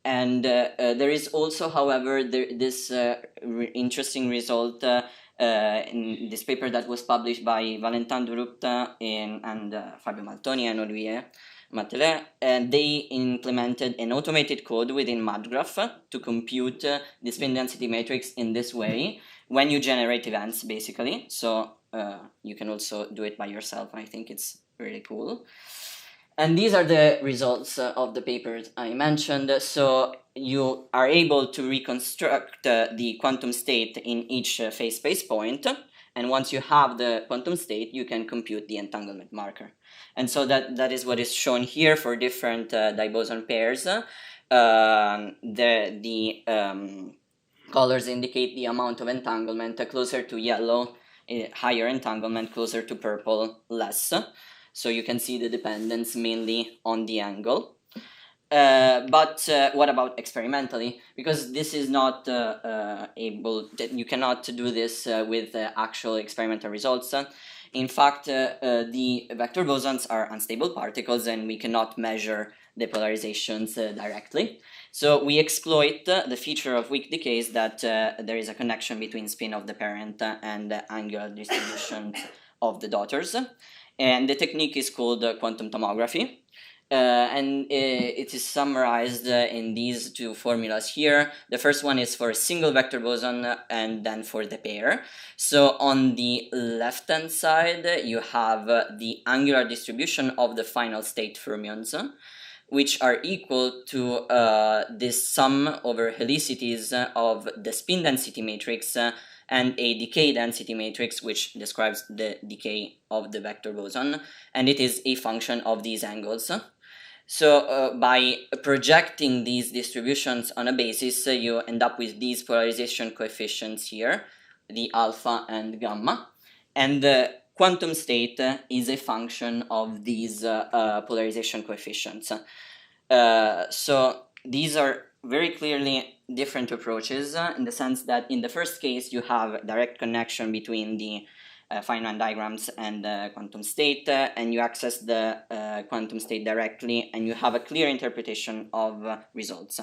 And there is also, however, this interesting result in this paper that was published by Valentin Durupt and Fabio Maltoni and Olivier Matelet, and they implemented an automated code within MatGraph to compute the spin density matrix in this way when you generate events, basically. So you can also do it by yourself. I think it's really cool. And these are the results of the papers I mentioned. So you are able to reconstruct the quantum state in each phase space point. And once you have the quantum state, you can compute the entanglement marker. And so that is what is shown here for different diboson pairs. The colors indicate the amount of entanglement, closer to yellow, higher entanglement, closer to purple, less. So you can see the dependence mainly on the angle. But what about experimentally? Because this is not you cannot do this with actual experimental results. In fact, the vector bosons are unstable particles, and we cannot measure the polarizations directly. So we exploit the feature of weak decays that there is a connection between spin of the parent and the angular distribution of the daughters. And the technique is called quantum tomography. And it is summarized in these two formulas here. The first one is for a single vector boson and then for the pair. So on the left-hand side, you have the angular distribution of the final state fermions, which are equal to this sum over helicities of the spin density matrix and a decay density matrix, which describes the decay of the vector boson, and it is a function of these angles. So by projecting these distributions on a basis, you end up with these polarization coefficients here, the alpha and gamma, and the quantum state is a function of these polarization coefficients. So these are very clearly different approaches in the sense that in the first case you have direct connection between the Feynman diagrams and quantum state, and you access the quantum state directly, and you have a clear interpretation of results.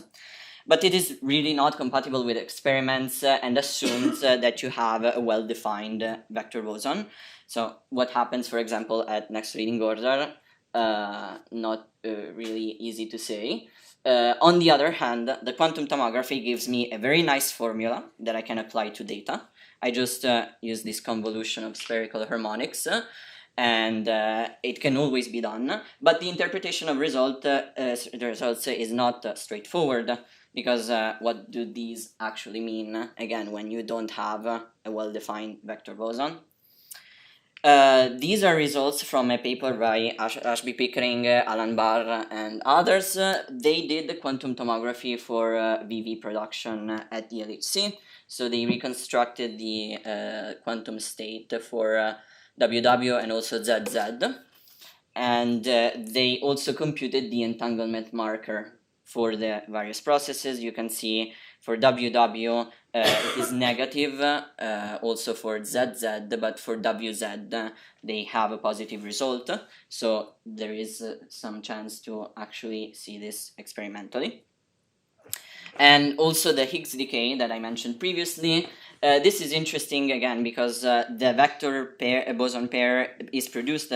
But it is really not compatible with experiments and assumes that you have a well-defined vector boson. So what happens, for example, at next leading order, not really easy to say. On the other hand, the quantum tomography gives me a very nice formula that I can apply to data. I just use this convolution of spherical harmonics, and it can always be done. But the interpretation of the results is not straightforward, because what do these actually mean, again, when you don't have a well-defined vector boson? These are results from a paper by Ashby Pickering, Alan Barr, and others. They did the quantum tomography for VV production at the LHC. So they reconstructed the quantum state for WW and also ZZ. And they also computed the entanglement marker for the various processes. You can see for WW it is negative, also for ZZ, but for WZ they have a positive result. So there is some chance to actually see this experimentally. And also the Higgs decay that I mentioned previously. This is interesting again because the vector boson pair is produced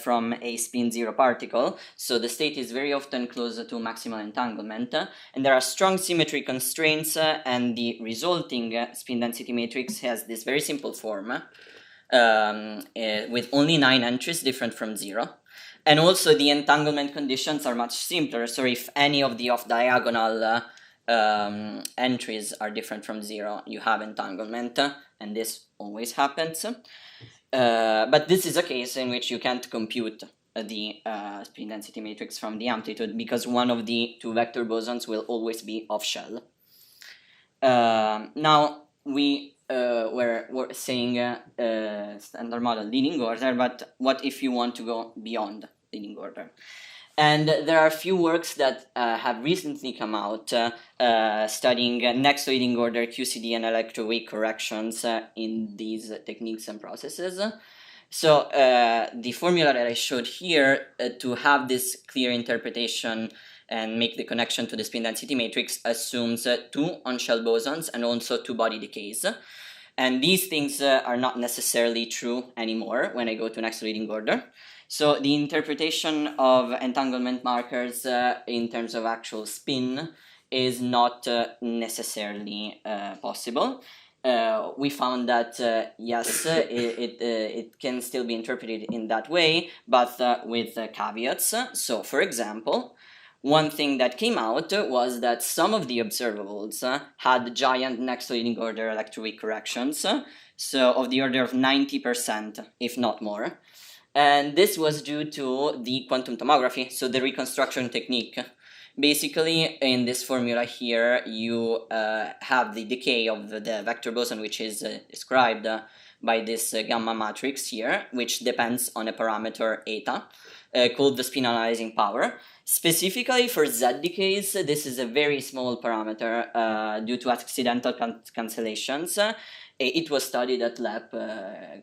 from a spin zero particle, so the state is very often closer to maximal entanglement, and there are strong symmetry constraints, and the resulting spin density matrix has this very simple form with only 9 entries different from 0. And also the entanglement conditions are much simpler, so if any of the off-diagonal entries are different from 0, you have entanglement, and this always happens. But this is a case in which you can't compute the spin density matrix from the amplitude, because one of the two vector bosons will always be off-shell. Now, we were saying standard model leading order, but what if you want to go beyond leading order? And there are a few works that have recently come out studying next leading order QCD and electrowave corrections in these techniques and processes. So the formula that I showed here to have this clear interpretation and make the connection to the spin density matrix assumes 2 on-shell bosons and also 2 body decays. And these things are not necessarily true anymore when I go to next leading order. So the interpretation of entanglement markers in terms of actual spin is not necessarily possible. We found that yes, it can still be interpreted in that way, but with caveats. So for example, one thing that came out was that some of the observables had giant next leading order electrowave corrections, so of the order of 90%, if not more. And this was due to the quantum tomography, so the reconstruction technique. Basically, in this formula here, you have the decay of the vector boson, which is described by this gamma matrix here, which depends on a parameter eta, called the spin analyzing power. Specifically for Z decays, this is a very small parameter due to accidental cancellations. It was studied at lab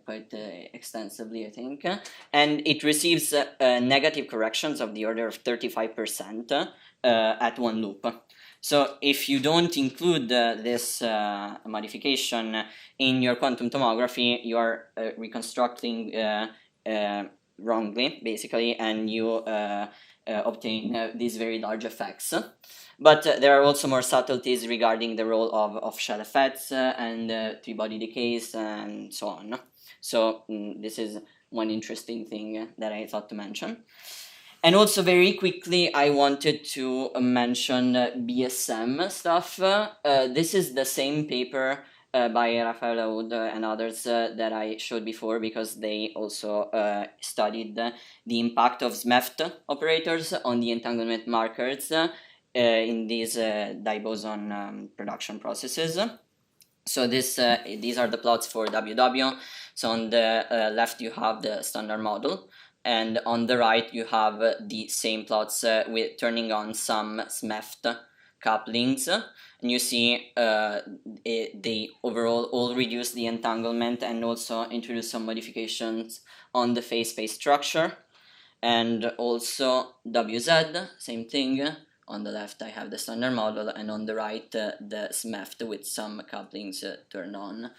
quite extensively, I think, and it receives negative corrections of the order of 35% at one loop. So if you don't include this modification in your quantum tomography, you are reconstructing wrongly, basically, and you obtain these very large effects. But there are also more subtleties regarding the role of off-shell effects and 3-body decays and so on. So this is one interesting thing that I thought to mention. And also very quickly, I wanted to mention BSM stuff. This is the same paper by Raffaele Wood and others that I showed before, because they also studied the impact of SMEFT operators on the entanglement markers in these diboson production processes. So these are the plots for WW. So on the left you have the standard model, and on the right you have the same plots with turning on some SMEFT couplings, and you see they overall all reduce the entanglement and also introduce some modifications on the phase space structure. And also WZ, same thing. On the left I have the standard model, and on the right the SMEFT with some couplings turned on.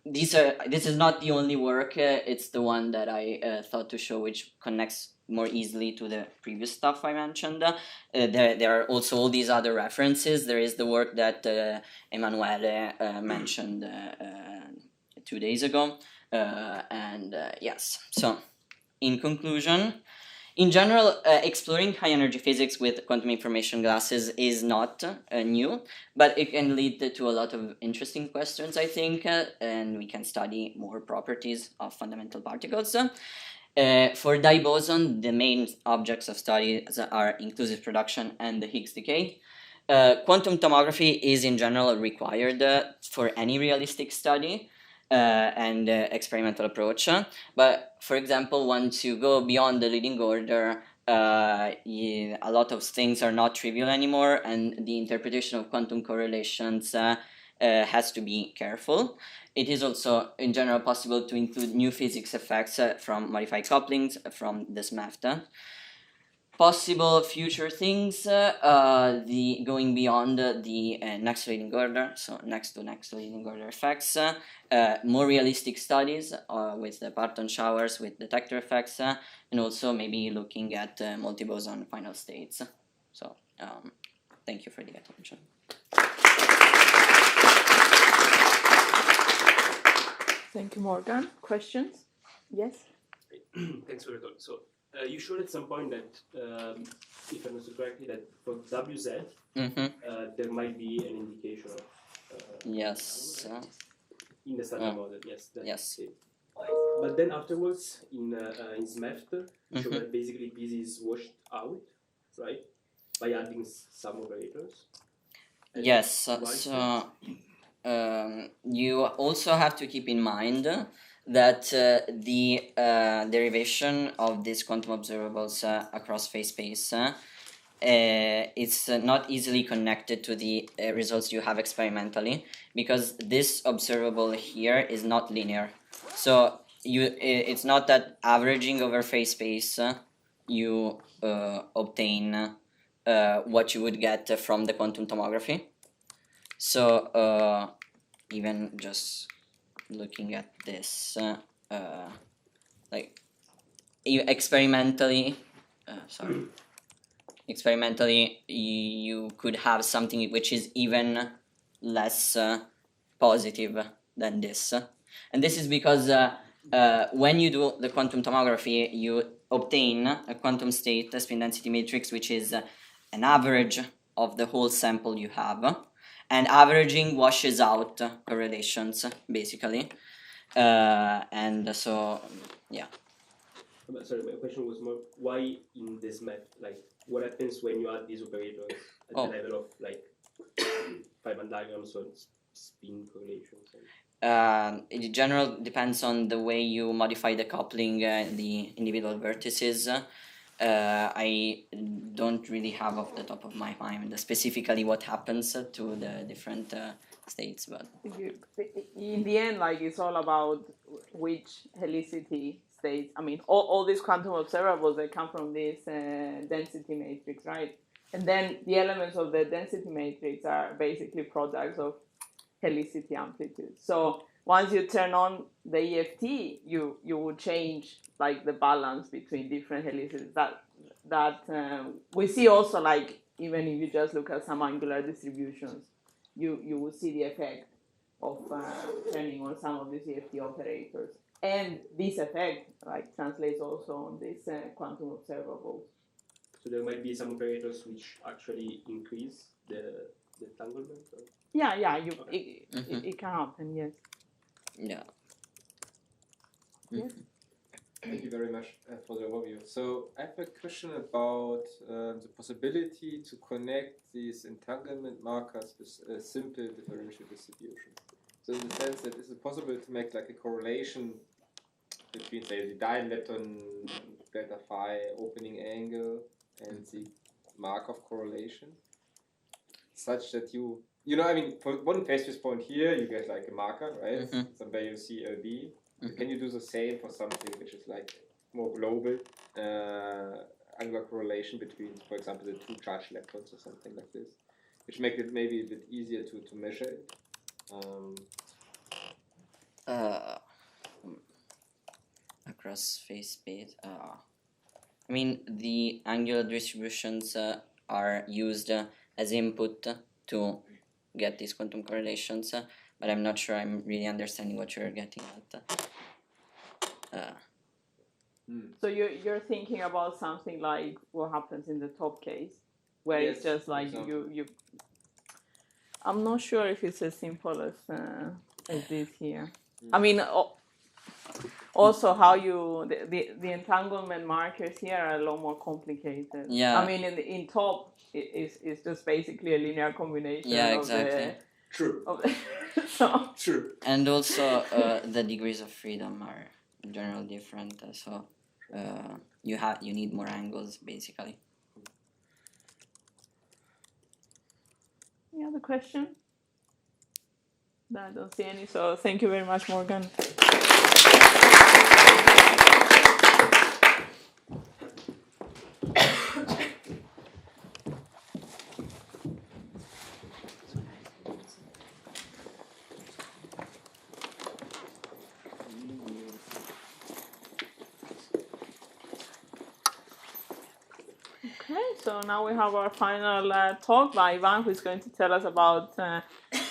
This is not the only work, it's the one that I thought to show, which connects more easily to the previous stuff I mentioned. There are also all these other references. There is the work that Emanuele mentioned 2 days ago. Yes, so in conclusion, in general, exploring high-energy physics with quantum information glasses is not new, but it can lead to a lot of interesting questions, I think, and we can study more properties of fundamental particles. For diboson, the main objects of study are inclusive production and the Higgs decay. Quantum tomography is in general required for any realistic study. And experimental approach. But for example, once you go beyond the leading order, a lot of things are not trivial anymore, and the interpretation of quantum correlations has to be careful. It is also in general possible to include new physics effects from modified couplings from the SMEFT. Possible future things, the going beyond the next leading order, so next leading order effects, more realistic studies with the parton showers, with detector effects, and also maybe looking at multi-boson final states. So thank you for the attention. Thank you, Morgan. Questions? Yes? Thanks for your talk. So you showed at some point that, if I understood correctly, that for WZ, there might be an indication of yes. In the standard model. Yes. Yes. It. But then afterwards, in SMEFT, you showed that basically this is washed out, right? By adding some operators. And yes. So you also have to keep in mind that the derivation of these quantum observables across phase space it's not easily connected to the results you have experimentally, because this observable here is not linear. So it's not that averaging over phase space you obtain what you would get from the quantum tomography. So even just looking at this, like experimentally, you could have something which is even less positive than this. And this is because when you do the quantum tomography, you obtain a quantum state, a spin density matrix, which is an average of the whole sample you have. And averaging washes out correlations, basically. And so, yeah. Sorry, my question was more, why in this method? Like, what happens when you add these operators at the level of, like, 5-band diagrams or spin correlations? In general, depends on the way you modify the coupling, the individual vertices. I don't really have off the top of my mind specifically what happens to the different states, but in the end, like, it's all about which helicity states. I mean, all these quantum observables, they come from this density matrix, right? And then the elements of the density matrix are basically products of helicity amplitude. So once you turn on the EFT, you will change, like, the balance between different helicities. That we see also, like, even if you just look at some angular distributions, you will see the effect of turning on some of these EFT operators. And this effect, like, translates also on these quantum observables. So there might be some operators which actually increase the entanglement? Or? Yeah, it can happen, yes. Yeah. Yes. Thank you very much for the overview. So I have a question about the possibility to connect these entanglement markers with a simple differential distribution. So in the sense that is it possible to make, like, a correlation between, say, the dilepton delta phi opening angle and the Markov correlation? such that you know, I mean, for one phase space point here, you get like a marker, right? Mhm. Somewhere you see LB. Mhm. Can you do the same for something which is like more global, angular correlation between, for example, the two charge electrons or something like this, which make it maybe a bit easier to measure it? Across phase space. I mean, the angular distributions are used as input to get these quantum correlations, but I'm not sure I'm really understanding what you're getting at. So you're thinking about something like what happens in the top case, where Yes, it's just like for you. I'm not sure if it's as simple as this here. I mean, also how you the entanglement markers here are a lot more complicated. Yeah. I mean, in top it's just basically a linear combination. Yeah, of exactly. True. So. True. And also the degrees of freedom are in general different, so you need more angles basically. Any other question? No, I don't see any. So thank you very much, Morgan. Okay, so now we have our final talk by Ivan, who is going to tell us about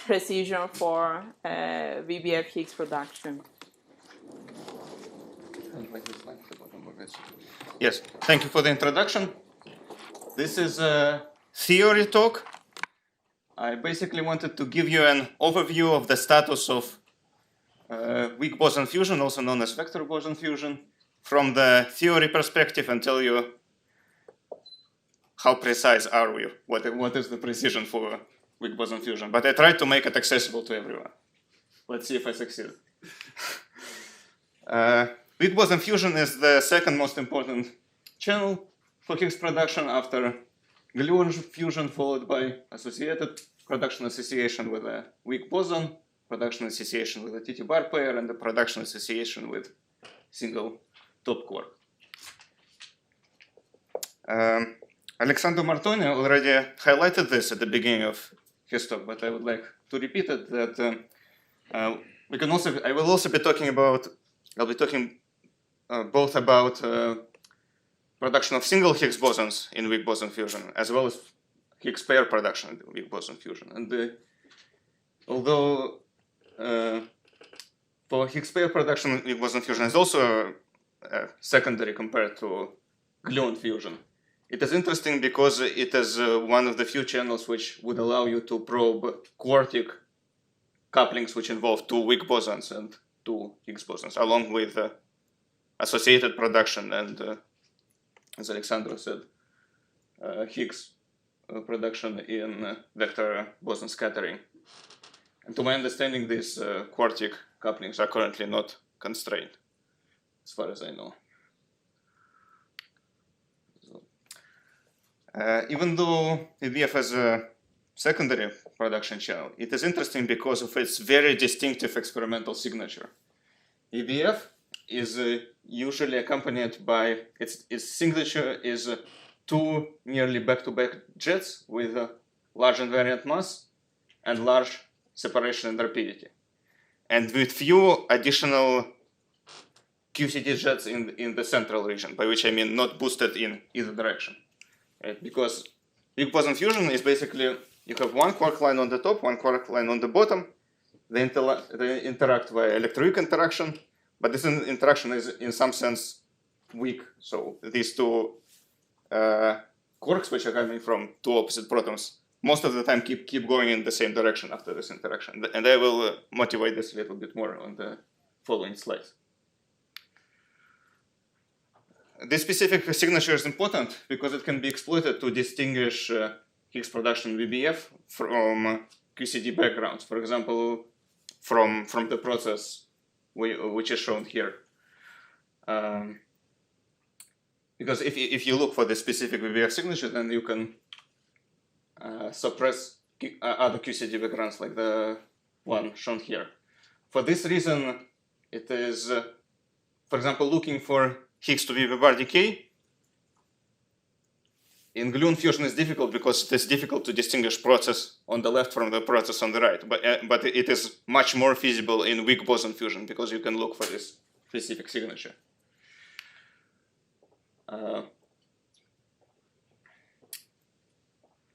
precision for VBF Higgs production. Yes, thank you for the introduction. This is a theory talk. I basically wanted to give you an overview of the status of weak boson fusion, also known as vector boson fusion, from the theory perspective and tell you how precise are we, what is the precision for weak boson fusion. But I tried to make it accessible to everyone. Let's see if I succeed. Weak boson fusion is the second most important channel for Higgs production after gluon fusion, followed by associated production association with a weak boson, production association with a TT bar pair, and the production association with single top quark. Alexandru Martoni already highlighted this at the beginning of his talk, but I would like to repeat it. That I will also be talking about. I'll be talking both about production of single Higgs bosons in weak boson fusion, as well as Higgs pair production in weak boson fusion. And although for Higgs pair production, weak boson fusion is also secondary compared to gluon fusion. It is interesting because it is one of the few channels which would allow you to probe quartic couplings which involve two weak bosons and two Higgs bosons, along with associated production and, as Alexandru said, Higgs production in vector boson scattering. And to my understanding, these quartic couplings are currently not constrained, as far as I know. Even though VBF has a secondary production channel, it is interesting because of its very distinctive experimental signature. VBF is usually accompanied by its signature is two nearly back-to-back jets with a large invariant mass and large separation and rapidity, and with few additional QCD jets in the central region, by which I mean not boosted in either direction. Right? Because weak boson fusion is basically you have one quark line on the top, one quark line on the bottom. They interact via electroweak interaction, but this interaction is in some sense weak. So these two quarks, which are coming from two opposite protons, most of the time keep going in the same direction after this interaction. And I will motivate this a little bit more on the following slides. This specific signature is important because it can be exploited to distinguish Higgs production VBF from QCD backgrounds. For example, from the process which is shown here. Because if you look for the specific VBF signature, then you can suppress other QCD backgrounds like the one shown here. For this reason, it is, for example, looking for Higgs to be V-bar decay. In gluon fusion is difficult because it is difficult to distinguish process on the left from the process on the right. But it is much more feasible in weak boson fusion because you can look for this specific signature.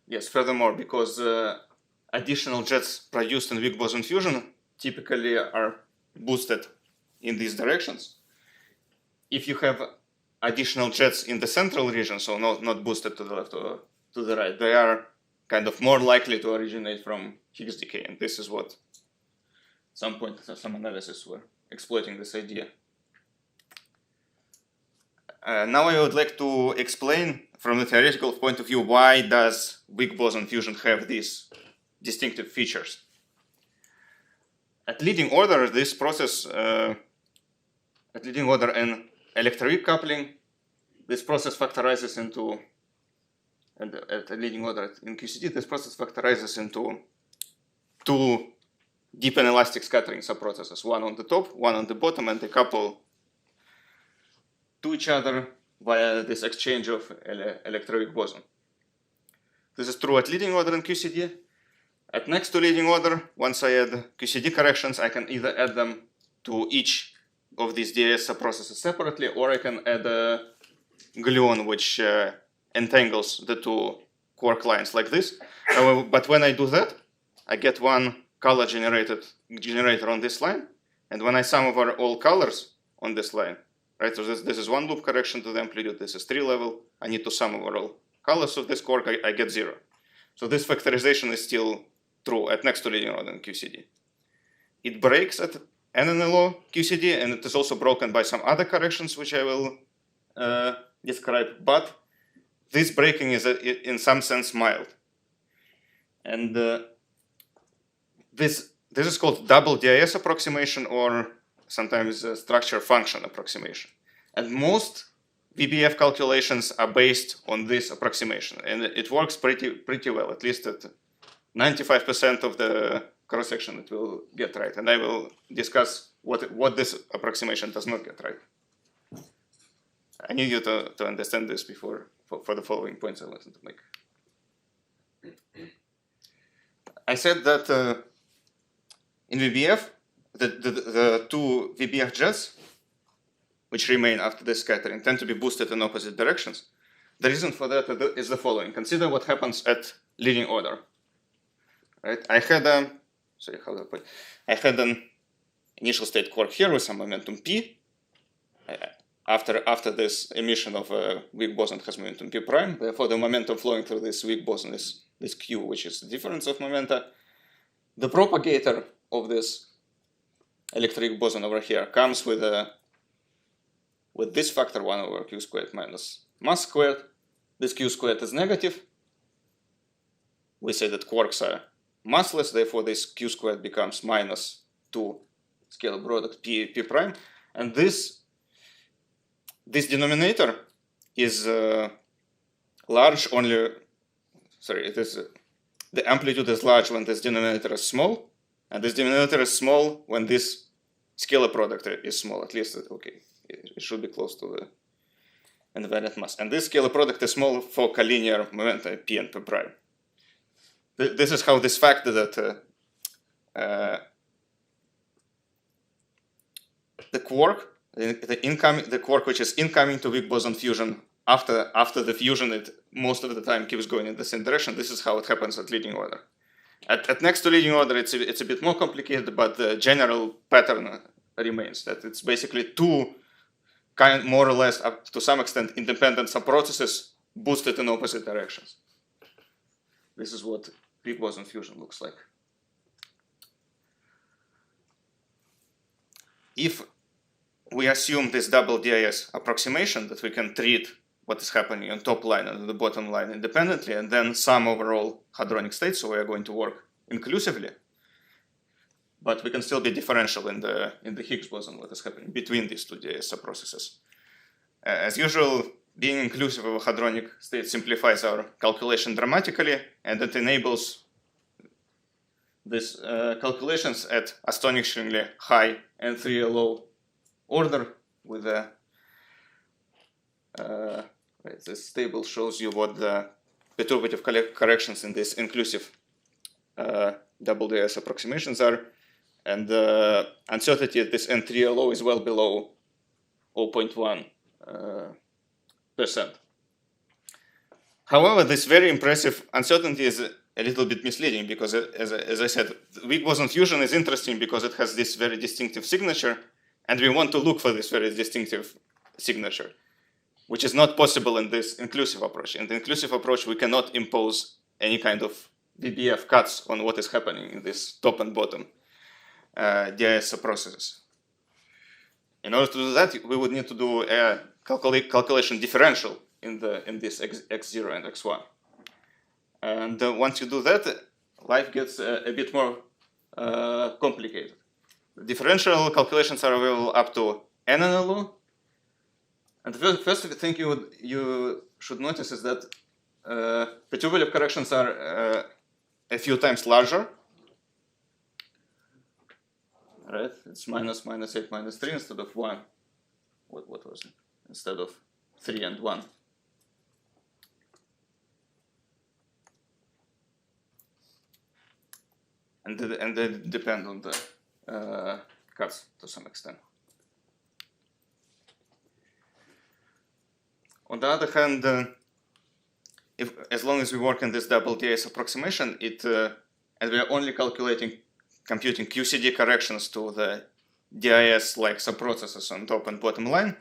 Yes, furthermore, because additional jets produced in weak boson fusion typically are boosted in these directions. If you have additional jets in the central region, so not boosted to the left or to the right, they are kind of more likely to originate from Higgs decay. And this is what at some point some analysis were exploiting this idea. Now I would like to explain from the theoretical point of view why does weak boson fusion have these distinctive features. At leading order, this process, at leading order in electroweak coupling, this process factorizes into, and at a leading order in QCD, this process factorizes into two deep and elastic scattering subprocesses, one on the top, one on the bottom, and they couple to each other via this exchange of electroweak boson. This is true at leading order in QCD. At next to leading order, once I add QCD corrections, I can either add them to each of these DAS subprocesses separately, or I can add a gluon which entangles the two quark lines like this. But when I do that, I get one color generator on this line, and when I sum over all colors on this line, right? So this is one loop correction to the amplitude. This is 3 level. I need to sum over all colors of this quark. I get 0. So this factorization is still true at next to leading order in QCD. It breaks at NNLO QCD, and it is also broken by some other corrections which I will describe. But this breaking is in some sense mild, and this is called double DIS approximation, or sometimes structure function approximation. And most VBF calculations are based on this approximation, and it works pretty well. At least at 95% of the cross section it will get right, and I will discuss what this approximation does not get right. I need you to understand this for the following points I wanted to make. I said that in VBF, the two VBF jets which remain after the scattering tend to be boosted in opposite directions. The reason for that is the following. Consider what happens at leading order. Right? I had an initial state quark here with some momentum p. After this emission of a weak boson has momentum p prime. Therefore, the momentum flowing through this weak boson is this q, which is the difference of momenta. The propagator of this electroweak boson over here comes with this factor 1 over q squared minus mass squared. This q squared is negative. We say that quarks are massless, therefore this q squared becomes minus 2 scalar product p prime. And this denominator is large only, it is the amplitude is large when this denominator is small, and this denominator is small when this scalar product is small. At least, okay, it should be close to the invariant mass. And this scalar product is small for collinear momenta p and p prime. This is how this factor that the quark, the quark which is incoming to weak boson fusion, after the fusion, it most of the time keeps going in the same direction. This is how it happens at leading order. At next to leading order, it's a bit more complicated, but the general pattern remains that it's basically two more or less, up to some extent, independent subprocesses boosted in opposite directions. This is what weak boson fusion looks like. If we assume this double DIS approximation, that we can treat what is happening on top line and the bottom line independently, and then sum over all hadronic states, so we are going to work inclusively. But we can still be differential in the Higgs boson, what is happening between these two DIS subprocesses. As usual, being inclusive of a hadronic state simplifies our calculation dramatically, and it enables these calculations at astonishingly high N3 low order with a this table shows you what the perturbative corrections in these inclusive double DS approximations are, and the uncertainty at this N3 low is well below 0.1%. However, this very impressive uncertainty is a little bit misleading because, as I said, weak boson fusion is interesting because it has this very distinctive signature, and we want to look for this very distinctive signature, which is not possible in this inclusive approach. In the inclusive approach, we cannot impose any kind of VBF cuts on what is happening in this top and bottom DIS processes. In order to do that, we would need to do a calculation differential in this x0 and x1. And once you do that, life gets a bit more complicated. The differential calculations are available up to NNLU. And the first thing you should notice is that perturbative corrections are a few times larger. Right? It's minus 8 minus 3 instead of 1. What was it? Instead of 3 and 1. And they depend on the cuts to some extent. On the other hand, as long as we work in this double DS approximation, and we are only computing QCD corrections to the DIS-like subprocesses on top and bottom line,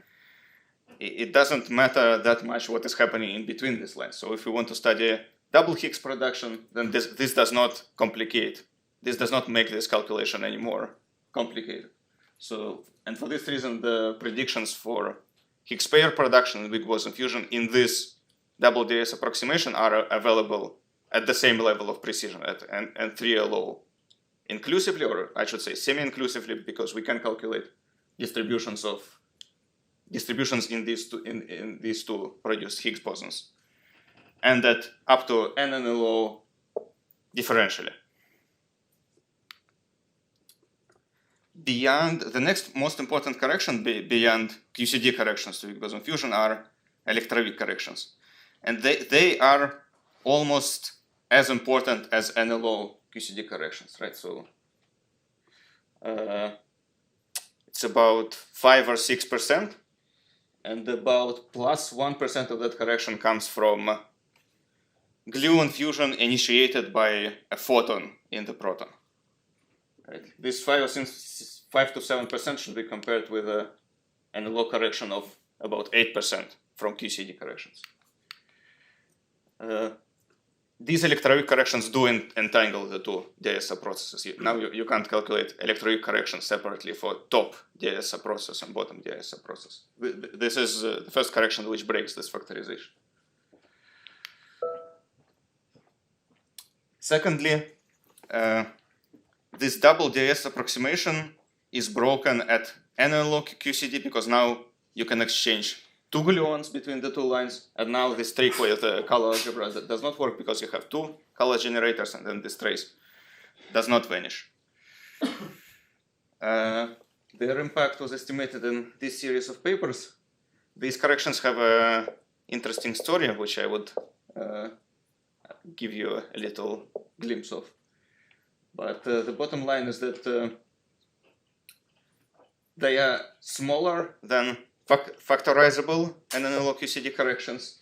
it doesn't matter that much what is happening in between these lines. So if we want to study double Higgs production, then this does not complicate. This does not make this calculation any more complicated. So, and for this reason, the predictions for Higgs pair production and weak boson fusion in this double DS approximation are available at the same level of precision at N3LO inclusively, or I should say semi-inclusively, because we can calculate distributions in these two produced Higgs bosons, and that up to NNLO differentially. Beyond the next most important correction beyond QCD corrections to weak boson fusion are electroweak corrections, and they are almost as important as NLO QCD corrections, right? So it's about 5 or 6%, and about plus 1% of that correction comes from gluon fusion initiated by a photon in the proton. Right? This 5 to 7% should be compared with an NLO correction of about 8% from QCD corrections. These electroweak corrections do entangle the two DIS processes. Now you can't calculate electroweak corrections separately for top DIS process and bottom DIS process. This is the first correction which breaks this factorization. Secondly, this double DIS approximation is broken at NLO QCD because now you can exchange two gluons between the two lines, and now this trick with color algebra does not work because you have two color generators, and then this trace does not vanish. Their impact was estimated in this series of papers. These corrections have an interesting story, which I would give you a little glimpse of. But the bottom line is that they are smaller than factorizable NNLO QCD corrections,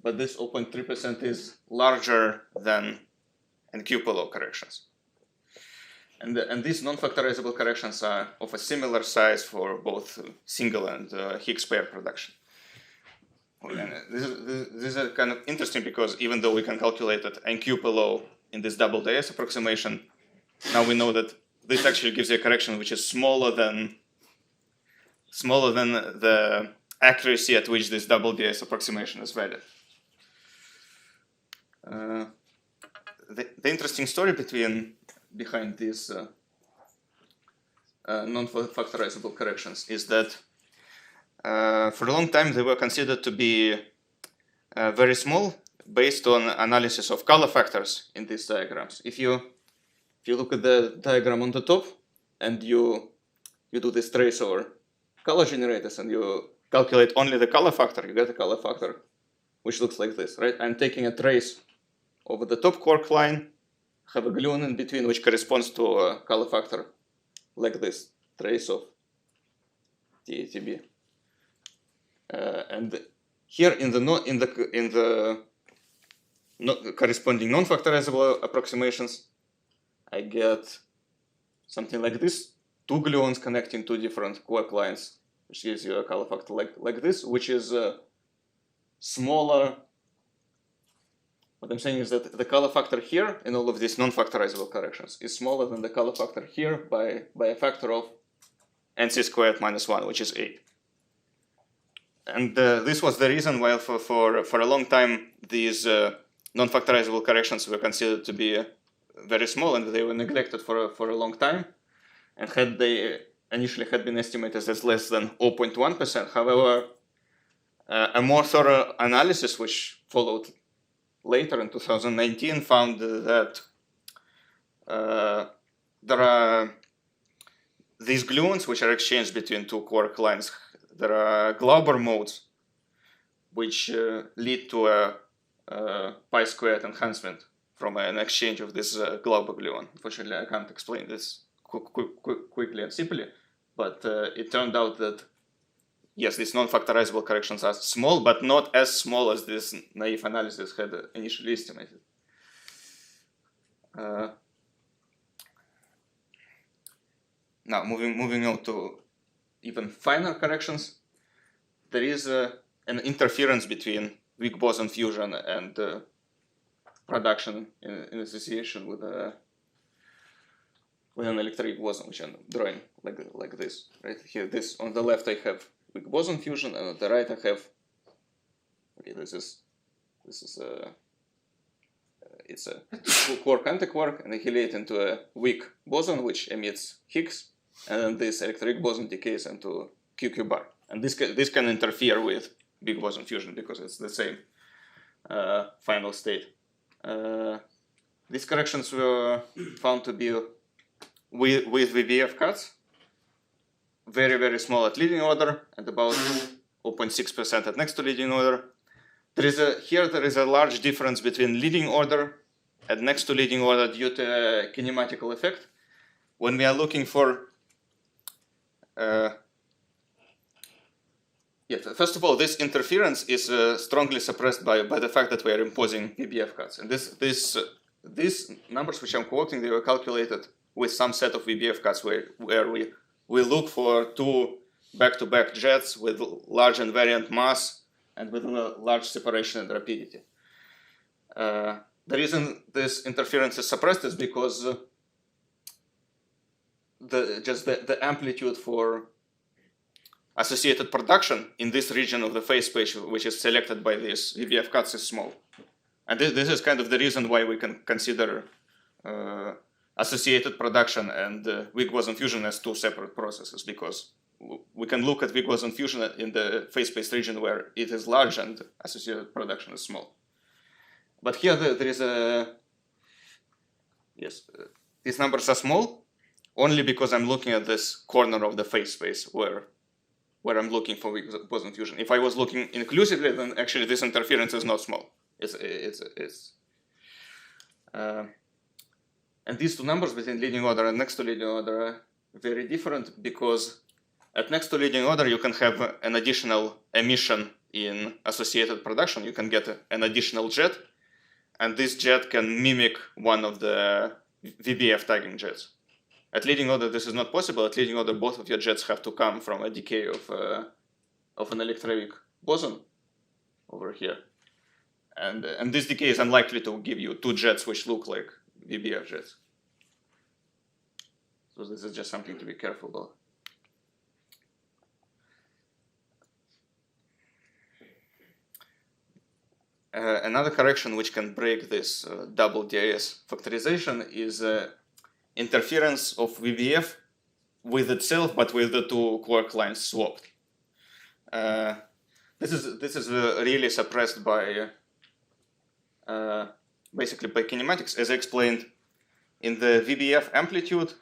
but this 0.3% is larger than NQPLO corrections. And these non-factorizable corrections are of a similar size for both single and Higgs pair production. And this is kind of interesting because even though we can calculate that NQPLO in this double DIS approximation, now we know that this actually gives you a correction which is smaller than the accuracy at which this double DIS approximation is valid. The interesting story behind these non-factorizable corrections is that for a long time they were considered to be very small based on analysis of color factors in these diagrams. If you if you look at the diagram on the top, and you do this trace over color generators, and you calculate only the color factor, you get a color factor which looks like this, right? I'm taking a trace over the top quark line, have a gluon in between, which corresponds to a color factor like this, trace of TATB. And here in the corresponding non-factorizable approximations, I get something like this: two gluons connecting two different quark lines, which gives you a color factor like this, which is smaller. What I'm saying is that the color factor here in all of these non-factorizable corrections is smaller than the color factor here by a factor of NC squared minus 1, which is 8. And this was the reason why for a long time these non-factorizable corrections were considered to be very small, and they were neglected for a long time. And had they initially had been estimated as less than 0.1%. However, a more thorough analysis, which followed later in 2019, found that there are these gluons which are exchanged between two quark lines. There are Glauber modes which lead to a pi squared enhancement from an exchange of this Glauber gluon. Unfortunately, I can't explain this quickly and simply, but it turned out that yes, these non-factorizable corrections are small, but not as small as this naive analysis had initially estimated. Now, moving on to even finer corrections, there is an interference between weak boson fusion and production in association with an electric boson, which I'm drawing like this. Right here, this on the left I have weak boson fusion, and on the right I have, okay, this is it's a quark antiquark annihilate into a weak boson which emits Higgs, and then this electric boson decays into QQ bar, and this can interfere with big boson fusion because it's the same final state. These corrections were found to be with VBF cuts, very small at leading order and about 0.6% at next to leading order. There is a large difference between leading order and next to leading order due to a kinematical effect. When we are looking for first of all, this interference is strongly suppressed by the fact that we are imposing VBF cuts. And these numbers which I'm quoting, they were calculated with some set of VBF cuts where we look for two back-to-back jets with large invariant mass and with a large separation and rapidity. The reason this interference is suppressed is because the amplitude for associated production in this region of the phase space, which is selected by these VBF cuts, is small. And this is kind of the reason why we can consider associated production and weak boson fusion as two separate processes, because we can look at weak boson fusion in the phase space region where it is large and associated production is small. But here there is these numbers are small only because I'm looking at this corner of the phase space where I'm looking for weak boson fusion. If I was looking inclusively, then actually this interference is not small. And these two numbers between leading order and next to leading order are very different, because at next to leading order you can have an additional emission in associated production. You can get an additional jet, and this jet can mimic one of the VBF tagging jets. At leading order this is not possible. At leading order both of your jets have to come from a decay of an electroweak boson over here. And this decay is unlikely to give you two jets which look like VBF jets. So this is just something to be careful about. Another correction which can break this double DIS factorization is interference of VBF with itself, but with the two quark lines swapped. This is really suppressed by basically by kinematics. As I explained, in the VBF amplitude,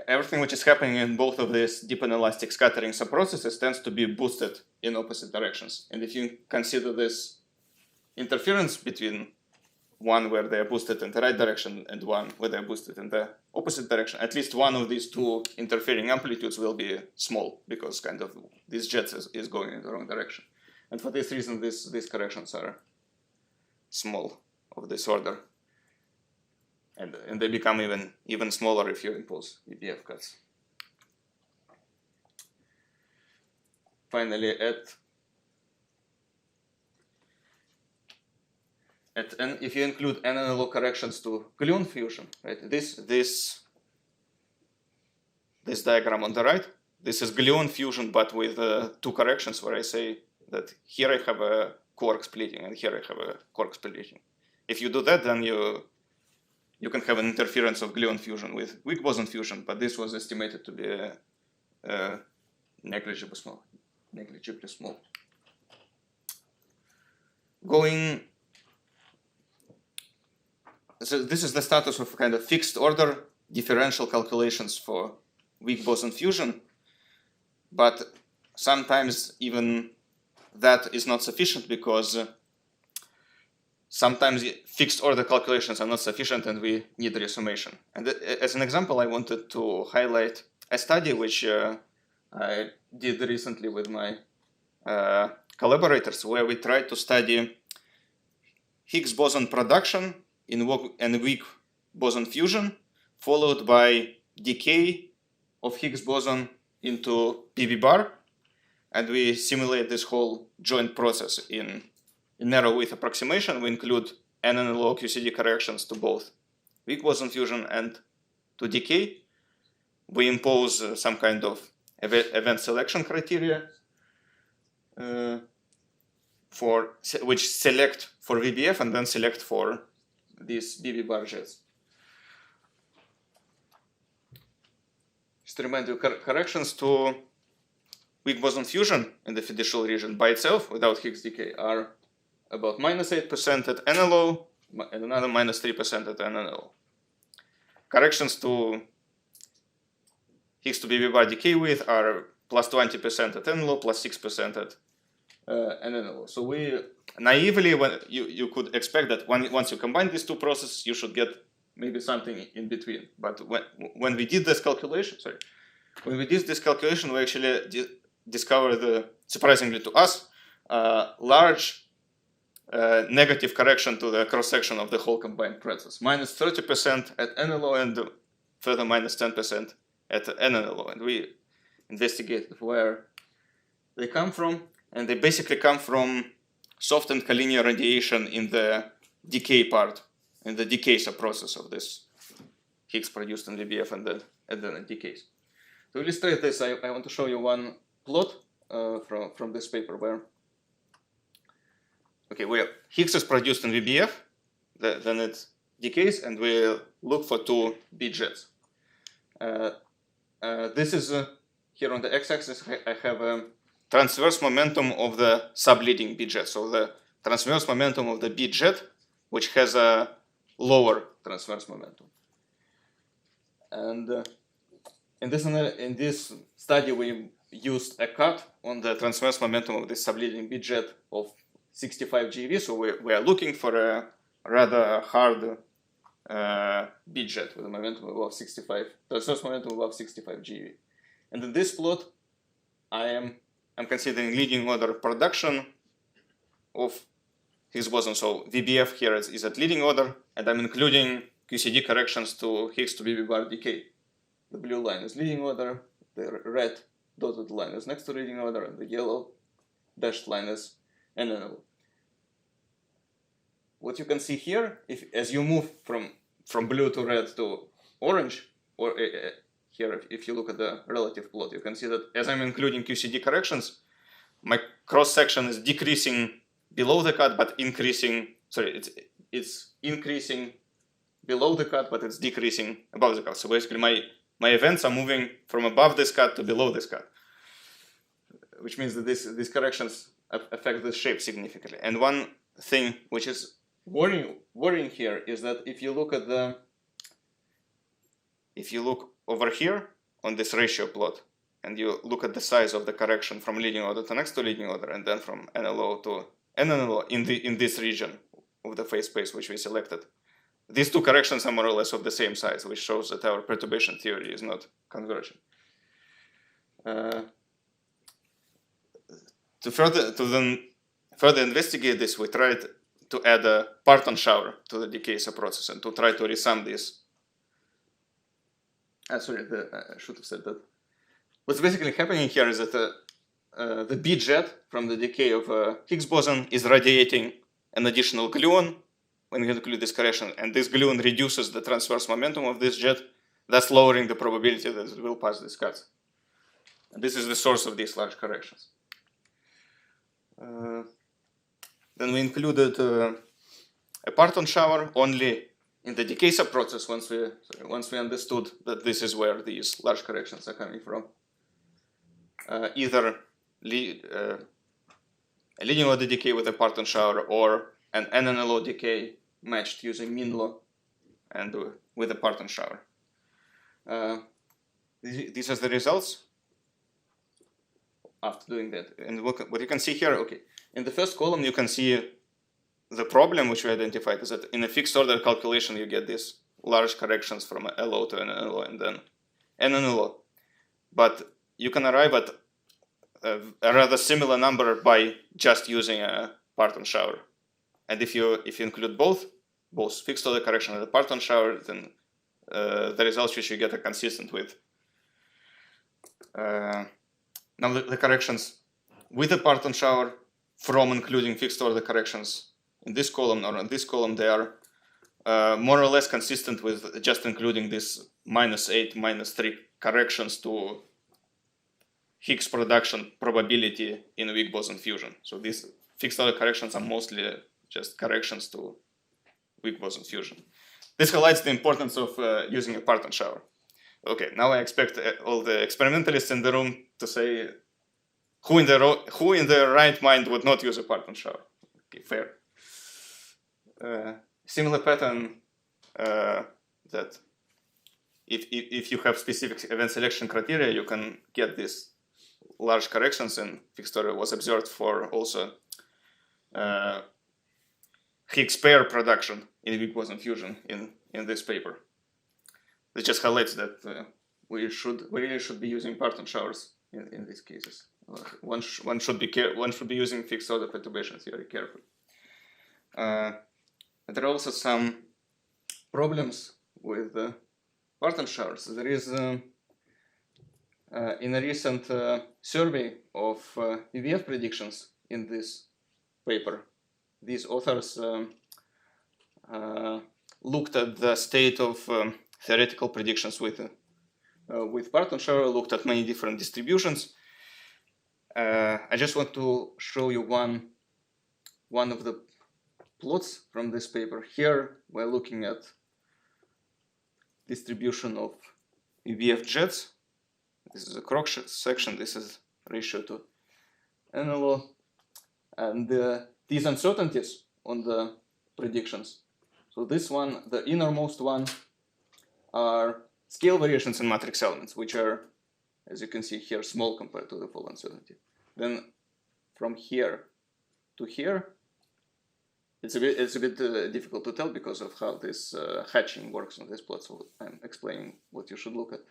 everything which is happening in both of these deep and elastic scattering subprocesses tends to be boosted in opposite directions. And if you consider this interference between one where they are boosted in the right direction and one where they are boosted in the opposite direction, at least one of these two interfering amplitudes will be small, because kind of this jet is going in the wrong direction. And for this reason, these corrections are small of this order. And they become even smaller if you impose VBF cuts. Finally, if you include n analog corrections to gluon fusion, right? This diagram on the right, this is gluon fusion, but with two corrections where I say that here I have a quark splitting and here I have a quark splitting. If you do that, then you can have an interference of gluon fusion with weak boson fusion, but this was estimated to be negligibly small. So this is the status of kind of fixed order differential calculations for weak boson fusion, but sometimes even that is not sufficient, because sometimes fixed order calculations are not sufficient and we need resummation. And as an example, I wanted to highlight a study which I did recently with my collaborators, where we tried to study Higgs boson production in weak boson fusion, followed by decay of Higgs boson into PV bar. And we simulate this whole joint process in narrow width approximation. We include n analog QCD corrections to both weak boson fusion and to decay. We impose some kind of event selection criteria which select for VBF and then select for these BB bar jets. Just to remind you, corrections to weak boson fusion in the fiducial region by itself without Higgs decay are about -8% at NLO and another -3% at NNLO. Corrections to Higgs to BB bar decay width are +20% at NLO, +6% at NNLO. So we naively, you could expect that once you combine these two processes, you should get maybe something in between. But when we did this calculation, we actually discovered, surprisingly to us, large negative correction to the cross-section of the whole combined process. -30% at NLO and further -10% at NNLO. And we investigated where they come from. And they basically come from soft and collinear radiation in the decay part, in the decay subprocess of this Higgs produced in VBF and then it decays. To illustrate this, I want to show you one plot from this paper where Higgs is produced in VBF, then it decays, and we look for two B jets. This is here on the x-axis. I have a transverse momentum of the subleading B jet. So the transverse momentum of the B jet, which has a lower transverse momentum. And in this study, we used a cut on the transverse momentum of the subleading B jet of 65 GeV. So we are looking for a rather hard B jet with a momentum above 65, transverse momentum above 65 GeV. And in this plot, I'm considering leading order production of Higgs boson. So VBF here is at leading order, and I'm including QCD corrections to Higgs to BB bar decay. The blue line is leading order, the red dotted line is next to leading order, and the yellow dashed line is NNL. What you can see here, as you move from blue to red to orange, or here, if you look at the relative plot, you can see that as I'm including QCD corrections, my cross-section is decreasing below the cut, but increasing, it's increasing below the cut, but it's decreasing above the cut. So basically my events are moving from above this cut to below this cut, which means that these corrections affect the shape significantly. And one thing which is worrying here is that if you look over here on this ratio plot, and you look at the size of the correction from leading order to next to leading order, and then from NLO to NNLO in this region of the phase space which we selected, these two corrections are more or less of the same size, which shows that our perturbation theory is not converging. To further investigate this, we tried to add a Parton shower to the decay subprocess and to try to resum this. Sorry, I should have said that. What's basically happening here is that the B jet from the decay of Higgs boson is radiating an additional gluon when you include this correction, and this gluon reduces the transverse momentum of this jet, thus lowering the probability that it will pass these cuts. And this is the source of these large corrections. Then we included a Parton shower only in the decay subprocess once we understood that this is where these large corrections are coming from. Either a leading order decay with a Parton shower or an NNLO decay matched using mean law and with a Parton shower. These are the results after doing that. And what you can see here, okay, in the first column you can see the problem which we identified is that in a fixed order calculation you get these large corrections from LO to NNLO and then NNLO. But you can arrive at a rather similar number by just using a Parton shower. And if you include both fixed order correction and the Parton shower, then the results which you get are consistent with. Now the corrections with the Parton shower from including fixed order corrections in this column or in this column, they are more or less consistent with just including this -8, -3 corrections to Higgs production probability in weak boson fusion. So these fixed order corrections are mostly just corrections to weak boson fusion. This highlights the importance of using a Parton shower. Okay, now I expect all the experimentalists in the room to say who in their right mind would not use a Parton shower. Okay, fair. Similar pattern that if you have specific event selection criteria, you can get these large corrections, and fixed order was observed for also Higgs pair production in weak boson fusion in this paper. It just highlights that we really should be using Parton showers in these cases. One should be using fixed order perturbation theory carefully. There are also some problems with Parton showers. There is in a recent survey of EVF predictions in this paper, these authors looked at the state of theoretical predictions with Parton shower, looked at many different distributions. I just want to show you one of the plots from this paper. Here we're looking at distribution of EVF jets. This is a cross section, this is ratio to NLO, and these uncertainties on the predictions. So this one, the innermost one, are scale variations in matrix elements, which are, as you can see here, small compared to the full uncertainty. Then from here to here, it's a bit difficult to tell because of how this hatching works on this plot. So I'm explaining what you should look at.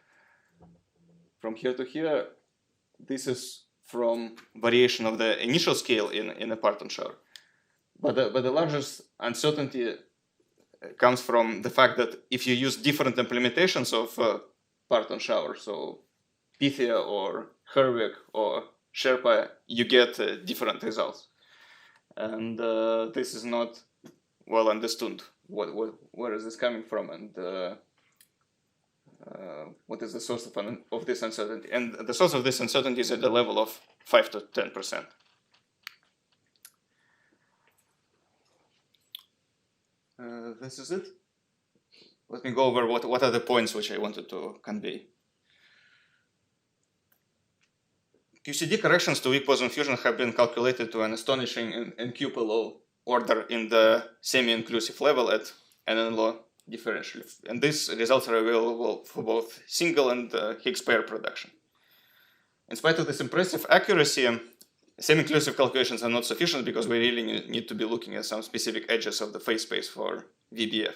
From here to here, this is from variation of the initial scale in a Parton shower. But the largest uncertainty comes from the fact that if you use different implementations of Parton shower, so Pythia or Herwig or Sherpa, you get different results. And this is not well understood. Where is this coming from, and what is the source of this uncertainty? And the source of this uncertainty is at the level of 5 to 10%. This is it. Let me go over what are the points which I wanted to convey. QCD corrections to weak boson fusion have been calculated to an astonishing and NQ low order in the semi-inclusive level at NNLO differential. And these results are available for both single and Higgs pair production. In spite of this impressive accuracy, semi-inclusive calculations are not sufficient because we really need to be looking at some specific edges of the phase space for VBF.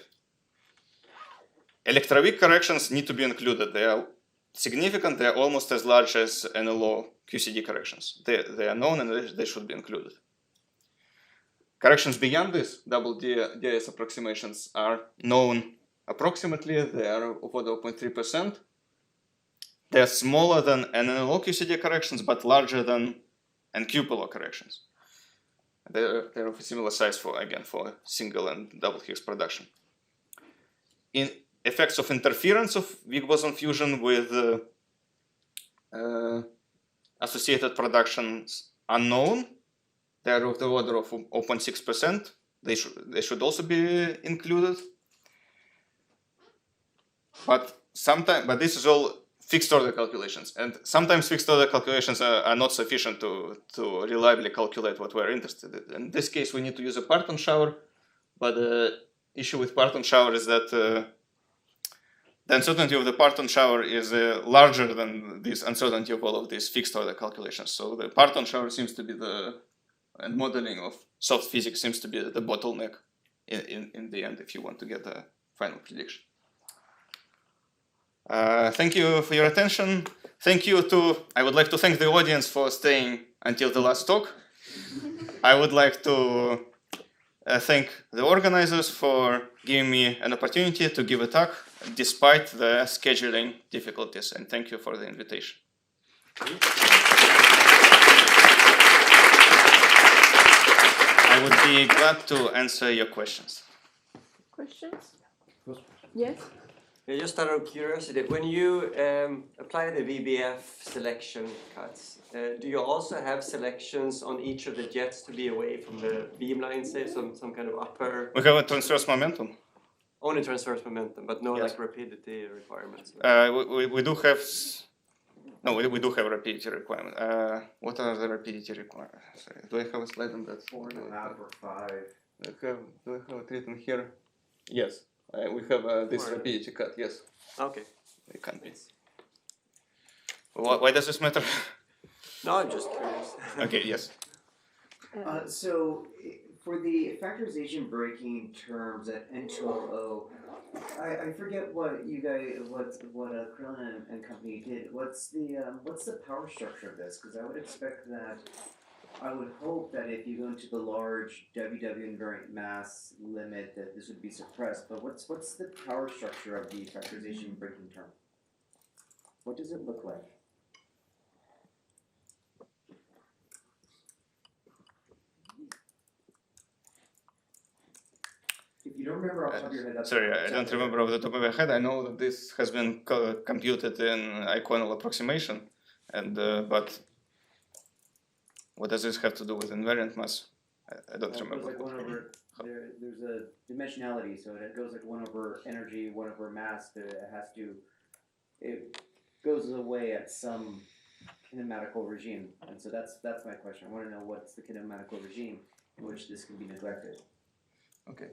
Electroweak corrections need to be included. They are significant. They are almost as large as NLO QCD corrections. They are known and they should be included. Corrections beyond this double DS approximations are known approximately. They are of order 0.3%. They are smaller than NNLO QCD corrections, but larger than NQPLO corrections. They're of a similar size for single and double Higgs production. In effects of interference of weak boson fusion with associated productions unknown. They are of the order of 0.6%. They should also be included. But this is all fixed order calculations, and sometimes fixed order calculations are not sufficient to reliably calculate what we're interested in. In this case, we need to use a Parton shower, but the issue with Parton shower is that the uncertainty of the Parton shower is larger than this uncertainty of all of these fixed order calculations. So the Parton shower seems to be and modeling of soft physics seems to be the bottleneck in the end if you want to get a final prediction. Thank you for your attention. I would like to thank the audience for staying until the last talk. I would like to thank the organizers for giving me an opportunity to give a talk despite the scheduling difficulties, and thank you for the invitation. I would be glad to answer your questions. Questions? Yes? Yeah, just out of curiosity, when you apply the VBF selection cuts, do you also have selections on each of the jets to be away from the beamline, say, some kind of upper? We have a transverse momentum. Only transverse momentum, but no like rapidity requirements. We do have. No, we do have a rapidity requirement. What are the rapidity requirements? Sorry, do I have a slide on that? 4.5 or 5. Do I have it written here? Yes. We have this rapidity cut, yes. Okay. It can be. Why does this matter? No, I'm just curious. Okay, yes. So, for the factorization breaking terms at N12O, I forget what you guys, what Krillin and company did. What's the power structure of this? Because I would expect that. I would hope that if you go into the large WW invariant mass limit, that this would be suppressed. But what's the power structure of the factorization breaking term? What does it look like? If you don't remember off the top of your head, that's sorry, I don't remember off the top of my head. I know that this has been computed in iconal approximation, and but what does this have to do with invariant mass? I don't remember. Like 1 over, there's a dimensionality, so it goes like 1 over energy, 1 over mass. It goes away at some kinematical regime, and so that's my question. I want to know what's the kinematical regime in which this can be neglected. Okay,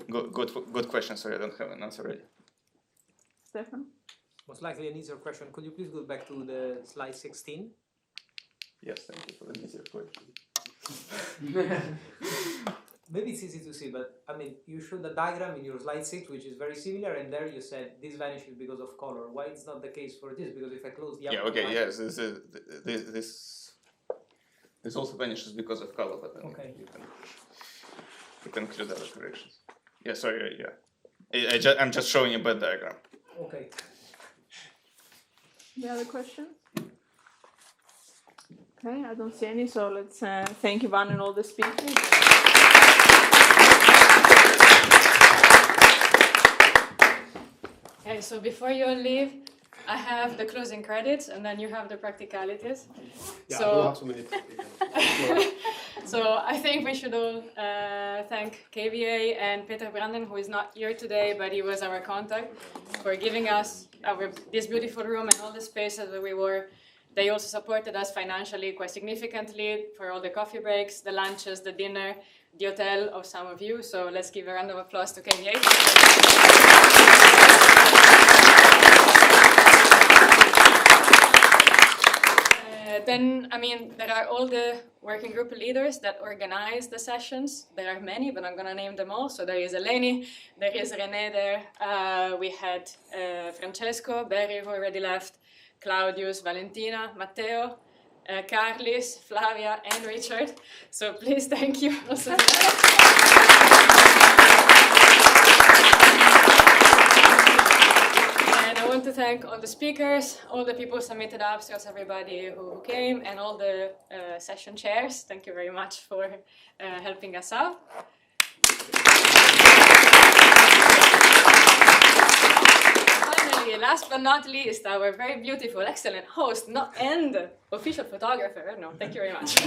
good question. Sorry, I don't have an answer ready. Stefan? Most likely an easier question. Could you please go back to the slide 16? Yes, thank you for the easier question. Maybe it's easy to see, but I mean, you showed the diagram in your slide 6, which is very similar, and there you said this vanishes because of color. Why it's not the case for this? Because if I close the upper line, yes, this also vanishes because of color, but then you can include other corrections. Yeah, sorry, yeah. I'm just showing a bad diagram. Okay. Any other questions? Okay, I don't see any, so let's thank Ivan and all the speakers. Okay, so before you all leave, I have the closing credits, and then you have the practicalities. Yeah, so, I don't have so many. So I think we should all thank KVA and Peter Branden, who is not here today, but he was our contact, for giving us this beautiful room and all the spaces that we were. They also supported us financially quite significantly for all the coffee breaks, the lunches, the dinner, the hotel of some of you. So let's give a round of applause to KVH. Then, I mean, there are all the working group leaders that organize the sessions. There are many, but I'm going to name them all. So there is Eleni, there is René there. We had Francesco, Barry, who already left, Claudius, Valentina, Matteo, Carlis, Flavia, and Richard. So please, thank you. Also and I want to thank all the speakers, all the people who submitted abstracts, everybody who came, and all the session chairs. Thank you very much for helping us out. Finally, last but not least, our very beautiful, excellent host, and official photographer. No, thank you very much.